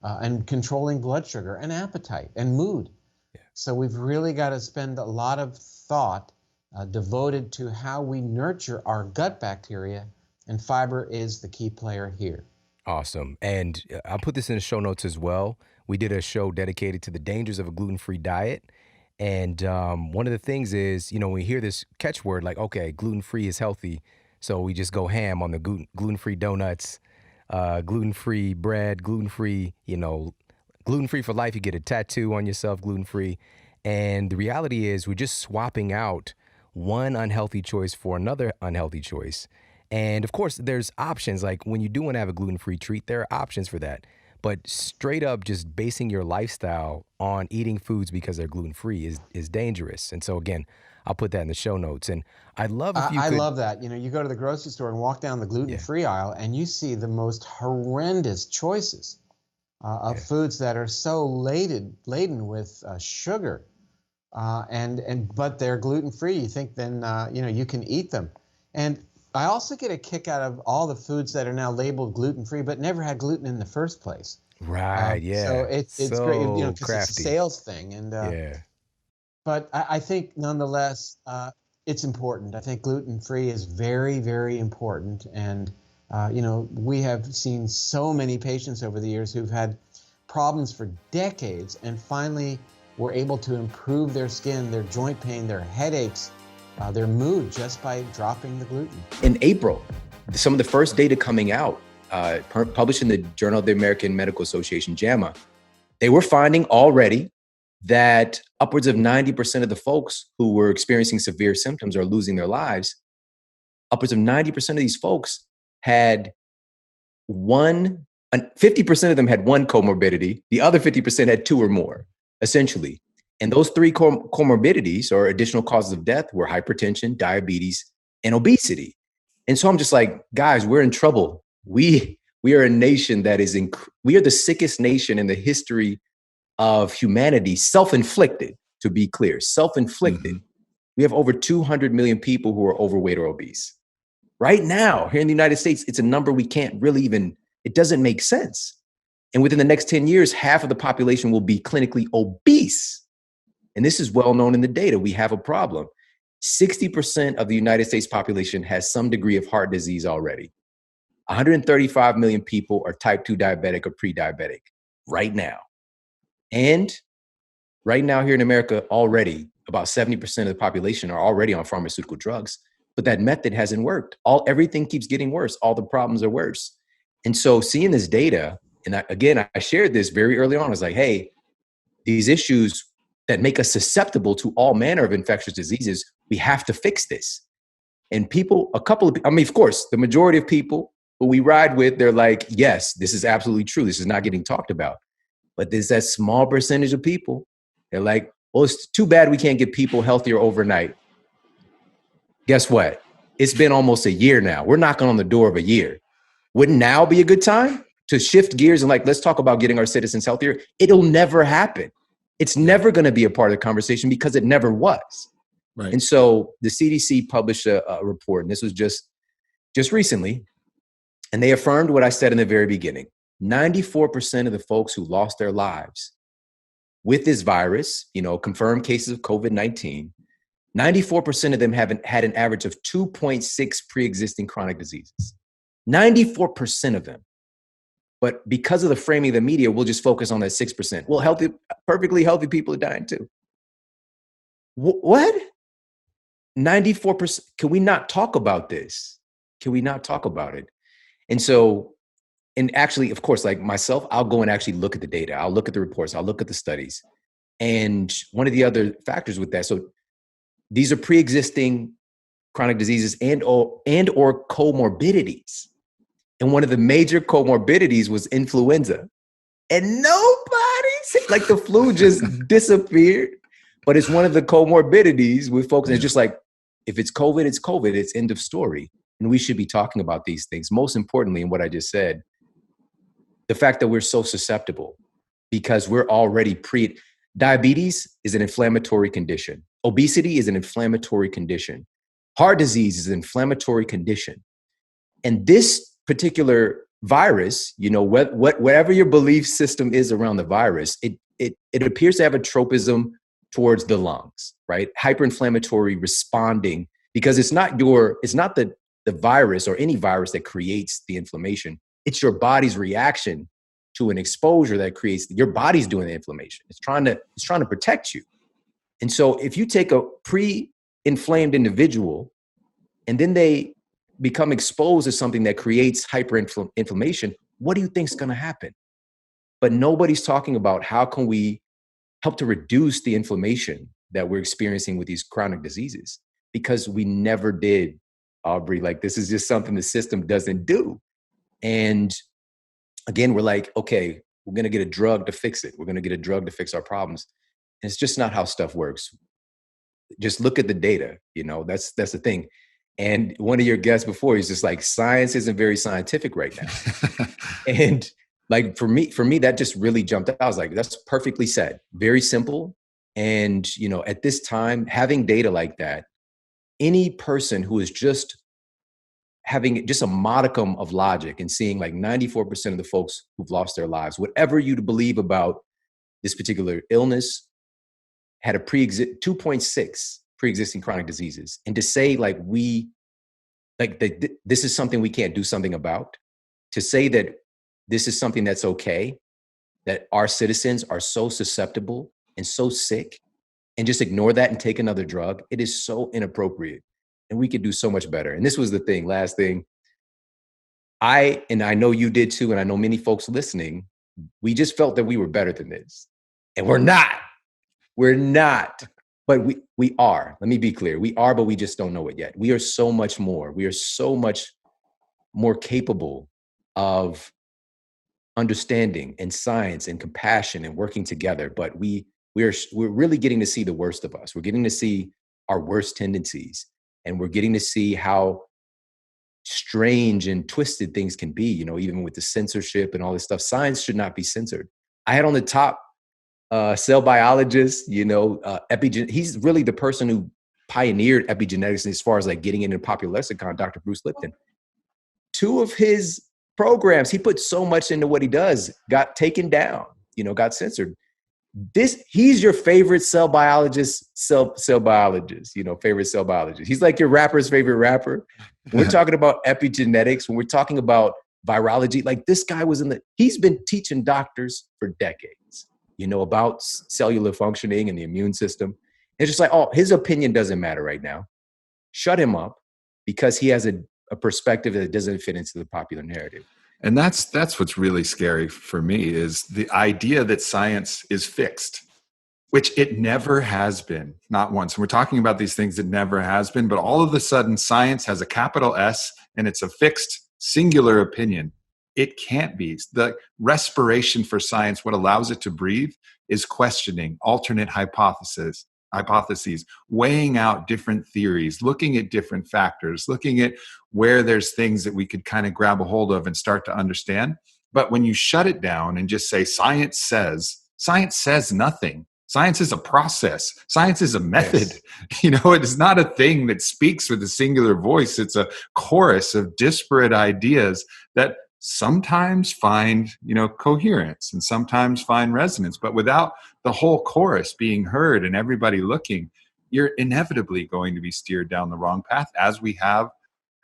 and controlling blood sugar and appetite and mood. Yeah. So we've really got to spend a lot of thought devoted to how we nurture our gut bacteria, and fiber is the key player here. Awesome. And I'll put this in the show notes as well. we did a show dedicated to the dangers of a gluten-free diet. And one of the things is, when we hear this catchword like, okay, gluten-free is healthy, so we just go ham on the gluten-free donuts, gluten-free bread, gluten-free, gluten-free for life. You get a tattoo on yourself, gluten-free. And the reality is we're just swapping out one unhealthy choice for another unhealthy choice. And of course, there's options. Like when you do want to have a gluten-free treat, there are options for that. But straight up just basing your lifestyle on eating foods because they're gluten-free is dangerous. And so again, I'll put that in the show notes. And I'd love if you I could. love that. You go to the grocery store and walk down the gluten-free aisle and you see the most horrendous choices of foods that are so laden with sugar. But they're gluten-free. You think then, you can eat them. And I also get a kick out of all the foods that are now labeled gluten-free, but never had gluten in the first place. Right. Yeah. So it's great, because it's a crafty. sales thing. And but I think nonetheless, it's important. I think gluten-free is very, very important. And we have seen so many patients over the years who've had problems for decades, and finally were able to improve their skin, their joint pain, their headaches, their mood just by dropping the gluten. In April, some of the first data coming out, published in the Journal of the American Medical Association, JAMA, they were finding already that upwards of 90% of the folks who were experiencing severe symptoms or losing their lives, upwards of 90% of these folks had 50% of them had one comorbidity, the other 50% had two or more, essentially. And those three comorbidities or additional causes of death were hypertension, diabetes, and obesity. And so I'm just like, guys, we're in trouble. We are a nation that is, we are the sickest nation in the history of humanity, self-inflicted, to be clear, self-inflicted. Mm-hmm. We have over 200 million people who are overweight or obese. Right now, here in the United States, it's a number we can't really even, it doesn't make sense. And within the next 10 years, half of the population will be clinically obese. And this is well known in the data. We have a problem. 60% of the United States population has some degree of heart disease already. 135 million people are type 2 diabetic or pre-diabetic right now. And right now here in America, already about 70% of the population are already on pharmaceutical drugs, but that method hasn't worked. Everything keeps getting worse. All the problems are worse. And so seeing this data, and I shared this very early on. I was like, hey, these issues that make us susceptible to all manner of infectious diseases, we have to fix this. And of course, the majority of people who we ride with, they're like, yes, this is absolutely true. This is not getting talked about. But there's that small percentage of people, they're like, well, it's too bad we can't get people healthier overnight. Guess what? It's been almost a year now. We're knocking on the door of a year. Wouldn't now be a good time to shift gears and let's talk about getting our citizens healthier? It'll never happen. It's never going to be a part of the conversation because it never was. Right. And so the CDC published a report, and this was just recently, and they affirmed what I said in the very beginning. 94% of the folks who lost their lives with this virus, confirmed cases of COVID-19, 94% of them haven't had an average of 2.6 pre-existing chronic diseases. 94% of them. But because of the framing of the media, we'll just focus on that 6%. Well, perfectly healthy people are dying too. What? 94%. Can we not talk about this? Can we not talk about it? And so, and actually, of course, like myself, I'll go and actually look at the data. I'll look at the reports. I'll look at the studies. And one of the other factors with that, so these are pre-existing chronic diseases and or comorbidities. And one of the major comorbidities was influenza. And like the flu just disappeared. But it's one of the comorbidities with folks. And it's just like, if it's COVID, it's COVID. It's end of story. And we should be talking about these things. Most importantly, in what I just said, the fact that we're so susceptible because we're already diabetes is an inflammatory condition. Obesity is an inflammatory condition. Heart disease is an inflammatory condition. And this particular virus, whatever your belief system is around the virus, it appears to have a tropism towards the lungs, right? Hyperinflammatory responding, because it's not the virus or any virus that creates the inflammation. It's your body's reaction to an exposure that creates, your body's doing the inflammation. It's trying to protect you. And so if you take a pre-inflamed individual and then they become exposed to something that creates hyperinflammation, what do you think is going to happen? But nobody's talking about how can we help to reduce the inflammation that we're experiencing with these chronic diseases, because we never did, Aubrey. Like, this is just something the system doesn't do. And again, we're like, okay, we're going to get a drug to fix it. We're going to get a drug to fix our problems. And it's just not how stuff works. Just look at the data, that's the thing. And one of your guests before, he's just like, science isn't very scientific right now. And like, for me, that just really jumped out. I was like, that's perfectly said. Very simple. And, at this time, having data like that, any person who is just having just a modicum of logic and seeing like 94% of the folks who've lost their lives, whatever you believe about this particular illness, had a 2.6 pre-existing chronic diseases. And to say like this is something we can't do something about, to say that this is something that's okay, that our citizens are so susceptible and so sick, and just ignore that and take another drug, it is so inappropriate. And we could do so much better. And this was the thing, last thing. I know you did too, and I know many folks listening, we just felt that we were better than this. And we're not. We're not. But we are. Let me be clear. We are, but we just don't know it yet. We are so much more. We are so much more capable of understanding and science and compassion and working together. But we're really getting to see the worst of us. We're getting to see our worst tendencies. And we're getting to see how strange and twisted things can be, even with the censorship and all this stuff. Science should not be censored. I had on the top cell biologist, he's really the person who pioneered epigenetics as far as like getting into popular lexicon, Dr. Bruce Lipton. 2 of his programs, he put so much into what he does, got taken down, got censored. He's your favorite cell biologist, favorite cell biologist. He's like your rapper's favorite rapper. When we're talking about epigenetics, when we're talking about virology, like this guy he's been teaching doctors for decades, about cellular functioning and the immune system. It's just like, oh, his opinion doesn't matter right now. Shut him up, because he has a perspective that doesn't fit into the popular narrative. And that's what's really scary for me, is the idea that science is fixed, which it never has been, not once. And we're talking about these things that never has been, but all of a sudden science has a capital S and it's a fixed singular opinion. It can't be. The respiration for science, what allows it to breathe, is questioning alternate hypotheses, weighing out different theories, looking at different factors, looking at where there's things that we could kind of grab a hold of and start to understand. But when you shut it down and just say science says nothing. Science is a process. Science is a method. Yes. It is not a thing that speaks with a singular voice. It's a chorus of disparate ideas that sometimes find, coherence and sometimes find resonance. But without the whole chorus being heard and everybody looking, you're inevitably going to be steered down the wrong path, as we have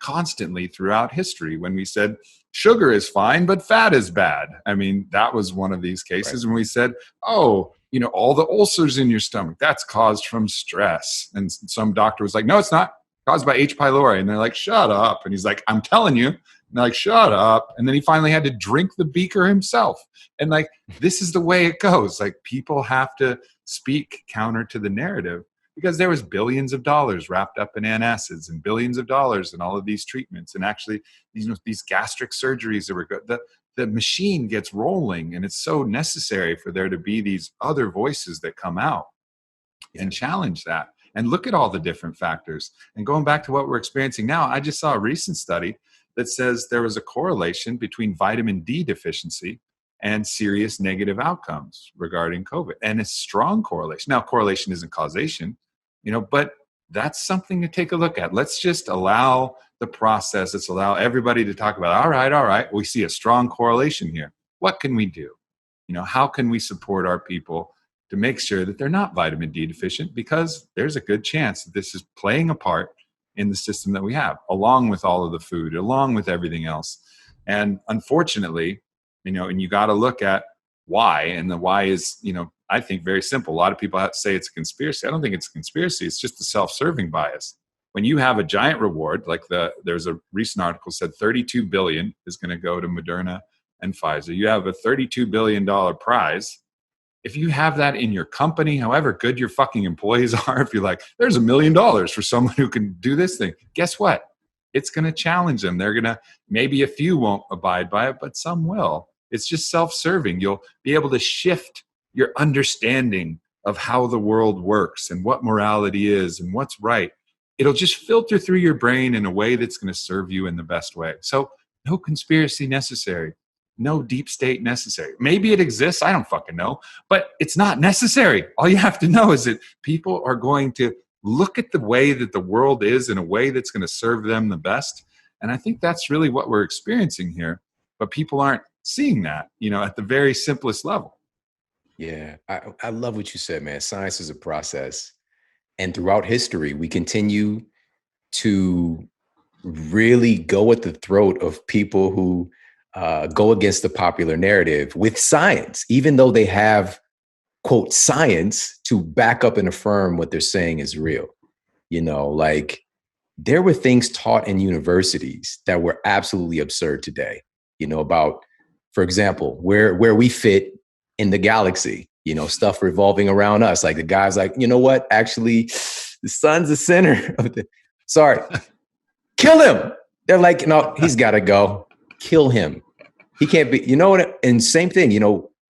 constantly throughout history. When we said sugar is fine, but fat is bad. I mean, that was one of these cases. Right. When we said, oh, all the ulcers in your stomach, that's caused from stress. And some doctor was like, no, it's not, caused by H. pylori. And they're like, shut up. And he's like, I'm telling you. And they're like, shut up. And then he finally had to drink the beaker himself. And like, this is the way it goes. Like, people have to speak counter to the narrative, because there was billions of dollars wrapped up in antacids and billions of dollars in all of these treatments. And actually, these gastric surgeries that were good. The machine gets rolling, and it's so necessary for there to be these other voices that come out and challenge that. And look at all the different factors. And going back to what we're experiencing now, I just saw a recent study that says there was a correlation between vitamin D deficiency and serious negative outcomes regarding COVID, and a strong correlation. Now, correlation isn't causation, but that's something to take a look at. Let's just allow the process. Let's allow everybody to talk about, all right, we see a strong correlation here. What can we do? How can we support our people to make sure that they're not vitamin D deficient? Because there's a good chance that this is playing a part in the system that we have, along with all of the food, along with everything else. And unfortunately, and you got to look at why. And the why is, I think very simple. A lot of people have to say it's a conspiracy. I don't think it's a conspiracy. It's just a self-serving bias. When you have a giant reward, like there's a recent article said 32 billion is going to go to Moderna and Pfizer. You have a $32 billion prize. If you have that in your company, however good your fucking employees are, if you're like, there's $1 million for someone who can do this thing, guess what? It's going to challenge them. They're going to, maybe a few won't abide by it, but some will. It's just self-serving. You'll be able to shift your understanding of how the world works and what morality is and what's right. It'll just filter through your brain in a way that's going to serve you in the best way. So no conspiracy necessary. No deep state necessary. Maybe it exists. I don't fucking know. But it's not necessary. All you have to know is that people are going to look at the way that the world is in a way that's going to serve them the best. And I think that's really what we're experiencing here. But people aren't seeing that, at the very simplest level. Yeah, I love what you said, man. Science is a process. And throughout history, we continue to really go at the throat of people who go against the popular narrative with science, even though they have, quote, science to back up and affirm what they're saying is real. Like there were things taught in universities that were absolutely absurd today, about, for example, where we fit in the galaxy, stuff revolving around us. Like the guy's like, you know what? Actually, the sun's the center of the, sorry, kill him. They're like, no, he's got to go. Kill him. He can't be, what? And same thing,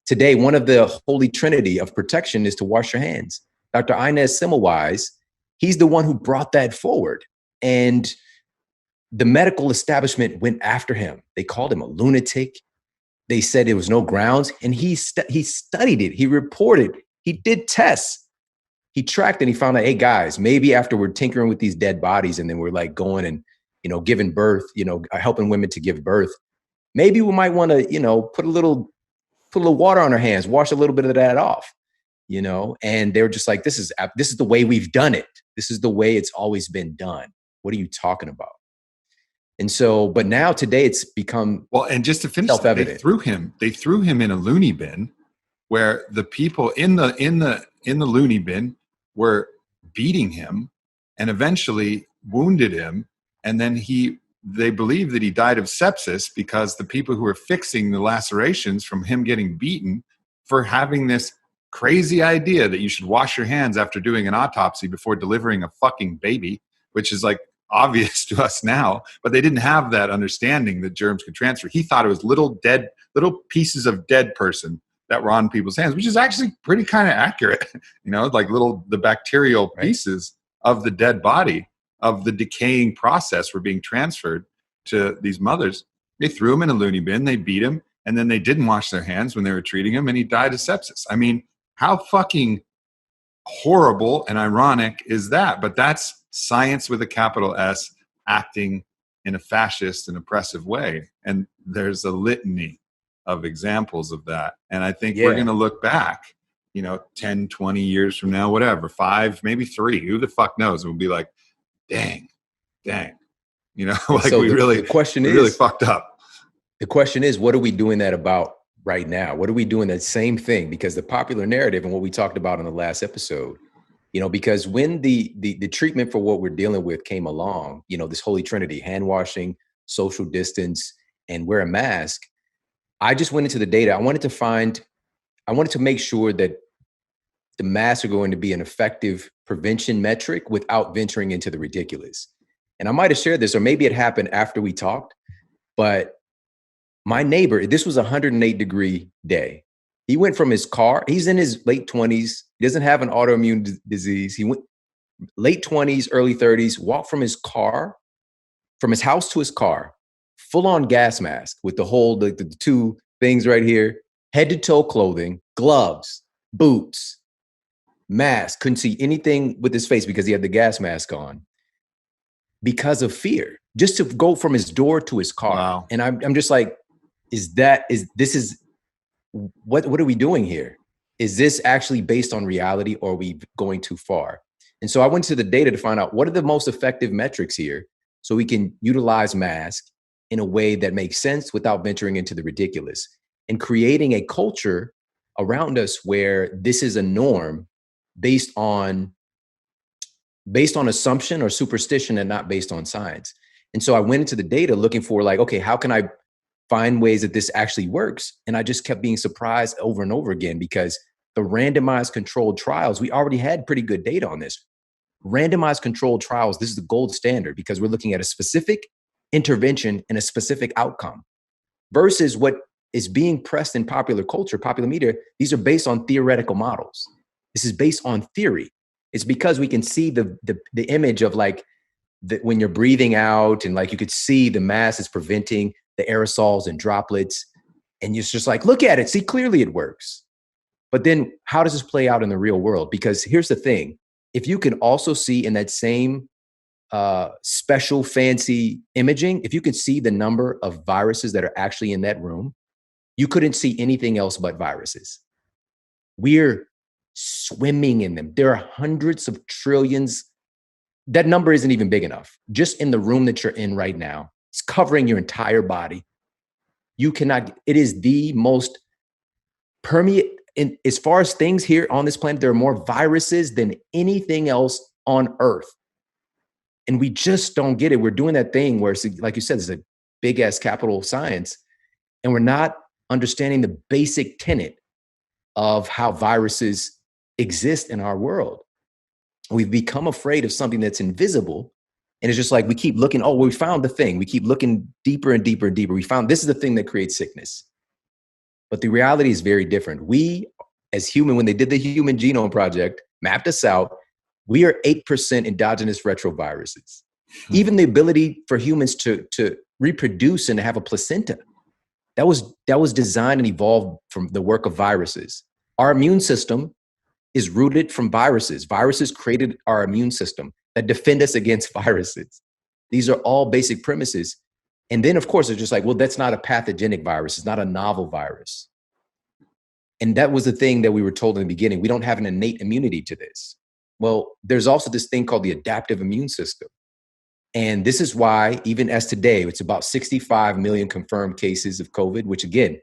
today, one of the holy trinity of protection is to wash your hands. Dr. Inez Semmelweis, he's the one who brought that forward. And the medical establishment went after him. They called him a lunatic. They said there was no grounds. And he studied it. He reported. He did tests. He tracked and he found out, hey, guys, maybe after we're tinkering with these dead bodies and then we're like going and, giving birth, helping women to give birth, maybe we might want to, put a little water on our hands, wash a little bit of that off, and they were just like, this is the way we've done it. This is the way it's always been done. What are you talking about? And so, but now today it's become and just to finish, self-evident. They threw him in a loony bin where the people in the loony bin were beating him and eventually wounded him. And then they believe that he died of sepsis because the people who were fixing the lacerations from him getting beaten for having this crazy idea that you should wash your hands after doing an autopsy before delivering a fucking baby, which is like obvious to us now, but they didn't have that understanding that germs could transfer. He thought it was little pieces of dead person that were on people's hands, which is actually pretty kind of accurate, like the bacterial pieces of the dead body of the decaying process were being transferred to these mothers. They threw him in a loony bin, they beat him, and then they didn't wash their hands when they were treating him, and he died of sepsis. I mean, how fucking horrible and ironic is that? But that's science with a capital S acting in a fascist and oppressive way. And there's a litany of examples of that. And I think we're going to look back, 10, 20 years from now, whatever, 5, maybe 3, who the fuck knows? And we'll be like, dang, like so the question is, really fucked up. The question is, what are we doing that about right now? What are we doing that same thing? Because the popular narrative and what we talked about in the last episode, because when the treatment for what we're dealing with came along, this holy trinity, hand washing, social distance, and wear a mask, I just went into the data. I wanted to make sure that the masks are going to be an effective prevention metric without venturing into the ridiculous. And I might have shared this, or maybe it happened after we talked, but my neighbor, this was a 108-degree day. He went from his car, he's in his late 20s, he doesn't have an autoimmune disease. He went late 20s, early 30s, walked from his house to his car, full on gas mask with the two things right here, head to toe clothing, gloves, boots, mask, couldn't see anything with his face because he had the gas mask on because of fear, just to go from his door to his car. Wow. And I'm just like, what are we doing here? Is this actually based on reality, or are we going too far? And so I went to the data to find out what are the most effective metrics here so we can utilize masks in a way that makes sense without venturing into the ridiculous. and creating a culture around us where this is a norm based on assumption or superstition and not based on science. And so I went into the data looking for like, okay, how can I find ways that this actually works? And I just kept being surprised over and over again, because the randomized controlled trials, we already had pretty good data on this. Randomized controlled trials, this is the gold standard, because we're looking at a specific intervention and a specific outcome, versus what is being pressed in popular culture, popular media. These are based on theoretical models. This is based on theory. It's because we can see the image of like when you're breathing out, and like you could see the mass is preventing the aerosols and droplets. And it's just like, look at it, see, clearly it works. But then how does this play out in the real world? Because here's the thing. If you can also see in that same special fancy imaging, if you could see the number of viruses that are actually in that room, you couldn't see anything else but viruses. We're swimming in them. There are hundreds of trillions. That number isn't even big enough. Just in the room that you're in right now, it's covering your entire body. You cannot, it is the most permeate. And as far as things here on this planet, there are more viruses than anything else on Earth. And we just don't get it. We're doing that thing where, it's, like you said, it's a big ass capital science, and we're not understanding the basic tenet of how viruses exist in our world. We've become afraid of something that's invisible. And it's just like, we keep looking, oh, well, we found the thing. We keep looking deeper and deeper and deeper. We found this is the thing that creates sickness. But the reality is very different. We, as human, when they did the Human Genome Project, mapped us out, we are 8% endogenous retroviruses. Even the ability for humans to reproduce and to have a placenta, that was designed and evolved from the work of viruses. Our immune system is rooted from viruses. Viruses created our immune system that defend us against viruses. These are all basic premises. And then, of course, it's just like, well, that's not a pathogenic virus. It's not a novel virus. And that was the thing that we were told in the beginning. We don't have an innate immunity to this. Well, there's also this thing called the adaptive immune system. And this is why, even as today, it's about 65 million confirmed cases of COVID, which again,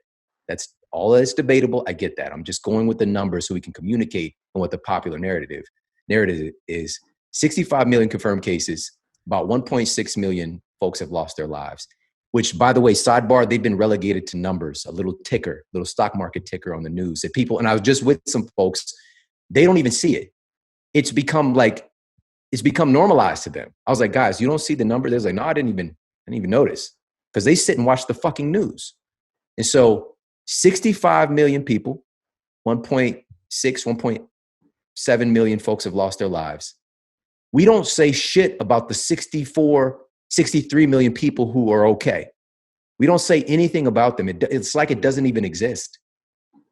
that's all that's debatable. I get that. I'm just going with the numbers so we can communicate on what the popular narrative is. 65 million confirmed cases, about 1.6 million folks have lost their lives, which, by the way, sidebar, they've been relegated to numbers, a little ticker, little stock market ticker on the news that people, and I was just with some folks, they don't even see it. It's become normalized to them. I was like, guys, you don't see the number? They're like, no, I didn't even notice, because they sit and watch the fucking news. And so 65 million people, 1.6, 1.7 million folks have lost their lives. We don't say shit about the 64, 63 million people who are okay. We don't say anything about them. It's like it doesn't even exist.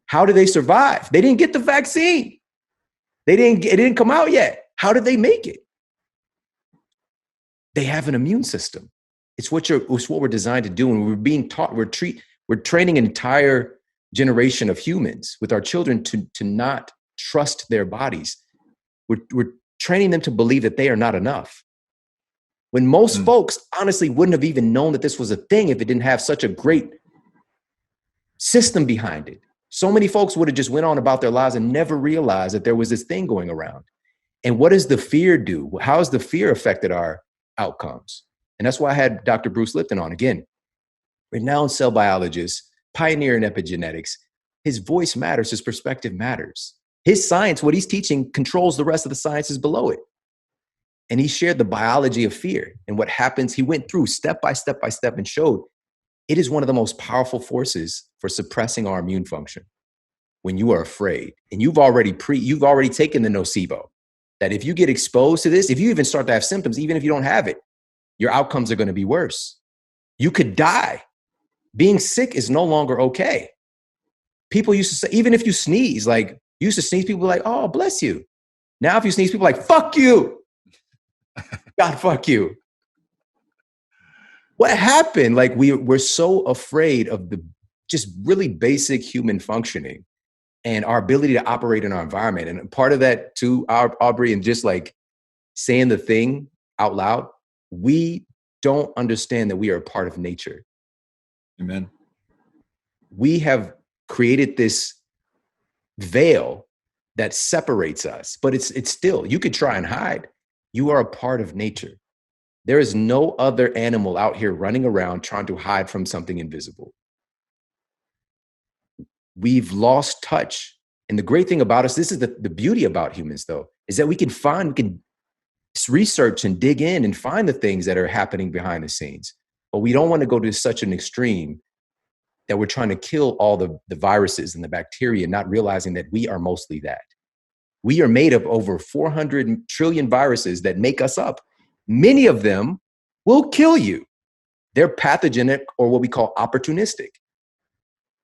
How do they survive? They didn't get the vaccine. It didn't come out yet. How did they make it? They have an immune system. It's what we're designed to do. And we're being taught, we're training an entire generation of humans with our children to not trust their bodies. We're training them to believe that they are not enough. When most folks honestly wouldn't have even known that this was a thing if it didn't have such a great system behind it. So many folks would have just went on about their lives and never realized that there was this thing going around. And what does the fear do? How has the fear affected our outcomes? And that's why I had Dr. Bruce Lipton on, again, renowned cell biologist, pioneer in epigenetics. His voice matters, his perspective matters. His science, what he's teaching, controls the rest of the sciences below it. And he shared the biology of fear and what happens. He went through step by step and showed it is one of the most powerful forces for suppressing our immune function. When you are afraid, and you've already taken the nocebo, that if you get exposed to this, if you even start to have symptoms, even if you don't have it, your outcomes are going to be worse. You could die. Being sick is no longer okay. People used to say, even if you sneeze, like you used to sneeze, people were like, oh, bless you. Now, if you sneeze, people are like, fuck you. God, fuck you. What happened? Like we're so afraid of the just really basic human functioning and our ability to operate in our environment. And part of that too, Aubrey, and just like saying the thing out loud, we don't understand that we are a part of nature. Amen. We have created this veil that separates us, but it's still, you could try and hide. You are a part of nature. There is no other animal out here running around trying to hide from something invisible. We've lost touch. And the great thing about us, this is the beauty about humans though, is that we can research and dig in and find the things that are happening behind the scenes. But we don't want to go to such an extreme that we're trying to kill all the viruses and the bacteria, not realizing that we are mostly that. We are made of over 400 trillion viruses that make us up. Many of them will kill you. They're pathogenic, or what we call opportunistic.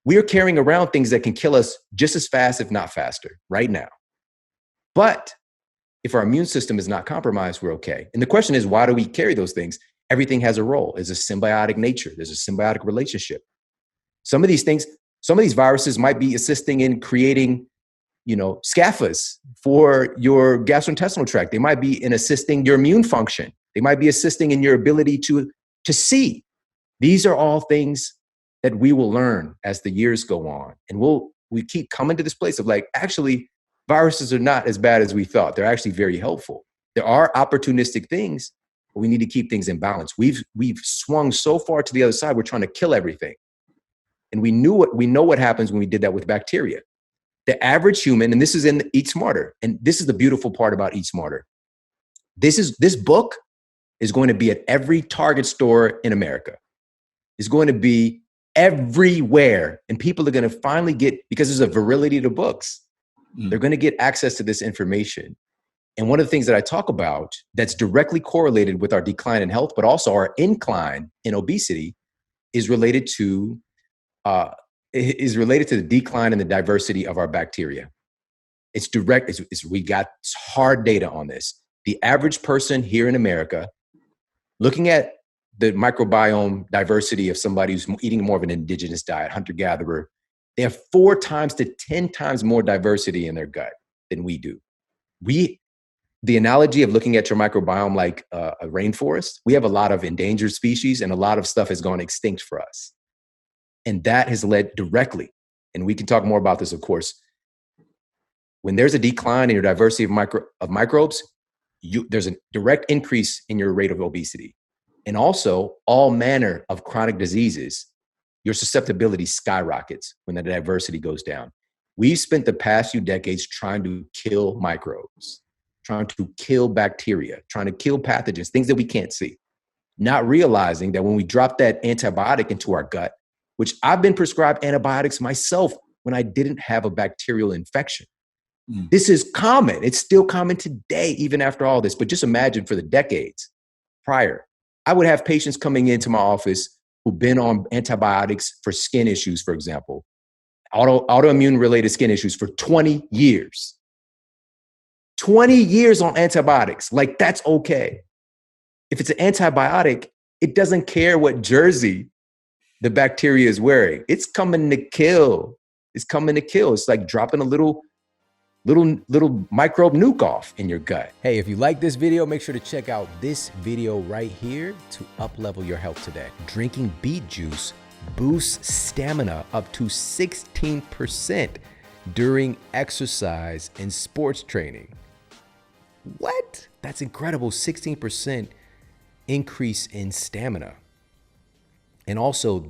We are carrying around things that can kill us just as fast, if not faster, right now. But if our immune system is not compromised, we're okay. And the question is, why do we carry those things? Everything has a role. There's a symbiotic nature. There's a symbiotic relationship. Some of these things, some of these viruses might be assisting in creating, scaphoas for your gastrointestinal tract. They might be in assisting your immune function. They might be assisting in your ability to see. These are all things that we will learn as the years go on. And we keep coming to this place of like, actually, viruses are not as bad as we thought. They're actually very helpful. There are opportunistic things, but we need to keep things in balance. We've swung so far to the other side, we're trying to kill everything. And we know what happens when we did that with bacteria. The average human, and this is in Eat Smarter, and this is the beautiful part about Eat Smarter. This book is going to be at every Target store in America. It's going to be everywhere. And people are going to finally get, because there's a virility to books, they're going to get access to this information. And one of the things that I talk about that's directly correlated with our decline in health, but also our incline in obesity, is related to the decline in the diversity of our bacteria. It's direct. We got hard data on this. The average person here in America, looking at the microbiome diversity of somebody who's eating more of an indigenous diet, hunter-gatherer, they have 4 times to 10 times more diversity in their gut than we do. The analogy of looking at your microbiome like a rainforest, we have a lot of endangered species and a lot of stuff has gone extinct for us. And that has led directly, and we can talk more about this, of course, when there's a decline in your diversity of microbes, there's a direct increase in your rate of obesity. And also all manner of chronic diseases, your susceptibility skyrockets when the diversity goes down. We've spent the past few decades trying to kill microbes, trying to kill bacteria, trying to kill pathogens, things that we can't see, not realizing that when we drop that antibiotic into our gut, which I've been prescribed antibiotics myself when I didn't have a bacterial infection. This is common. It's still common today, even after all this. But just imagine for the decades prior, I would have patients coming into my office who've been on antibiotics for skin issues, for example, autoimmune related skin issues for 20 years. 20 years on antibiotics. Like, that's okay. If it's an antibiotic, it doesn't care what jersey the bacteria is wearing. It's coming to kill. It's coming to kill. It's like dropping a little microbe nuke off in your gut. Hey, if you like this video, make sure to check out this video right here to up-level your health today. Drinking beet juice boosts stamina up to 16% during exercise and sports training. What? That's incredible. 16% increase in stamina. And also the